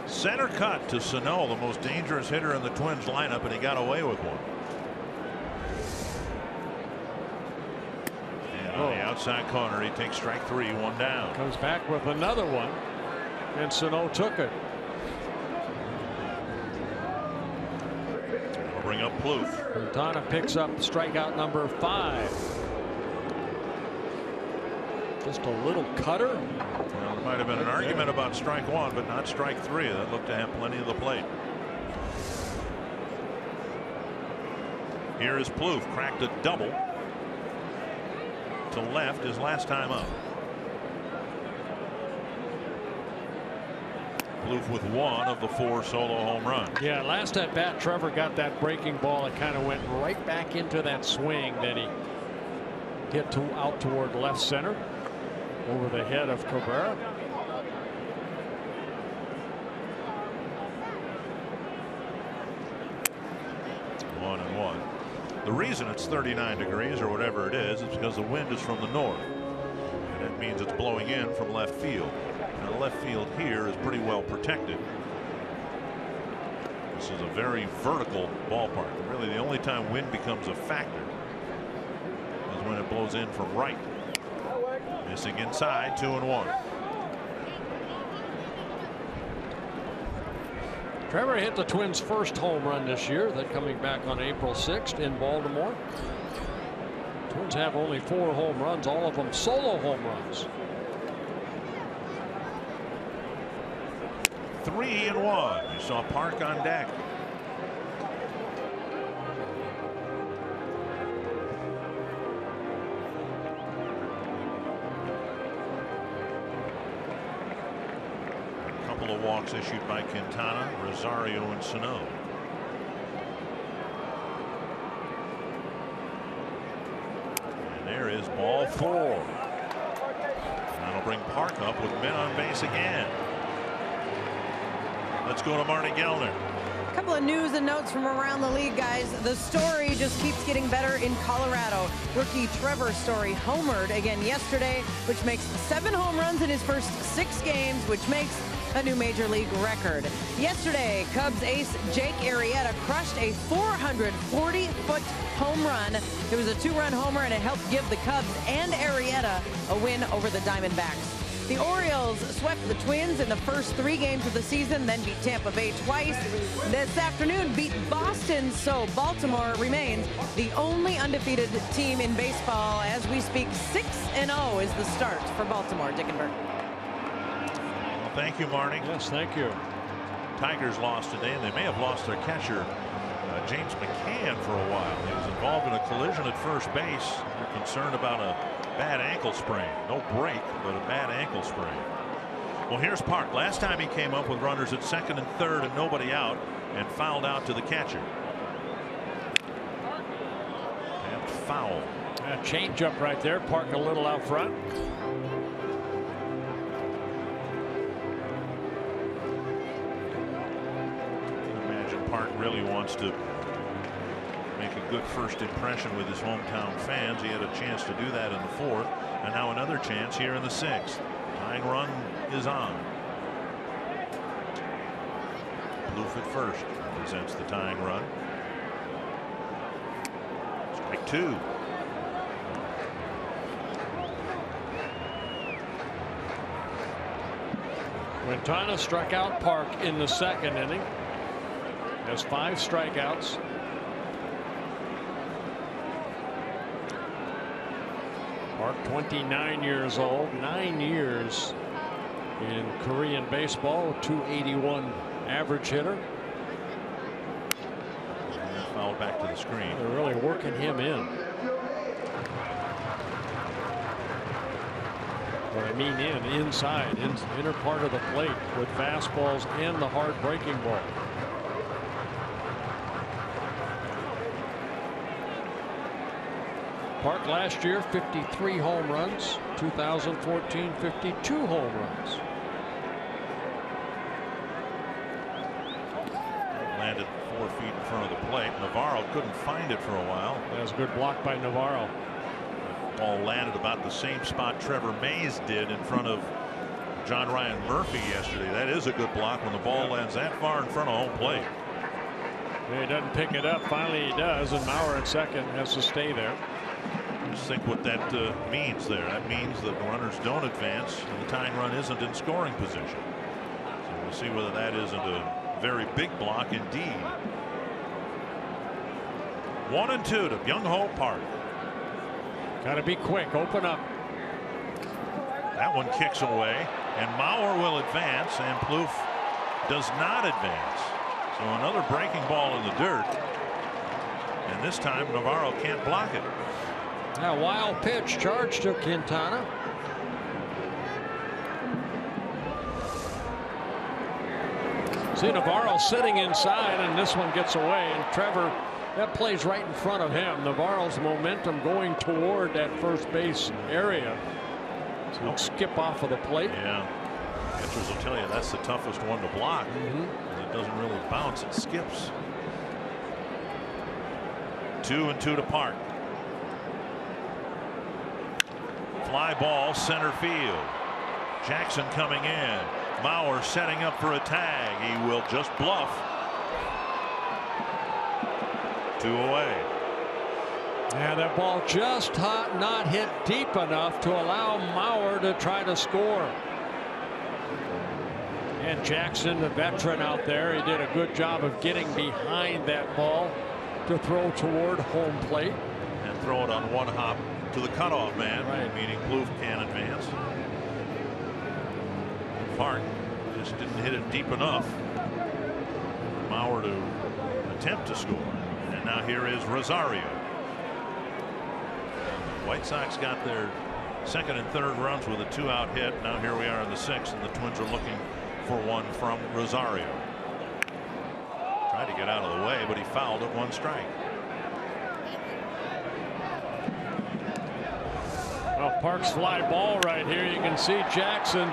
[SPEAKER 6] Center cut to Sano, the most dangerous hitter in the Twins lineup, and he got away with one. On the outside corner, he takes strike 3, 1 down.
[SPEAKER 15] Comes back with another one, and Sano took it.
[SPEAKER 6] We'll bring up Plouffe.
[SPEAKER 15] Quintana picks up strikeout number 5. Just a little cutter.
[SPEAKER 6] Well, there might have been an argument about strike 1, but not strike 3. That looked to have plenty of the plate. Here is Plouffe, cracked a double to left his last time up. Plouffe with 1 of the 4 solo home runs.
[SPEAKER 15] Yeah, last at bat, Trevor got that breaking ball. It kind of went right back into that swing that he hit out toward left center over the head of Cabrera.
[SPEAKER 6] The reason it's 39 degrees or whatever it is because the wind is from the north, and that means it's blowing in from left field. Now, the left field here is pretty well protected. This is a very vertical ballpark. Really, the only time wind becomes a factor is when it blows in from right. Missing inside, 2-1.
[SPEAKER 15] Trevor hit the Twins' first home run this year. That coming back on April 6th in Baltimore. Twins have only 4 home runs, all of them solo home runs.
[SPEAKER 6] 3-1. You saw Park on deck. A couple of walks issued by Quintana, Rosario, and Sano. And there is ball 4. That'll bring Park up with men on base again. Let's go to Marty Gellner.
[SPEAKER 4] A couple of news and notes from around the league, guys. The Story just keeps getting better in Colorado. Rookie Trevor Story homered again yesterday, which makes 7 home runs in his first 6 games, which makes a new major league record. Yesterday, Cubs ace Jake Arrieta crushed a 440-foot home run. It was a 2-run homer, and it helped give the Cubs and Arrieta a win over the Diamondbacks. The Orioles swept the Twins in the first 3 games of the season, then beat Tampa Bay twice. This afternoon beat Boston, so Baltimore remains the only undefeated team in baseball. As we speak, 6-0 is the start for Baltimore. Dickenberg.
[SPEAKER 6] Well, thank you, Marty.
[SPEAKER 15] Yes, thank you.
[SPEAKER 6] Tigers lost today, and they may have lost their catcher, James McCann, for a while. He was involved in a collision at first base. They're concerned about a bad ankle sprain. No break, but a bad ankle sprain. Well, here's Park. Last time he came up with runners at second and third and nobody out, and fouled out to the catcher. Tapped foul.
[SPEAKER 15] Change up right there. Park a little out front.
[SPEAKER 6] Imagine Park really wants to make a good first impression with his hometown fans. He had a chance to do that in the 4th, and now another chance here in the 6th. Tying run is on. Bloof at first presents the tying run. Strike 2.
[SPEAKER 15] Quintana struck out Park in the 2nd inning. Has 5 strikeouts. Park, 29 years old, 9 years in Korean baseball, 281 average hitter.
[SPEAKER 6] And fouled back to the screen.
[SPEAKER 15] They're really working him in. What I mean inside, inner part of the plate with fastballs and the hard breaking ball. Park last year 53 home runs, 2014 52 home runs.
[SPEAKER 6] Landed 4 feet in front of the plate. Navarro couldn't find it for a while.
[SPEAKER 15] That was a good block by Navarro.
[SPEAKER 6] Ball landed about the same spot Trevor Mays did in front of John Ryan Murphy yesterday. That is a good block when the ball lands that far in front of home plate.
[SPEAKER 15] He doesn't pick it up. Finally he does, and Mauer at second has to stay there.
[SPEAKER 6] Just think what that means there. That means that the runners don't advance and the tying run isn't in scoring position. So we'll see whether that isn't a very big block indeed. 1-2 to Byung Ho Park.
[SPEAKER 15] Got to be quick. Open up.
[SPEAKER 6] That one kicks away, and Mauer will advance, and Plouffe does not advance. So another breaking ball in the dirt, and this time Navarro can't block it.
[SPEAKER 15] Now, wild pitch, charge to Quintana. See Navarro sitting inside, and this one gets away, and Trevor, that plays right in front of him. Navarro's momentum going toward that first base area. So he'll skip off of the plate.
[SPEAKER 6] Yeah. Catchers will tell you that's the toughest one to block. It doesn't really bounce, it skips. 2-2 to Park. Fly ball center field. Jackson coming in. Mauer setting up for a tag. He will just bluff. 2 away.
[SPEAKER 15] Yeah, that ball just not hit deep enough to allow Mauer to try to score. And Jackson, the veteran out there, he did a good job of getting behind that ball to throw toward home plate.
[SPEAKER 6] And throw it on one hop to the cutoff man, meaning Plouffe can advance. Park just didn't hit it deep enough for Mauer to attempt to score. And now here is Rosario. White Sox got their second and third runs with a 2-out hit. Now here we are in the sixth, and the Twins are looking for one from Rosario. Tried to get out of the way, but he fouled at 1 strike.
[SPEAKER 15] Well, Park's fly ball right here. You can see Jackson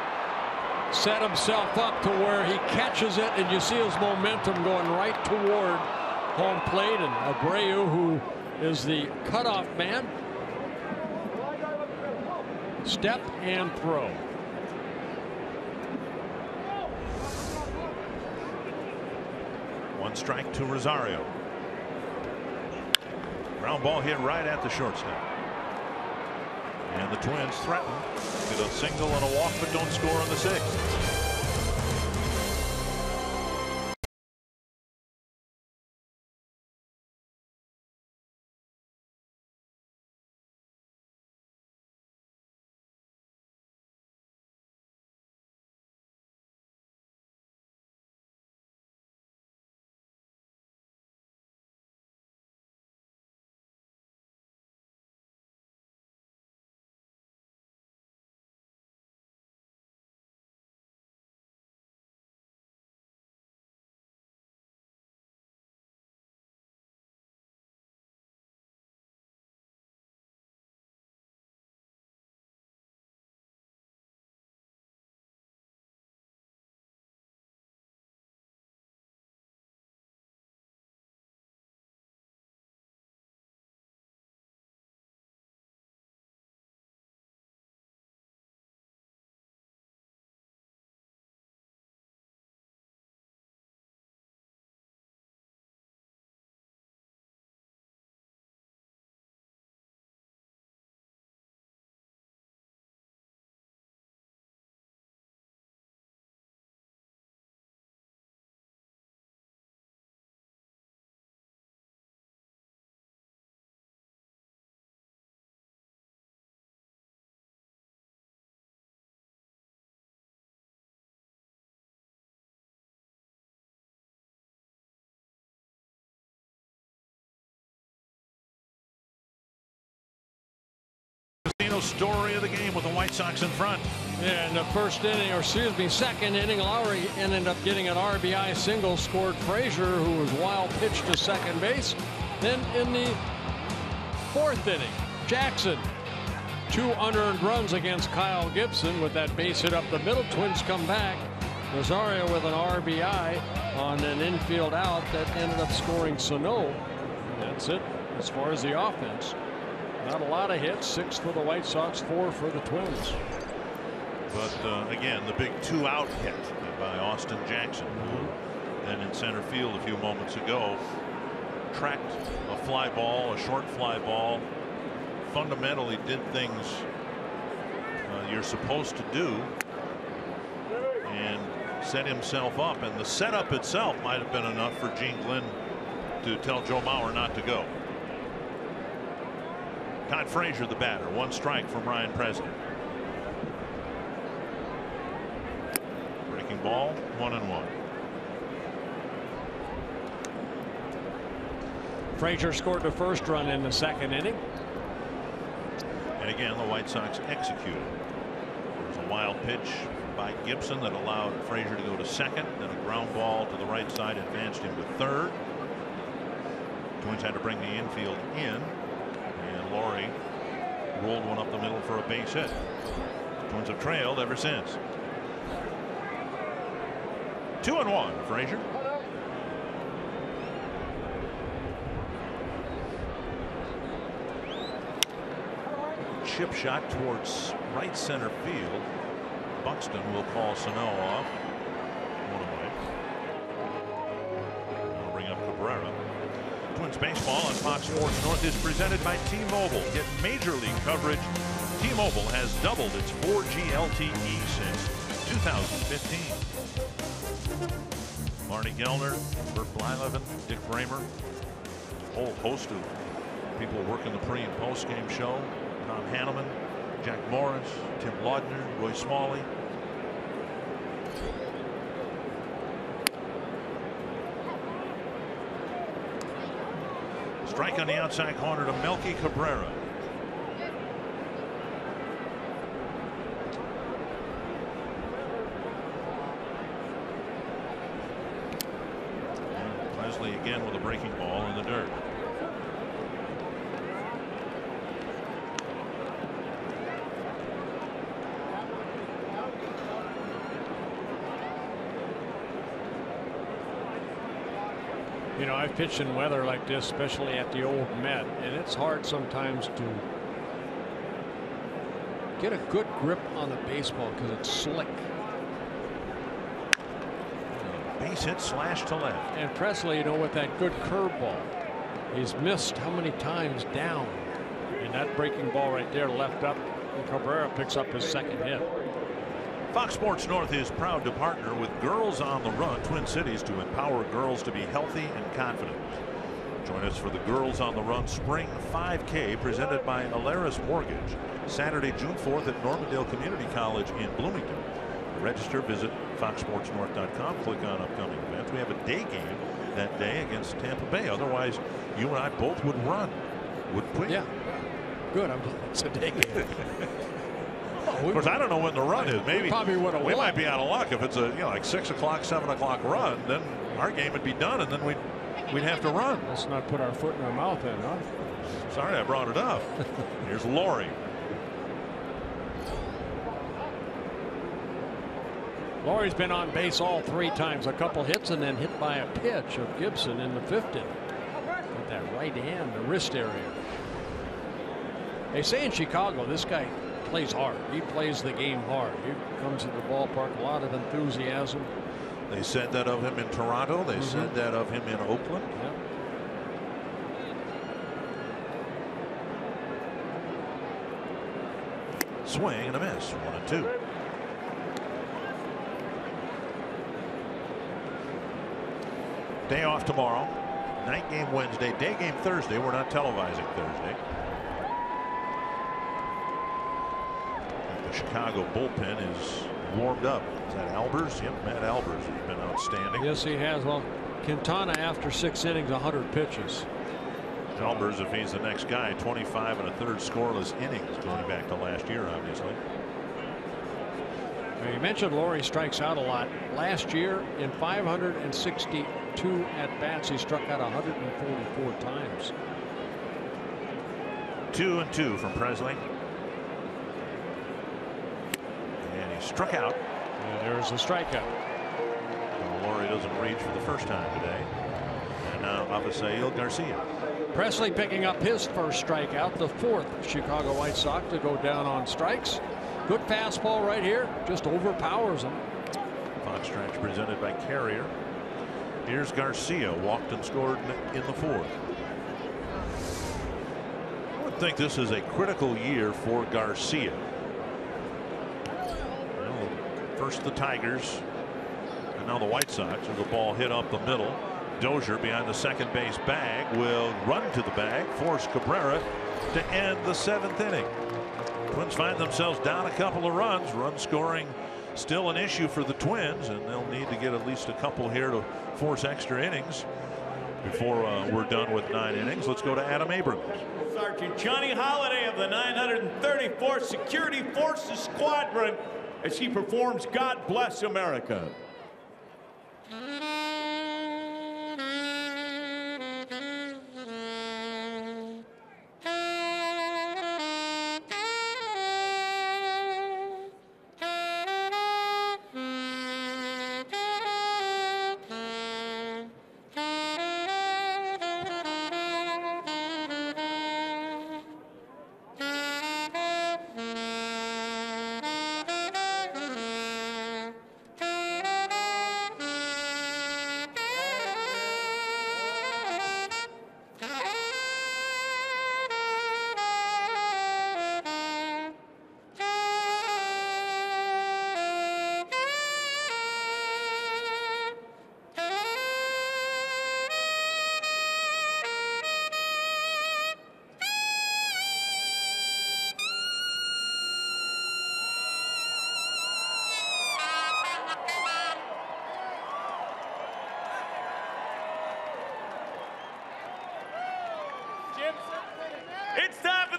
[SPEAKER 15] set himself up to where he catches it, and you see his momentum going right toward home plate. And Abreu, who is the cutoff man, step and throw.
[SPEAKER 6] One strike to Rosario. Ground ball hit right at the shortstop. And the Twins threaten. Get a single and a walk, but don't score in the sixth. Story of the game with the White Sox in front.
[SPEAKER 15] Yeah, in the first inning, or excuse me, second inning, Lowry ended up getting an RBI single, scored Frazier, who was wild pitched to second base. Then in the fourth inning, Jackson, 2 unearned runs against Kyle Gibson with that base hit up the middle. Twins come back. Rosario with an RBI on an infield out that ended up scoring Sano. That's it as far as the offense. Not a lot of hits. 6 for the White Sox, 4 for the Twins.
[SPEAKER 6] But again, the big 2-out hit by Austin Jackson, who then in center field a few moments ago tracked a fly ball, a short fly ball, fundamentally did things you're supposed to do and set himself up. And the setup itself might have been enough for Gene Glynn to tell Joe Mauer not to go. Todd Frazier, the batter. 1 strike from Ryan Presley. Breaking ball, 1-1.
[SPEAKER 15] Frazier scored the first run in the second inning.
[SPEAKER 6] And again, the White Sox executed. There's a wild pitch by Gibson that allowed Frazier to go to second. Then a ground ball to the right side advanced him to third. Twins had to bring the infield in. Laurie rolled one up the middle for a base hit. Twins have trailed ever since. 2-1, Frazier. Chip shot towards right center field. Buxton will call Sano off. 1 away. I'll bring up Cabrera. Twins baseball on Fox Sports North is presented by T-Mobile. Get major league coverage. T-Mobile has doubled its 4G LTE since 2015. Marty Gellner, Bert Blyleven, Dick Bramer, a whole host of People working the pre and post game show. Tom Hanneman, Jack Morris, Tim Laudner, Roy Smalley. Strike on the outside corner to Melky Cabrera. Presley again with a breaking ball in the dirt.
[SPEAKER 15] You know, I've pitched in weather like this, especially at the old Met, and it's hard sometimes to get a good grip on the baseball because it's slick.
[SPEAKER 6] Base hit, slash to left.
[SPEAKER 15] And Presley, you know, with that good curveball, he's missed how many times down, and that breaking ball right there left up, and Cabrera picks up his second hit.
[SPEAKER 6] Fox Sports North is proud to partner with Girls on the Run Twin Cities to empower girls to be healthy and confident. Join us for the Girls on the Run Spring 5K presented by Alaris Mortgage, Saturday, June 4th at Normandale Community College in Bloomington. To register, visit foxsportsnorth.com, click on upcoming events. We have a day game that day against Tampa Bay. Otherwise, you and I both would run, wouldn't we?
[SPEAKER 15] Yeah. Good. It's a day game.
[SPEAKER 6] Of course, I don't know when the run is. Maybe we might be out of luck if it's a like 6 o'clock, 7 o'clock run. Then our game would be done, and then we'd have to run.
[SPEAKER 15] Let's not put our foot in our mouth, then, huh?
[SPEAKER 6] Sorry, I brought it up. Here's Laurie.
[SPEAKER 15] Laurie's been on base all 3 times, a couple hits, and then hit by a pitch of Gibson in the 5th inning. With that right hand, the wrist area. They say in Chicago, this guy plays hard. He plays the game hard. He comes to the ballpark, a lot of enthusiasm.
[SPEAKER 6] They said that of him in Toronto. They said that of him in Oakland.
[SPEAKER 15] Yep.
[SPEAKER 6] Swing and a miss. 1-2. Day off tomorrow. Night game Wednesday. Day game Thursday. We're not televising Thursday. The Chicago bullpen is warmed up. Is that Albers? Yep, Matt Albers has been outstanding.
[SPEAKER 15] Yes, he has. Well, Quintana after 6 innings, 100 pitches.
[SPEAKER 6] Albers, if he's the next guy, 25 1/3 scoreless innings going back to last year, obviously.
[SPEAKER 15] Now, you mentioned Laurie strikes out a lot. Last year, in 562 at bats, he struck out 144 times.
[SPEAKER 6] 2-2 from Presley. And he struck out.
[SPEAKER 15] And there's the strikeout.
[SPEAKER 6] Well, Laurie doesn't reach for the first time today. And now Avisail Garcia.
[SPEAKER 15] Presley picking up his first strikeout, the 4th Chicago White Sox to go down on strikes. Good fastball right here, just overpowers him.
[SPEAKER 6] Fox stretch presented by Carrier. Here's Garcia, walked and scored in the 4th. I would think this is a critical year for Garcia. Well, first the Tigers, and now the White Sox. There's a ball hit up the middle. Dozier behind the second base bag will run to the bag, force Cabrera to end the 7th inning. Twins find themselves down a couple of runs. Run scoring still an issue for the Twins, and they'll need to get at least a couple here to force extra innings before we're done with 9 innings. Let's go to Adam Abrams.
[SPEAKER 17] Sergeant Johnny Holliday of the 934th Security Forces Squadron as he performs God Bless America.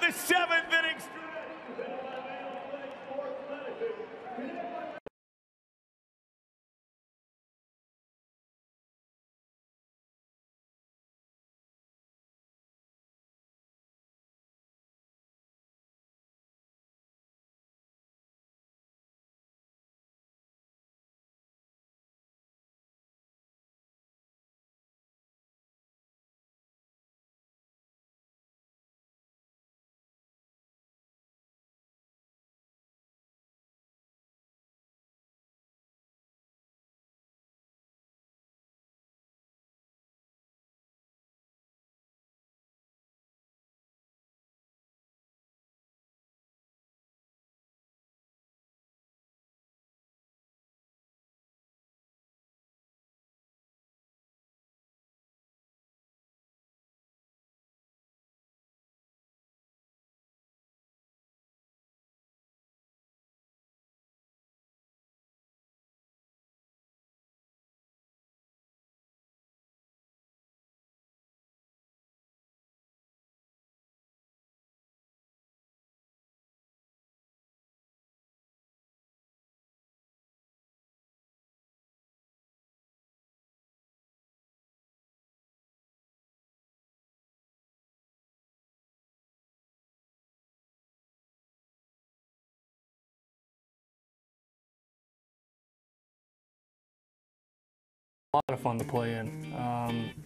[SPEAKER 17] the 7th inning.
[SPEAKER 12] A lot of fun to play in.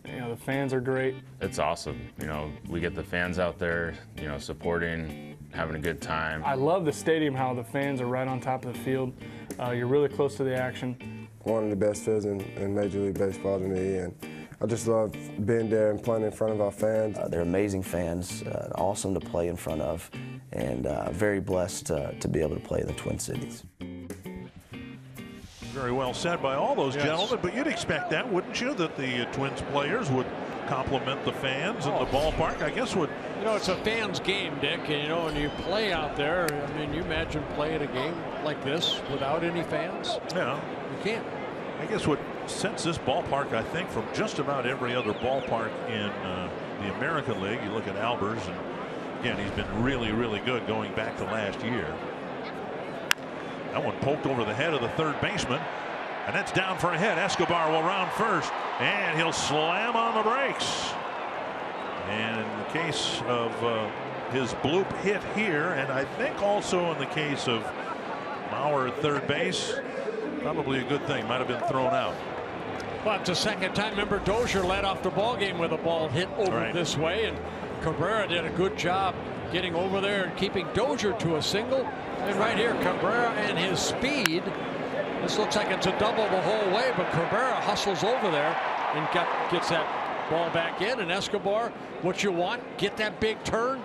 [SPEAKER 12] You know, the fans are great.
[SPEAKER 18] It's awesome. You know, we get the fans out there, you know, supporting, having a good time.
[SPEAKER 12] I love the stadium, how the fans are right on top of the field. You're really close to the action.
[SPEAKER 19] One of the best fields in Major League Baseball to me, and I just love being there and playing in front of our fans.
[SPEAKER 20] They're amazing fans, awesome to play in front of, and very blessed to be able to play in the Twin Cities.
[SPEAKER 6] Very well said by all those gentlemen, but you'd expect that, wouldn't you, that the Twins players would compliment the fans in the ballpark? I guess would.
[SPEAKER 15] You know, it's a fans game, Dick, and you know, when you play out there, I mean, you imagine playing a game like this without any fans?
[SPEAKER 6] Yeah.
[SPEAKER 15] You can't.
[SPEAKER 6] I guess what sets this ballpark, I think, from just about every other ballpark in the American League, you look at Albers, and again, he's been really, really good going back to last year. That one poked over the head of the third baseman, and that's down for a hit. Escobar will round first, and he'll slam on the brakes. And in the case of his bloop hit here, and I think also in the case of Mauer at third base, probably a good thing. Might have been thrown out.
[SPEAKER 15] Well, it's the second time. Remember, Dozier led off the ball game with a ball hit over this way, and Cabrera did a good job getting over there and keeping Dozier to a single. And right here, Cabrera and his speed. This looks like it's a double the whole way, but Cabrera hustles over there and gets that ball back in. And Escobar, what you want, get that big turn,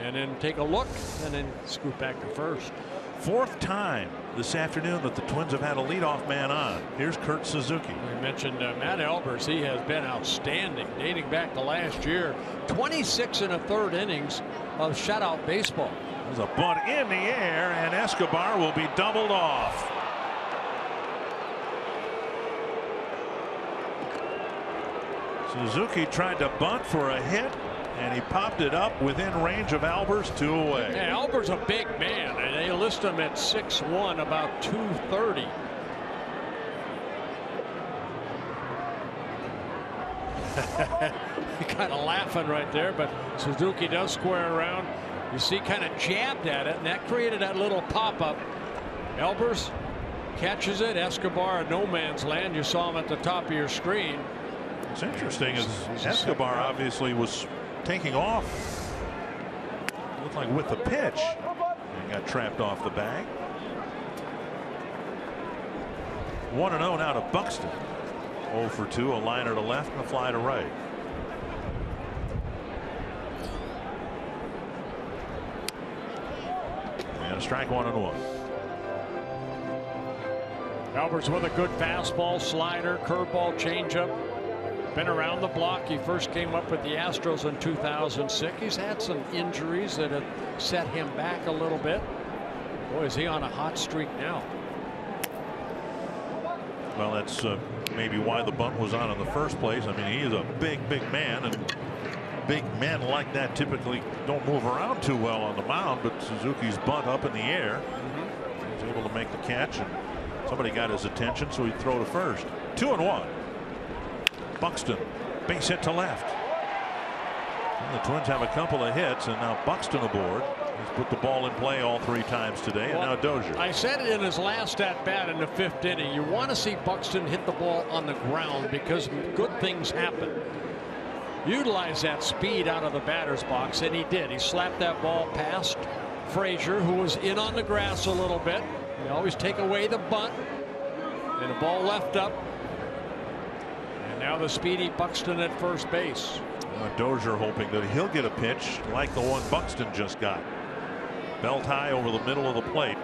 [SPEAKER 15] and then take a look, and then scoot back to first.
[SPEAKER 6] Fourth time this afternoon that the Twins have had a leadoff man on. Here's Kurt Suzuki.
[SPEAKER 15] We mentioned Matt Albers. He has been outstanding, dating back to last year. 26 1/3 innings of shutout baseball.
[SPEAKER 6] There's a bunt in the air, and Escobar will be doubled off. Suzuki tried to bunt for a hit, and he popped it up within range of Albers, 2 away.
[SPEAKER 15] Yeah, Albers a big man, and they list him at 6'1", about 230. Kind of laughing right there, but Suzuki does square around. You see, kind of jabbed at it, and that created that little pop-up. Albers catches it. Escobar in no man's land. You saw him at the top of your screen.
[SPEAKER 6] What's interesting is Escobar obviously was taking off. Looked like with the pitch, and got trapped off the bag. 1-0 now to Buxton. 0 for 2, a liner to left and a fly to right. And a strike, 1-1.
[SPEAKER 15] Albers with a good fastball, slider, curveball, changeup. Been around the block. He first came up with the Astros in 2006. He's had some injuries that have set him back a little bit. Boy, is he on a hot streak now.
[SPEAKER 6] Well, that's maybe why the bunt was on in the first place. I mean, he is a big, big man, and big men like that typically don't move around too well on the mound, but Suzuki's bunt up in the air. He was able to make the catch, and somebody got his attention, so he'd throw to first. 2-1. Buxton, base hit to left. And the Twins have a couple of hits, and now Buxton aboard. He's put the ball in play all 3 times today, and now Dozier.
[SPEAKER 15] I said it in his last at bat in the 5th inning. You want to see Buxton hit the ball on the ground because good things happen. Utilize that speed out of the batter's box, and he did. He slapped that ball past Frazier, who was in on the grass a little bit. They always take away the bunt, and the ball left up. And now the speedy Buxton at first base.
[SPEAKER 6] Dozier hoping that he'll get a pitch like the one Buxton just got. Belt high over the middle of the plate.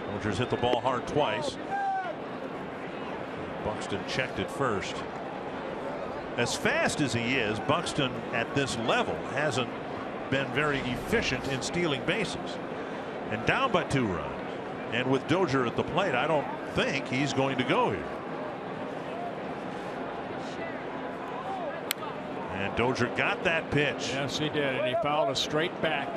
[SPEAKER 6] Dozier's hit the ball hard twice. Buxton checked it first. As fast as he is, Buxton at this level hasn't been very efficient in stealing bases. And down by 2 runs. And with Dozier at the plate, I don't think he's going to go here. And Dozier got that pitch.
[SPEAKER 15] Yes, he did, and he fouled a straight back.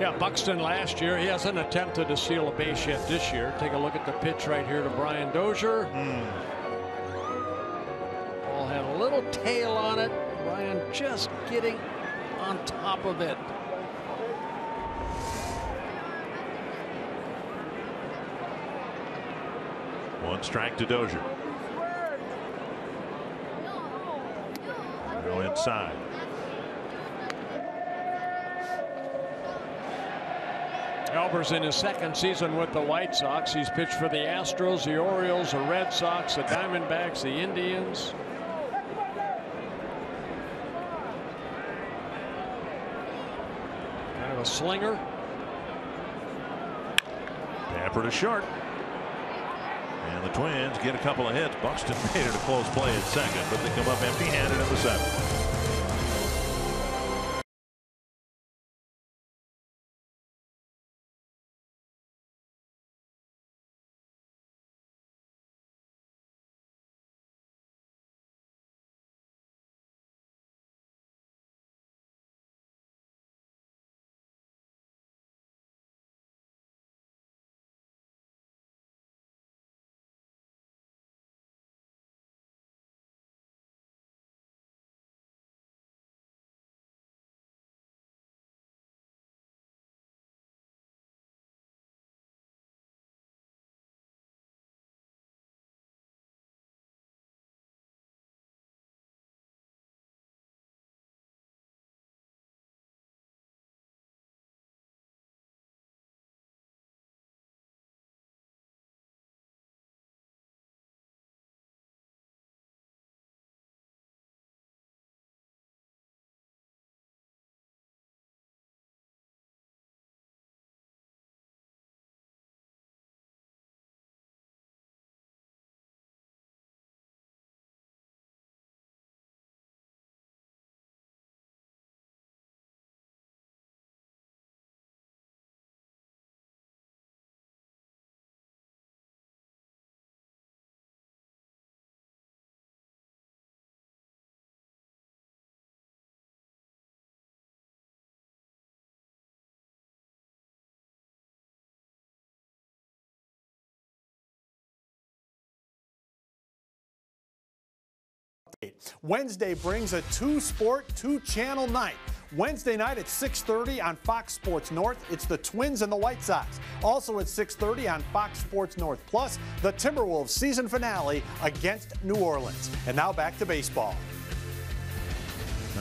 [SPEAKER 15] Yeah, Buxton last year, he hasn't attempted to steal a base yet this year. Take a look at the pitch right here to Brian Dozier. Ball had a little tail on it. Brian just getting on top of it.
[SPEAKER 6] One strike to Dozier. Go inside.
[SPEAKER 15] Alber's in his 2nd season with the White Sox. He's pitched for the Astros, the Orioles, the Red Sox, the Diamondbacks, the Indians. Kind of a slinger.
[SPEAKER 6] Tapper to short. And the Twins get a couple of hits. Buxton made it a close play at second, but they come up empty-handed in the 7th.
[SPEAKER 21] Wednesday brings a 2-sport, 2-channel night. Wednesday night at 6:30 on Fox Sports North, it's the Twins and the White Sox. Also at 6:30 on Fox Sports North Plus, the Timberwolves season finale against New Orleans. And now back to baseball.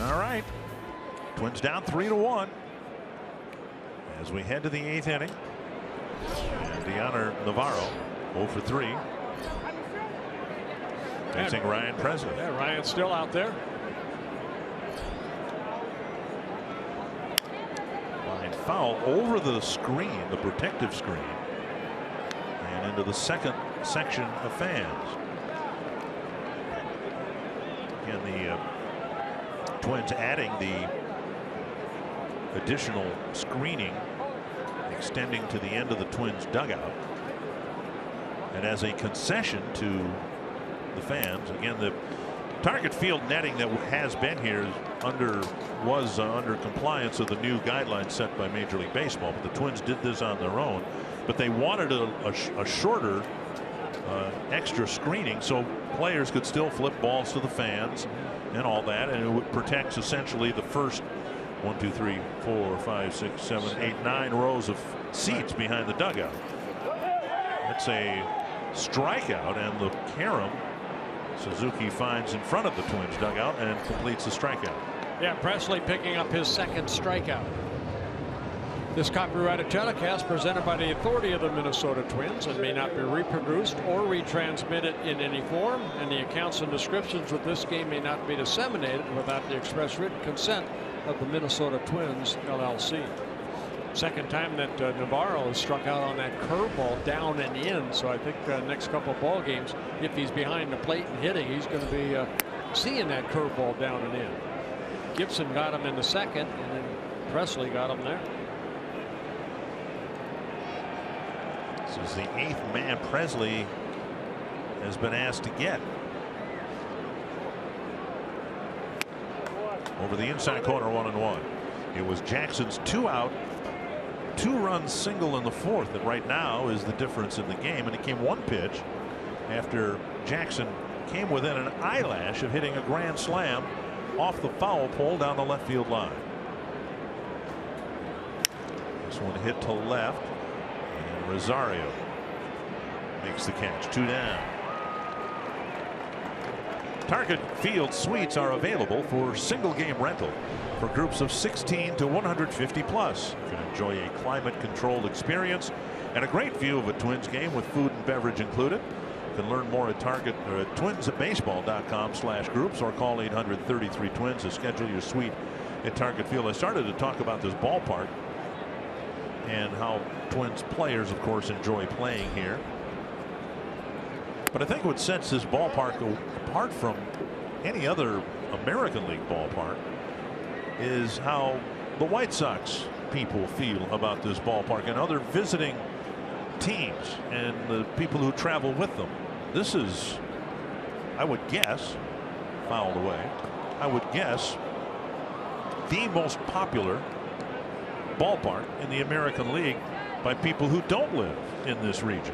[SPEAKER 6] All right. Twins down 3-1 as we head to the 8th inning. And Deoner Navarro 0 for 3. Facing Ryan Presley.
[SPEAKER 15] Yeah, Ryan's still out there.
[SPEAKER 6] Line foul over the screen, the protective screen, and into the 2nd section of fans. Again, the Twins adding the additional screening, extending to the end of the Twins dugout, and as a concession to the fans. Again, the Target field netting that has been here was under compliance of the new guidelines set by Major League Baseball, but the Twins did this on their own. But they wanted a shorter extra screening so players could still flip balls to the fans and all that, and it protects essentially the first 1, 2, 3, 4, 5, 6, 7, 8, 9 rows of seats behind the dugout. It's a strikeout, and the carom Suzuki finds in front of the Twins dugout and completes the strikeout.
[SPEAKER 15] Yeah, Presley picking up his second strikeout. This copyrighted telecast presented by the authority of the Minnesota Twins and may not be reproduced or retransmitted in any form, and the accounts and descriptions of this game may not be disseminated without the express written consent of the Minnesota Twins LLC. Second time that Navarro has struck out on that curveball down and in, so I think next couple of ball games, if he's behind the plate and hitting, he's going to be seeing that curveball down and in. Gibson got him in the second, and then Presley got him there.
[SPEAKER 6] This is the 8th man Presley has been asked to get. Over the inside corner, 1-1. It was Jackson's 2-out, 2-run single in the 4th that right now is the difference in the game, and it came 1 pitch after Jackson came within an eyelash of hitting a grand slam off the foul pole down the left field line. This one hit to left, and Rosario makes the catch. 2 down. Target Field suites are available for single game rental for groups of 16 to 150 plus. You can enjoy a climate controlled experience and a great view of a Twins game with food and beverage included. You can learn more at twinsatbaseball.com/groups or call 800-33-TWINS to schedule your suite at Target Field. I started to talk about this ballpark and how Twins players, of course, enjoy playing here. But I think what sets this ballpark apart from any other American League ballpark is how the White Sox people feel about this ballpark and other visiting teams and the people who travel with them. This is, I would guess, fouled away, I would guess, the most popular ballpark in the American League by people who don't live in this region.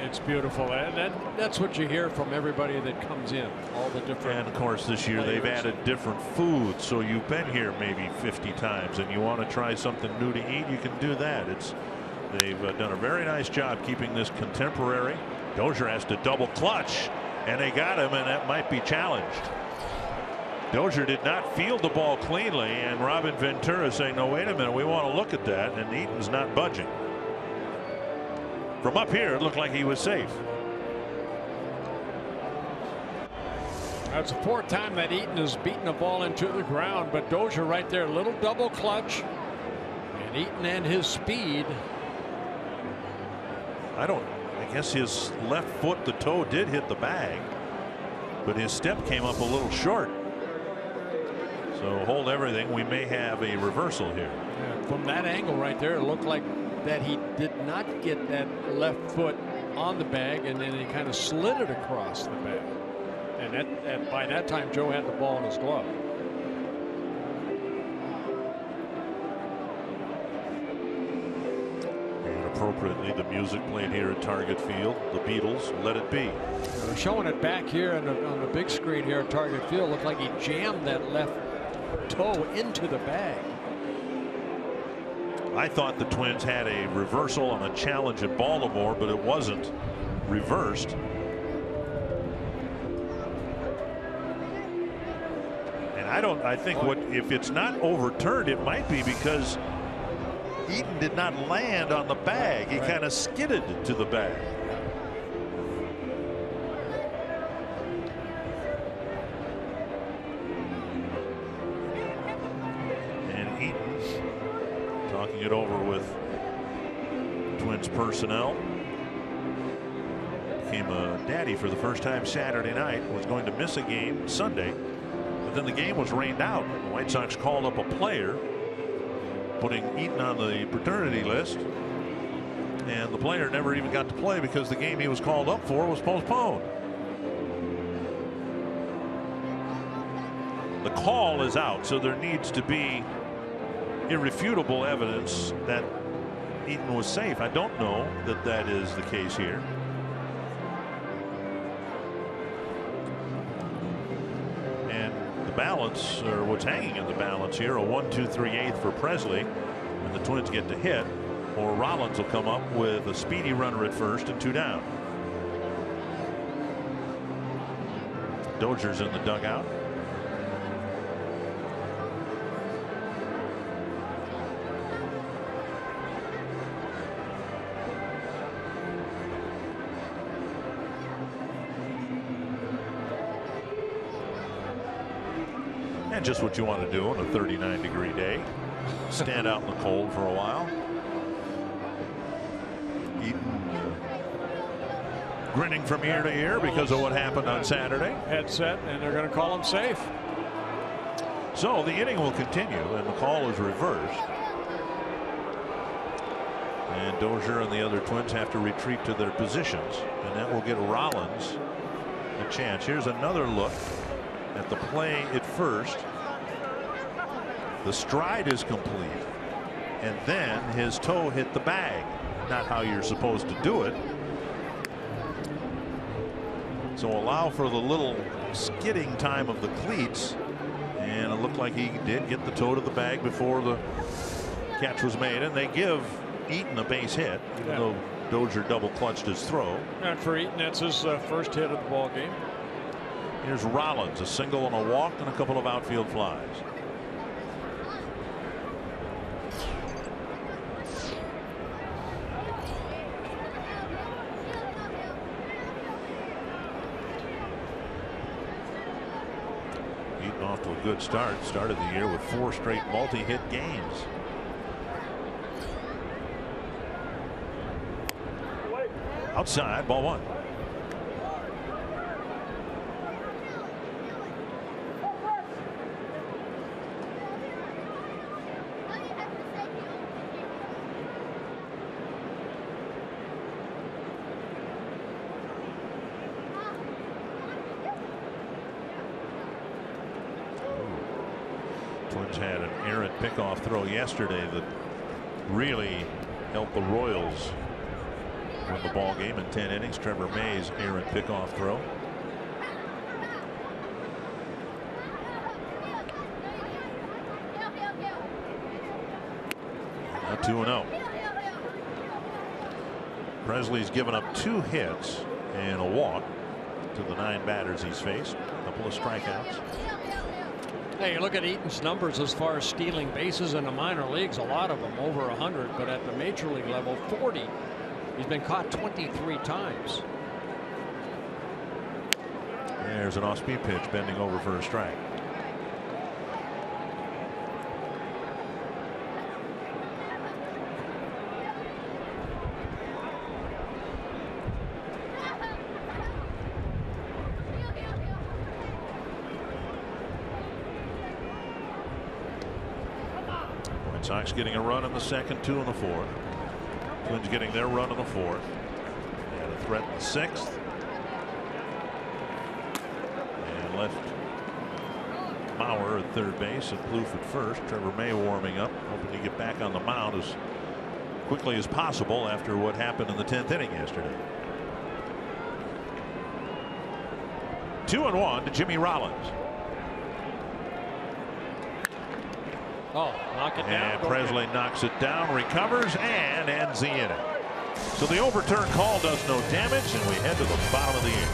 [SPEAKER 15] It's beautiful, and that's what you hear from everybody that comes in, all the different.
[SPEAKER 6] And of course this year they've added different foods, so you've been here maybe 50 times and you want to try something new to eat, you can do that. They've done a very nice job keeping this contemporary. Dozier has to double clutch, and they got him, and that might be challenged. Dozier did not field the ball cleanly, and Robin Ventura saying, no, wait a minute, we want to look at that, and Eaton's not budging. From up here, it looked like he was safe.
[SPEAKER 15] That's the 4th time that Eaton has beaten the ball into the ground, but Dozier right there, little double clutch, and Eaton and his speed.
[SPEAKER 6] I guess his left foot, the toe did hit the bag, but his step came up a little short. So hold everything. We may have a reversal here.
[SPEAKER 15] Yeah, from that angle right there, it looked like that he did not get that left foot on the bag, and then he kind of slid it across the bag. And by that time, Joe had the ball in his glove.
[SPEAKER 6] And appropriately, the music played here at Target Field. The Beatles, Let It Be.
[SPEAKER 15] They're showing it back here on the big screen here at Target Field. Looked like he jammed that left toe into the bag.
[SPEAKER 6] I thought the Twins had a reversal on a challenge at Baltimore, but it wasn't reversed. And I think if it's not overturned, it might be because Eaton did not land on the bag. He kind of skidded to the bag. Talking it over with Twins personnel. Became a daddy for the first time Saturday night. Was going to miss a game Sunday, but then the game was rained out. The White Sox called up a player, putting Eaton on the paternity list, and the player never even got to play because the game he was called up for was postponed. the call is out, so there needs to be irrefutable evidence that Eaton was safe. I don't know that that is the case here. And the balance, or what's hanging in the balance here, a 1-2-3/8 for Presley, and the Twins get to hit, or Rollins will come up with a speedy runner at first and 2 down. Dozier's in the dugout. And just what you want to do on a 39-degree day. Stand out in the cold for a while. Eaton grinning from ear to ear because of what happened on Saturday.
[SPEAKER 15] Headset, and they're going to call him safe.
[SPEAKER 6] So the inning will continue, and the call is reversed. And Dozier and the other Twins have to retreat to their positions, and that will get Rollins a chance. Here's another look at the play at first. The stride is complete, and then his toe hit the bag. Not how you're supposed to do it. So allow for the little skidding time of the cleats, and it looked like he did get the toe to the bag before the catch was made, and they give Eaton a base hit, even though Dozier double clutched his throw.
[SPEAKER 15] And for Eaton, that's his first hit of the ball game.
[SPEAKER 6] Here's Rollins, a single and a walk and a couple of outfield flies. Eaton off to a good start. Started the year with 4 straight multi-hit games. Outside, ball 1. Twins had an errant pickoff throw yesterday that really helped the Royals win the ball game in 10 innings. Trevor May's errant pickoff throw. Now 2-0. Presley's given up 2 hits and a walk to the 9 batters he's faced. A couple of strikeouts.
[SPEAKER 15] Hey, you look at Eaton's numbers as far as stealing bases in the minor leagues, a lot of them over 100, but at the major league level 40. He's been caught 23 times.
[SPEAKER 6] There's an off-speed pitch bending over for a strike. White Sox getting a run in the second, 2 in the fourth. Twins getting their run in the fourth. And a threat in the 6th. And left Mauer at third base and Plouffe at first. Trevor May warming up, hoping to get back on the mound as quickly as possible after what happened in the 10th inning yesterday. 2-1 to Jimmy Rollins.
[SPEAKER 15] Oh, knock it down.
[SPEAKER 6] And Presley knocks it down, recovers, and ends the inning. So the overturned call does no damage, and we head to the bottom of the inning.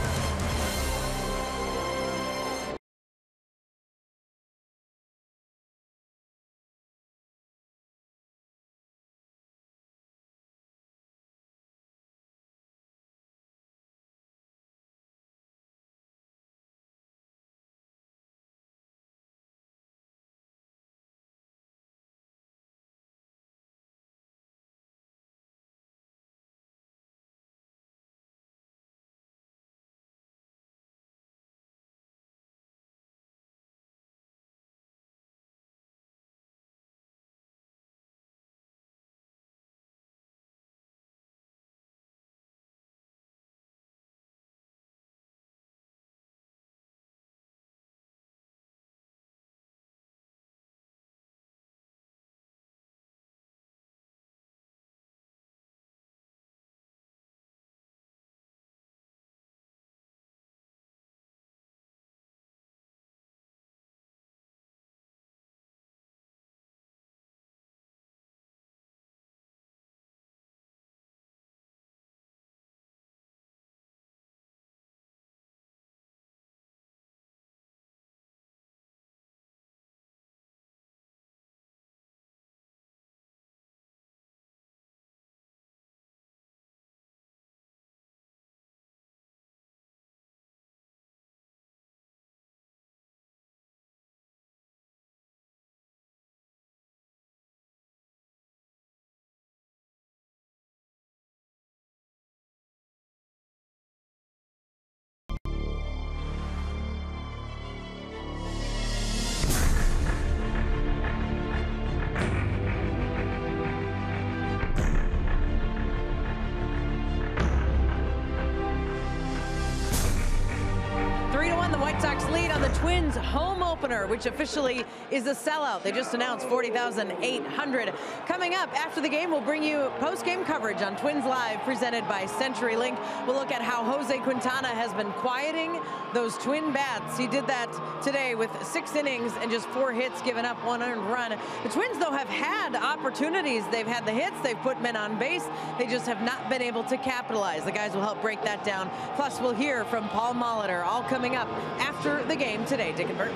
[SPEAKER 4] opener, which officially is a sellout. They just announced 40,800. Coming up after the game, we'll bring you post-game coverage on Twins Live presented by CenturyLink. We'll look at how Jose Quintana has been quieting those Twin bats. He did that today with 6 innings and just 4 hits, giving up 1 earned run. The Twins, though, have had opportunities. They've had the hits. They've put men on base. They just have not been able to capitalize. The guys will help break that down. Plus, we'll hear from Paul Molitor, all coming up after the game today. Dick and Bert.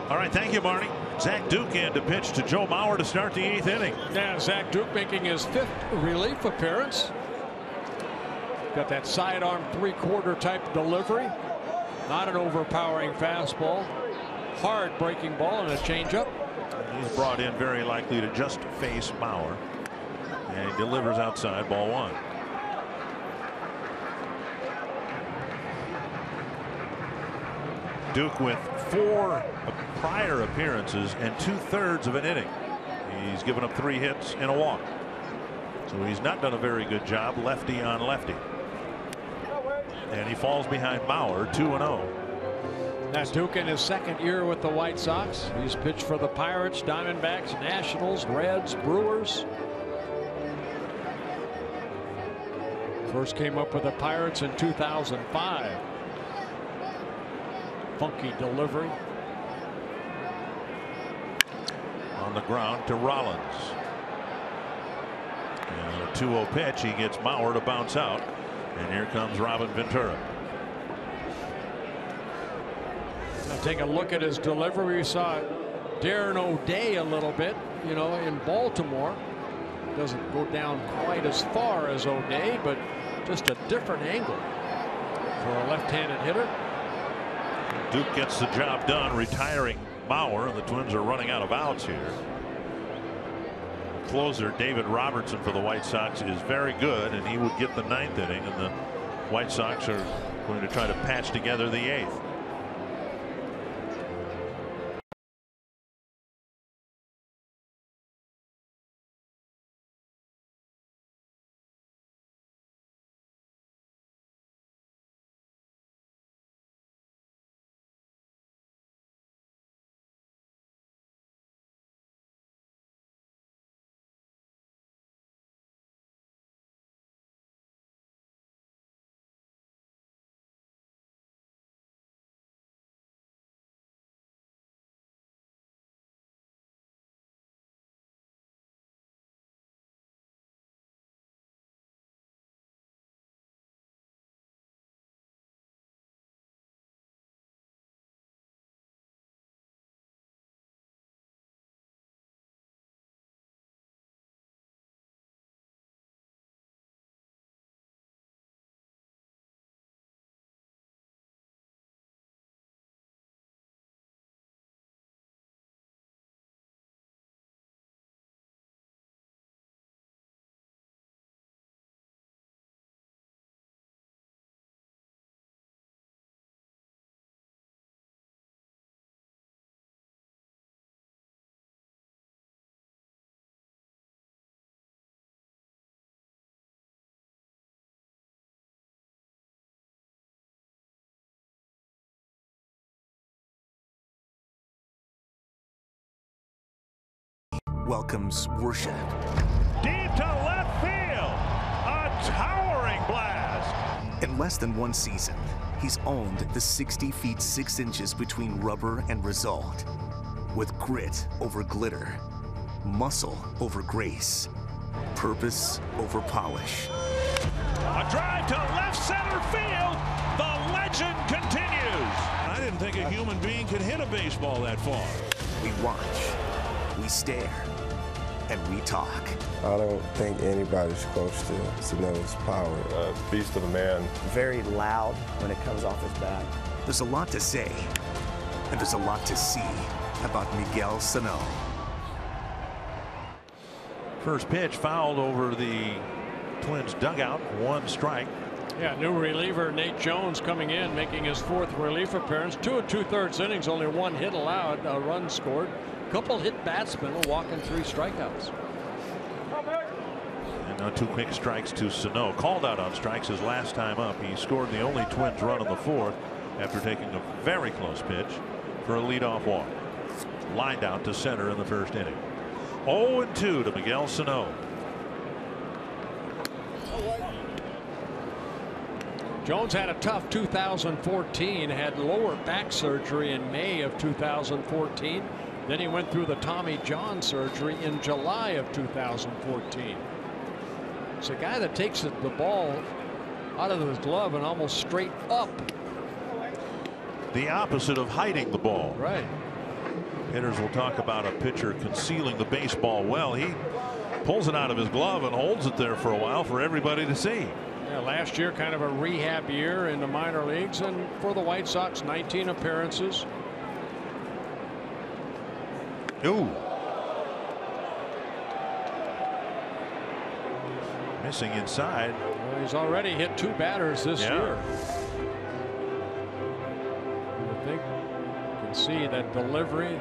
[SPEAKER 6] All right, thank you, Marty. Zach Duke in to pitch to Joe Mauer to start the 8th inning.
[SPEAKER 15] Yeah, Zach Duke making his 5th relief appearance. Got that sidearm 3/4 type delivery. Not an overpowering fastball. Hard breaking ball and a changeup.
[SPEAKER 6] He's brought in very likely to just face Mauer. And he delivers outside, ball 1. Duke with 4 prior appearances and 2/3 of an inning. He's given up 3 hits and a walk. So he's not done a very good job lefty on lefty. And he falls behind Mauer 2-0.
[SPEAKER 15] That's Duke in his 2nd year with the White Sox. He's pitched for the Pirates, Diamondbacks, Nationals, Reds, Brewers. First came up with the Pirates in 2005. Funky delivery.
[SPEAKER 6] On the ground to Rollins. And a 2-0 pitch. He gets Mauer to bounce out. And here comes Robin Ventura.
[SPEAKER 15] Now take a look at his delivery. We saw Darren O'Day a little bit, you know, in Baltimore. Doesn't go down quite as far as O'Day, but just a different angle for a left-handed hitter.
[SPEAKER 6] Duke gets the job done, retiring Mauer, and the Twins are running out of outs here. Closer David Robertson for the White Sox is very good, and he would get the 9th inning, and the White Sox are going to try to patch together the 8th.
[SPEAKER 2] welcomes worship.
[SPEAKER 6] Deep to left field. A towering blast.
[SPEAKER 2] In less than one season, he's owned the 60 feet 6 inches between rubber and result. With grit over glitter, muscle over grace, purpose over polish.
[SPEAKER 6] A drive to left center field. The legend continues. I didn't think a human being could hit a baseball that far.
[SPEAKER 2] We watch, we stare, and we talk.
[SPEAKER 19] I don't think anybody's close to Sano's power.
[SPEAKER 22] Beast of a man.
[SPEAKER 20] Very loud when it comes off his bat.
[SPEAKER 2] There's a lot to say, and there's a lot to see about Miguel Sano.
[SPEAKER 6] First pitch fouled over the Twins dugout. 1 strike.
[SPEAKER 15] Yeah, new reliever Nate Jones coming in, making his 4th relief appearance. 2 2/3 innings, only 1 hit allowed, a run scored. Couple hit batsmen, walking 3 strikeouts.
[SPEAKER 6] And now 2 quick strikes to Sano. Called out on strikes his last time up. He scored the only Twins run in the 4th after taking a very close pitch. for a leadoff walk. Lined out to center in the first inning. 0-2 to Miguel Sano.
[SPEAKER 15] Jones had a tough 2014, had lower back surgery in May of 2014. Then he went through the Tommy John surgery in July of 2014. It's a guy that takes the ball out of his glove and almost straight up.
[SPEAKER 6] The opposite of hiding the ball.
[SPEAKER 15] Right.
[SPEAKER 6] Hitters will talk about a pitcher concealing the baseball well. He pulls it out of his glove and holds it there for a while for everybody to see.
[SPEAKER 15] Yeah, last year kind of a rehab year in the minor leagues, and for the White Sox 19 appearances.
[SPEAKER 6] Ooh. Missing inside.
[SPEAKER 15] Well, he's already hit 2 batters this year. I think you can see that delivery.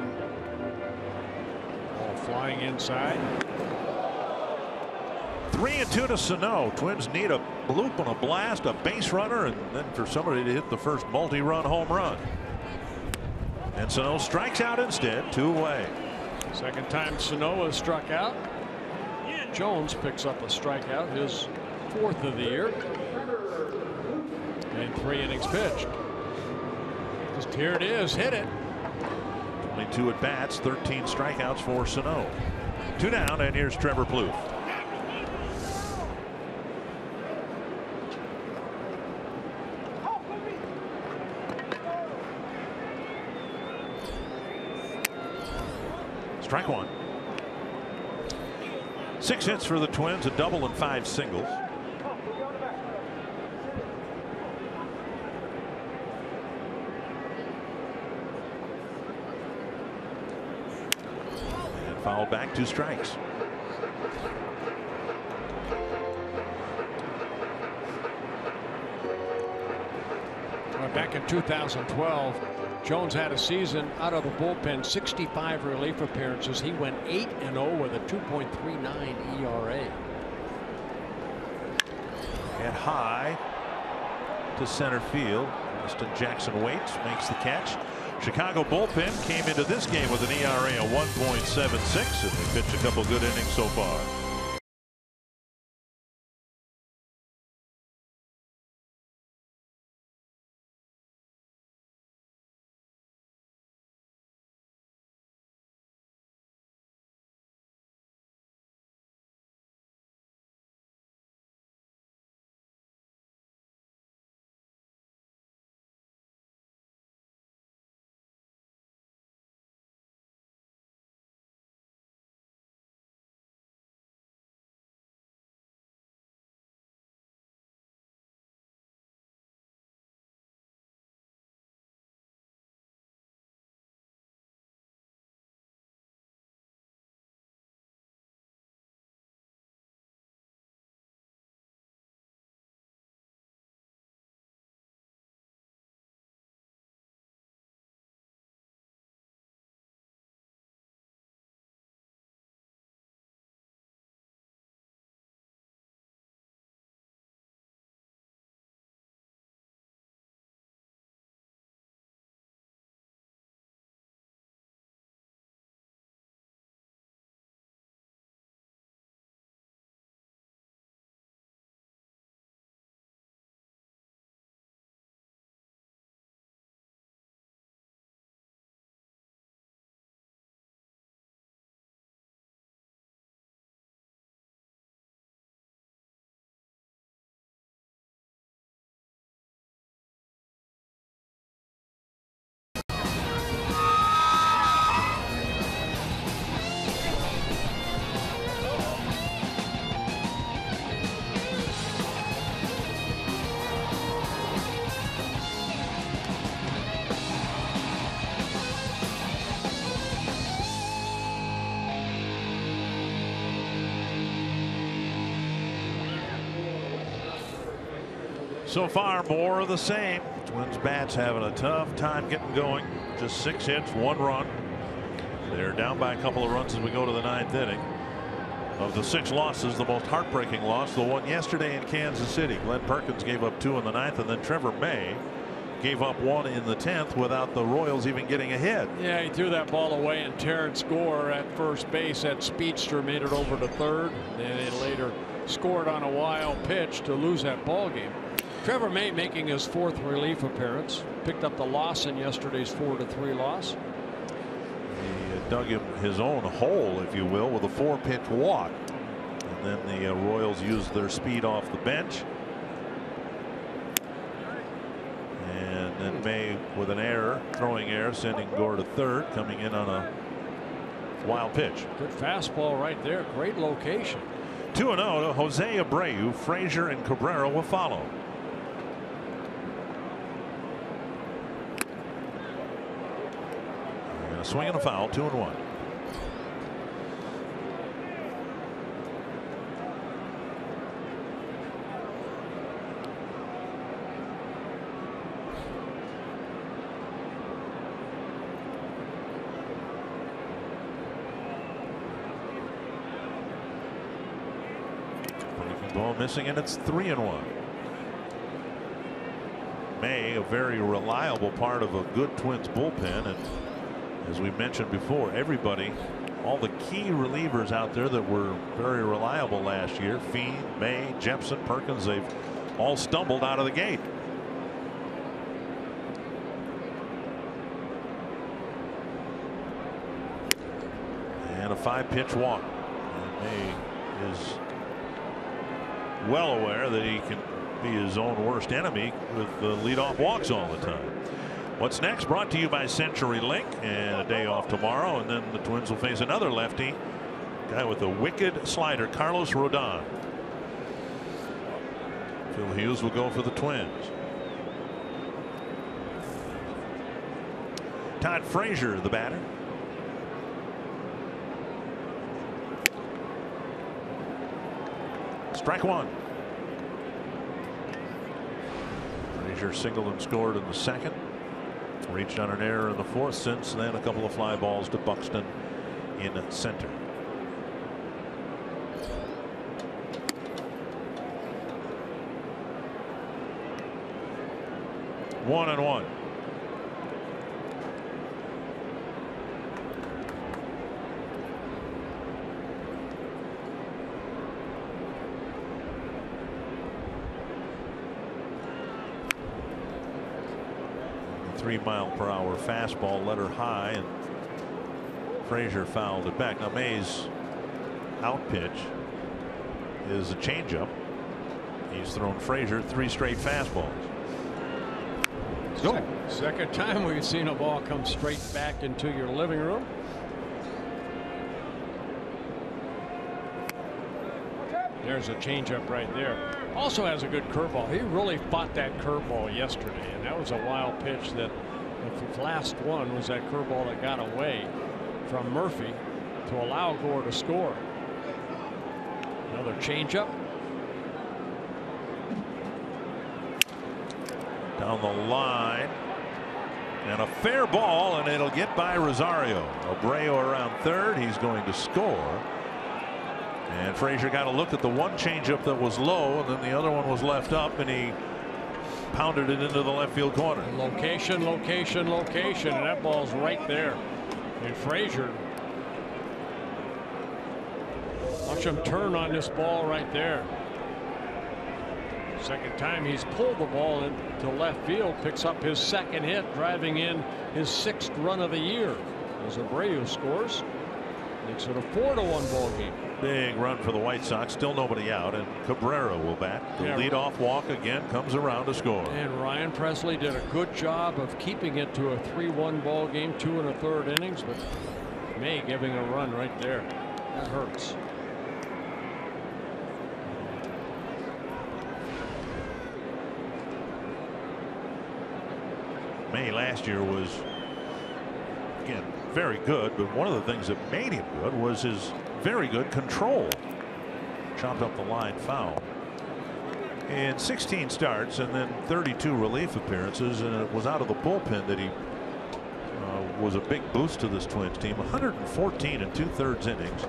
[SPEAKER 15] Ball flying inside.
[SPEAKER 6] 3-2 to Sano. Twins need a bloop and a blast, a base runner, and then for somebody to hit the first multi-run home run. And Sano strikes out instead. 2 away.
[SPEAKER 15] Second time Sano has struck out. Jones picks up a strikeout, his 4th of the year. And 3 innings pitched. Just here it is, hit it.
[SPEAKER 6] 22 at bats, 13 strikeouts for Sano. 2 down, and here's Trevor Plouffe. Strike 1. 6 hits for the Twins, a double and 5 singles. And fouled back, 2 strikes.
[SPEAKER 15] Back in 2012, Jones had a season out of the bullpen, 65 relief appearances. He went 8-0 with a 2.39 ERA.
[SPEAKER 6] And high to center field. Justin Jackson waits, makes the catch. Chicago bullpen came into this game with an ERA of 1.76, and they pitched a couple good innings so far. So far, more of the same. Twins bats having a tough time getting going. Just 6 hits, 1 run. They're down by a couple of runs as we go to the 9th inning. Of the 6 losses, the most heartbreaking loss, the one yesterday in Kansas City. Glenn Perkins gave up 2 in the 9th, and then Trevor May gave up one in the 10th without the Royals even getting a hit.
[SPEAKER 15] Yeah, he threw that ball away, and Terrence Gore at first base, that speedster, made it over to third. Then they later scored on a wild pitch to lose that ball game. Trevor May making his 4th relief appearance. Picked up the loss in yesterday's 4-3 loss.
[SPEAKER 6] He dug him his own hole, if you will, with a 4-pitch walk. And then the Royals used their speed off the bench. And then May with an error, throwing error, sending Gore to third, coming in on a wild pitch.
[SPEAKER 15] Good fastball right there. Great location.
[SPEAKER 6] 2-0 to Jose Abreu. Frazier and Cabrera will follow. And a swing and a foul, 2-1. Ball missing, and it's 3-1. May, a very reliable part of a good Twins bullpen, and as we mentioned before, everybody, all the key relievers out there that were very reliable last year, Fiend, May, Jepson, Perkins, they've all stumbled out of the gate. And a 5-pitch walk. And May is well aware that he can be his own worst enemy with the leadoff walks all the time. What's next? Brought to you by Century Link, and a day off tomorrow, and then the Twins will face another lefty, guy with a wicked slider, Carlos Rodon. Phil Hughes will go for the Twins. Todd Frazier, the batter. Strike one. Frazier singled and scored in the 2nd. Reached on an error in the 4th. Since then, a couple of fly balls to Buxton in center. One and one. A 3-mile-per-hour fastball led her high, and Frazier fouled it back. Now May's out pitch is a changeup. He's thrown Frazier 3 straight fastballs. Go.
[SPEAKER 15] Second time we've seen a ball come straight back into your living room. There's a changeup right there. Also has a good curveball. He really fought that curveball yesterday, and that was a wild pitch. That the last one was that curveball that got away from Murphy to allow Gore to score. Another changeup.
[SPEAKER 6] Down the line, and a fair ball, and it'll get by Rosario. Abreu around third. He's going to score. And Frazier got a look at the one changeup that was low, and then the other one was left up, and he pounded it into the left field corner.
[SPEAKER 15] Location, location, location, and that ball's right there. And Frazier, watch him turn on this ball right there. Second time he's pulled the ball into left field, picks up his 2nd hit, driving in his 6th run of the year. As Abreu scores, makes it a 4-1 ball game.
[SPEAKER 6] Big run for the White Sox. Still nobody out, and Cabrera will bat. The leadoff walk again comes around to score.
[SPEAKER 15] And Ryan Presley did a good job of keeping it to a 3-1 ball game, 2 1/3 innings, but May giving a run right there. That hurts.
[SPEAKER 6] May last year was, again, very good, but one of the things that made him good was his very good control. Chopped up the line foul. In 16 starts and then 32 relief appearances, and it was out of the bullpen that he was a big boost to this Twins team. 114 2/3 innings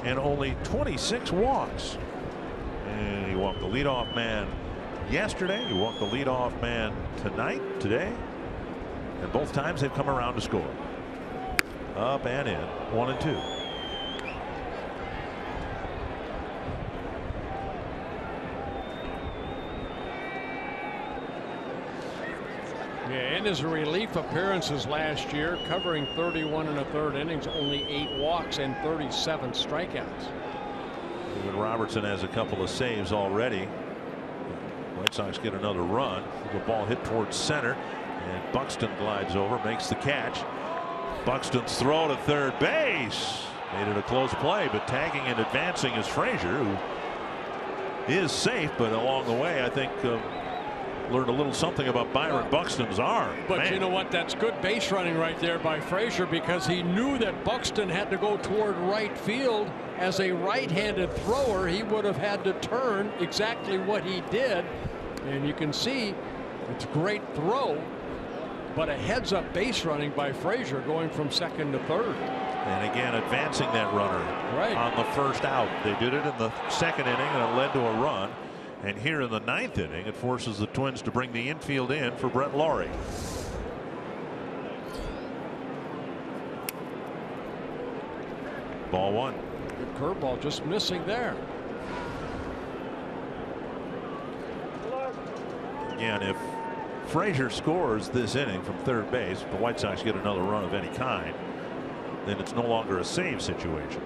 [SPEAKER 6] and only 26 walks. And he walked the leadoff man yesterday. He walked the leadoff man today. And both times they've come around to score. Up and in, 1-2.
[SPEAKER 15] Yeah, in his relief appearances last year, covering 31 1/3 innings, only 8 walks and 37 strikeouts.
[SPEAKER 6] Even Robertson has a couple of saves already. White Sox get another run. The ball hit towards center, and Buxton glides over, makes the catch. Buxton's throw to third base made it a close play, but tagging and advancing is Frazier, who is safe, but along the way, I think. Learned a little something about Byron Buxton's arm.
[SPEAKER 15] But
[SPEAKER 6] Man.
[SPEAKER 15] you know what? That's good base running right there by Frazier, because he knew that Buxton had to go toward right field. As a right-handed thrower, he would have had to turn, exactly what he did. And you can see it's a great throw, but a heads-up base running by Frazier going from second to third.
[SPEAKER 6] And again, advancing that runner on the first out. They did it in the second inning, and it led to a run. And here in the 9th inning, it forces the Twins to bring the infield in for Brett Lawrie. Ball 1.
[SPEAKER 15] Good curveball, just missing there.
[SPEAKER 6] Again, if Frazier scores this inning from third base, the White Sox get another run of any kind, then it's no longer a save situation.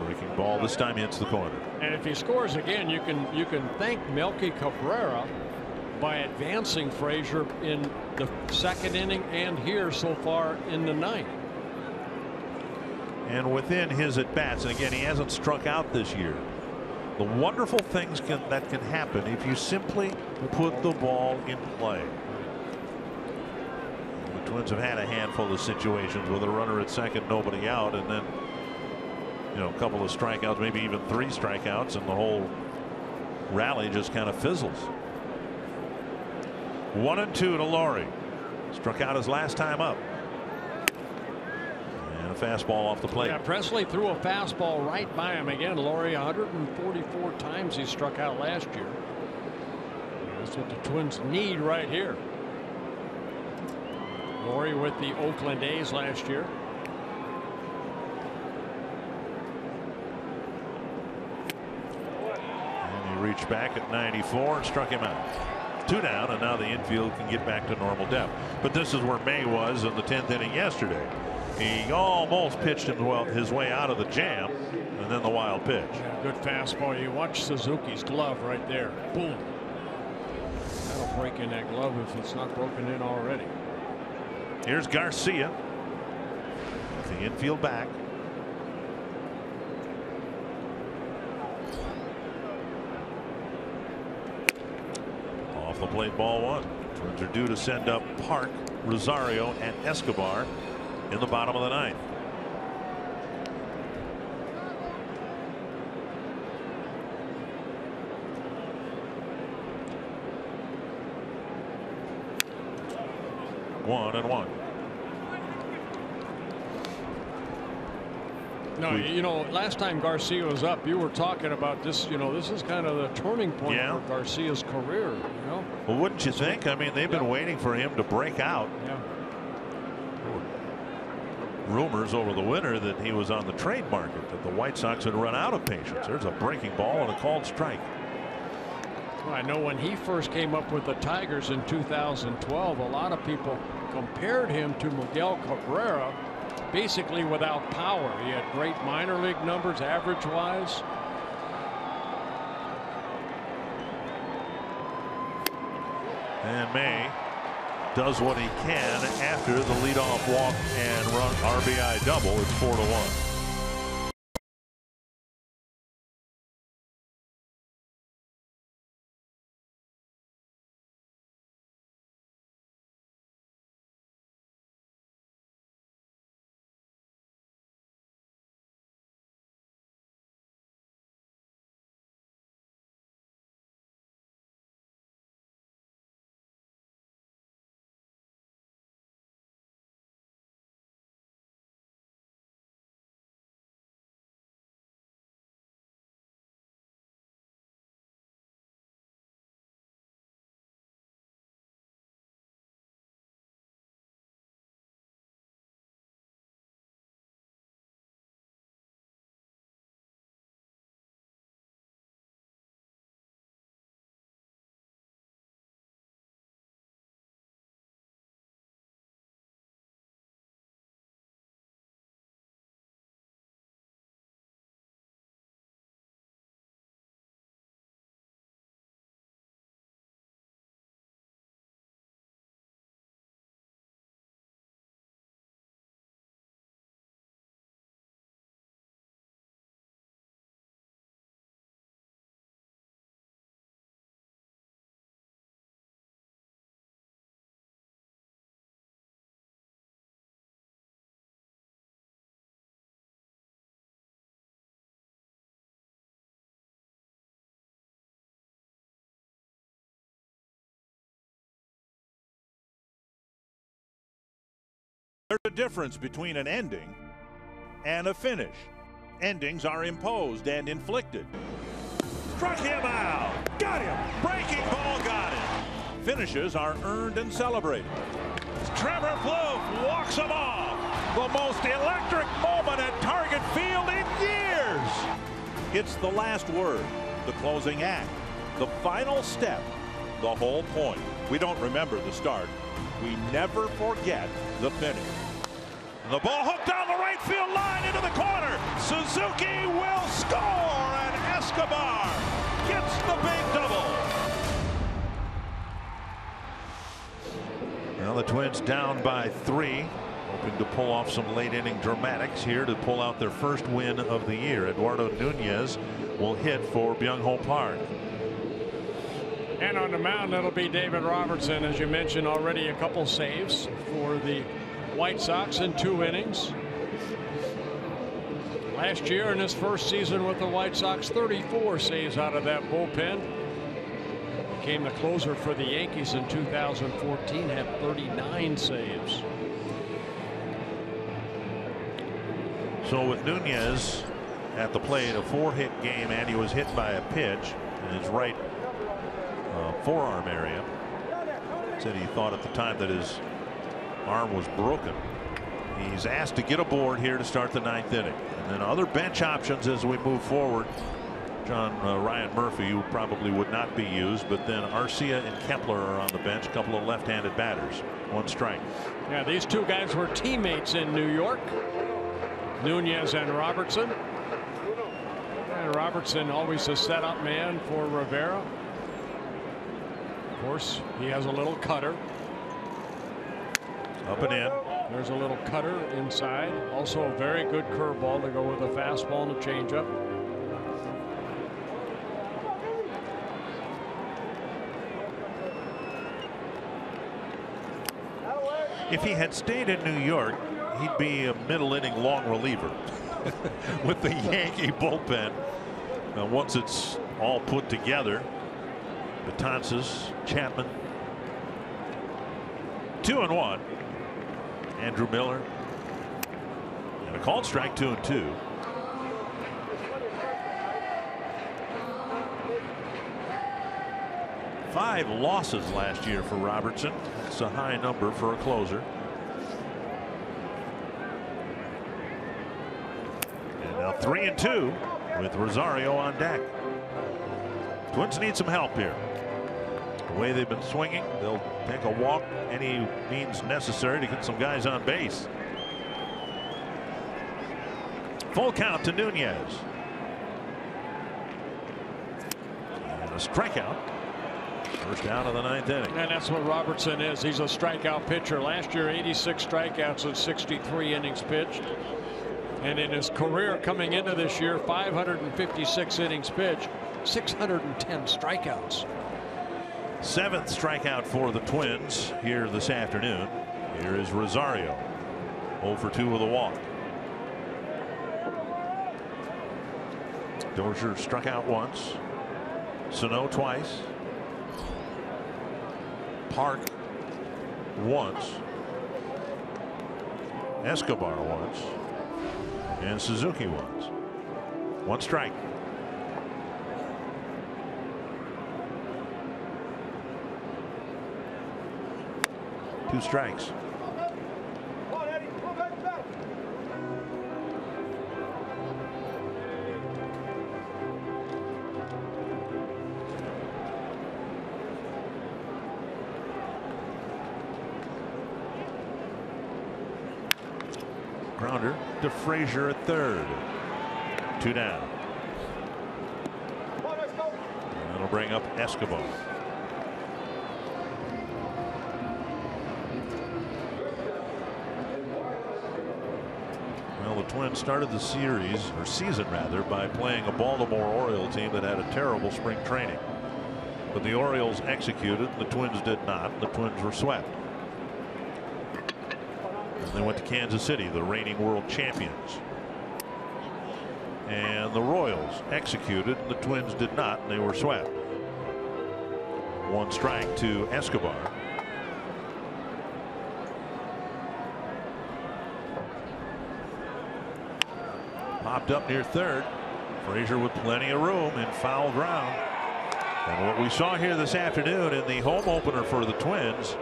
[SPEAKER 6] Breaking ball this time hits the corner.
[SPEAKER 15] And if he scores again, you can thank Melky Cabrera by advancing Frazier in the second inning and here so far in the 9th.
[SPEAKER 6] And within his at bats, and again, he hasn't struck out this year. The wonderful things that can happen if you simply put the ball in play. The Twins have had a handful of situations with a runner at second, nobody out, and then a couple of strikeouts, maybe even 3 strikeouts, and the whole rally just kind of fizzles. 1-2 to Lawrie. Struck out his last time up. And a fastball off the plate.
[SPEAKER 15] Yeah, Presley threw a fastball right by him again. Lawrie, 144 times he struck out last year. That's what the Twins need right here. Lawrie with the Oakland A's last year.
[SPEAKER 6] Reached back at 94 and struck him out. 2 down, and now the infield can get back to normal depth. But this is where May was in the 10th inning yesterday. He almost pitched his way out of the jam, and then the wild pitch.
[SPEAKER 15] Yeah, good fastball. You watch Suzuki's glove right there. Boom. That'll break in that glove if it's not broken in already.
[SPEAKER 6] Here's Garcia. The infield back. Off the plate, ball 1. Twins are due to send up Park, Rosario, and Escobar in the bottom of the 9th. One and one.
[SPEAKER 15] No, you know, last time Garcia was up, you were talking about this. You know, this is kind of the turning point for Garcia's career. You know.
[SPEAKER 6] Well, wouldn't you think? I mean, they've been waiting for him to break out.
[SPEAKER 15] Yeah.
[SPEAKER 6] Rumors over the winter that he was on the trade market, that the White Sox had run out of patience. There's a breaking ball and a called strike.
[SPEAKER 15] Well, I know when he first came up with the Tigers in 2012, a lot of people compared him to Miguel Cabrera, basically without power. He had great minor league numbers average wise.
[SPEAKER 6] And May does what he can after the leadoff walk and run RBI double. It's 4-1. There's a difference between an ending and a finish. Endings are imposed and inflicted. Struck him out. Got him. Breaking ball got him. Finishes are earned and celebrated. Trevor Plouffe walks him off. The most electric moment at Target Field in years. It's the last word, the closing act, the final step, the whole point. We don't remember the start. We never forget the finish. The ball hooked down the right field line into the corner. Suzuki will score, and Escobar gets the big double. Now the Twins down by 3, hoping to pull off some late inning dramatics here to pull out their first win of the year. Eduardo Nunez will hit for Byung-Ho Park.
[SPEAKER 15] And on the mound, it'll be David Robertson, as you mentioned already, a couple saves for the White Sox in 2 innings. Last year in his first season with the White Sox, 34 saves out of that bullpen. Became the closer for the Yankees in 2014, had 39 saves.
[SPEAKER 6] So with Nunez at the plate, a 4-hit game, and he was hit by a pitch in his right forearm area. Said he thought at the time that his arm was broken. He's asked to get aboard here to start the 9th inning. And then other bench options as we move forward. Ryan Murphy, who probably would not be used, but then Arcia and Kepler are on the bench, a couple of left-handed batters. 1 strike.
[SPEAKER 15] Yeah, these 2 guys were teammates in New York, Nunez and Robertson. And Robertson always a setup man for Rivera. Of course, he has a little cutter.
[SPEAKER 6] Up and in.
[SPEAKER 15] There's a little cutter inside. Also a very good curveball to go with a fastball and a changeup.
[SPEAKER 6] If he had stayed in New York, he'd be a middle inning long reliever with the Yankee bullpen. Now, once it's all put together, Betances, Chapman, 2-1. Andrew Miller, and a called strike, 2-2. Five losses last year for Robertson. It's a high number for a closer. And now 3-2 with Rosario on deck. Twins need some help here. The way they've been swinging, they'll take a walk any means necessary to get some guys on base. Full count to Nunez. And a strikeout. First out of the 9th inning.
[SPEAKER 15] And that's what Robertson is. He's a strikeout pitcher. Last year, 86 strikeouts in 63 innings pitched. And in his career coming into this year, 556 innings pitched, 610 strikeouts.
[SPEAKER 6] 7th strikeout for the Twins here this afternoon. Here is Rosario, 0 for 2 with a walk. Dozier struck out once. Sano twice. Park once. Escobar once. And Suzuki once. 1 strike. Two strikes. Grounder to Frazier at 3rd. 2 down. That'll bring up Escobar. Well, the Twins started the series, or season rather, by playing a Baltimore Orioles team that had a terrible spring training. But the Orioles executed, the Twins did not. The Twins were swept. And they went to Kansas City, the reigning world champions. And the Royals executed, the Twins did not, and they were swept. 1 strike to Escobar. popped up near third. Frazier with plenty of room in foul ground. And what we saw here this afternoon in the home opener for the Twins,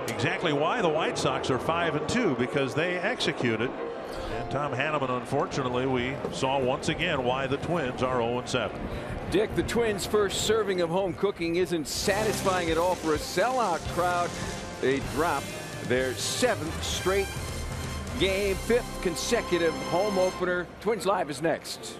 [SPEAKER 6] exactly why the White Sox are 5-2, because they executed. And Tom Hanneman, unfortunately, we saw once again why the Twins are 0-7.
[SPEAKER 5] Dick, the Twins' first serving of home cooking isn't satisfying at all for a sellout crowd. They dropped their 7th straight game, 5th consecutive home opener. Twins Live is next.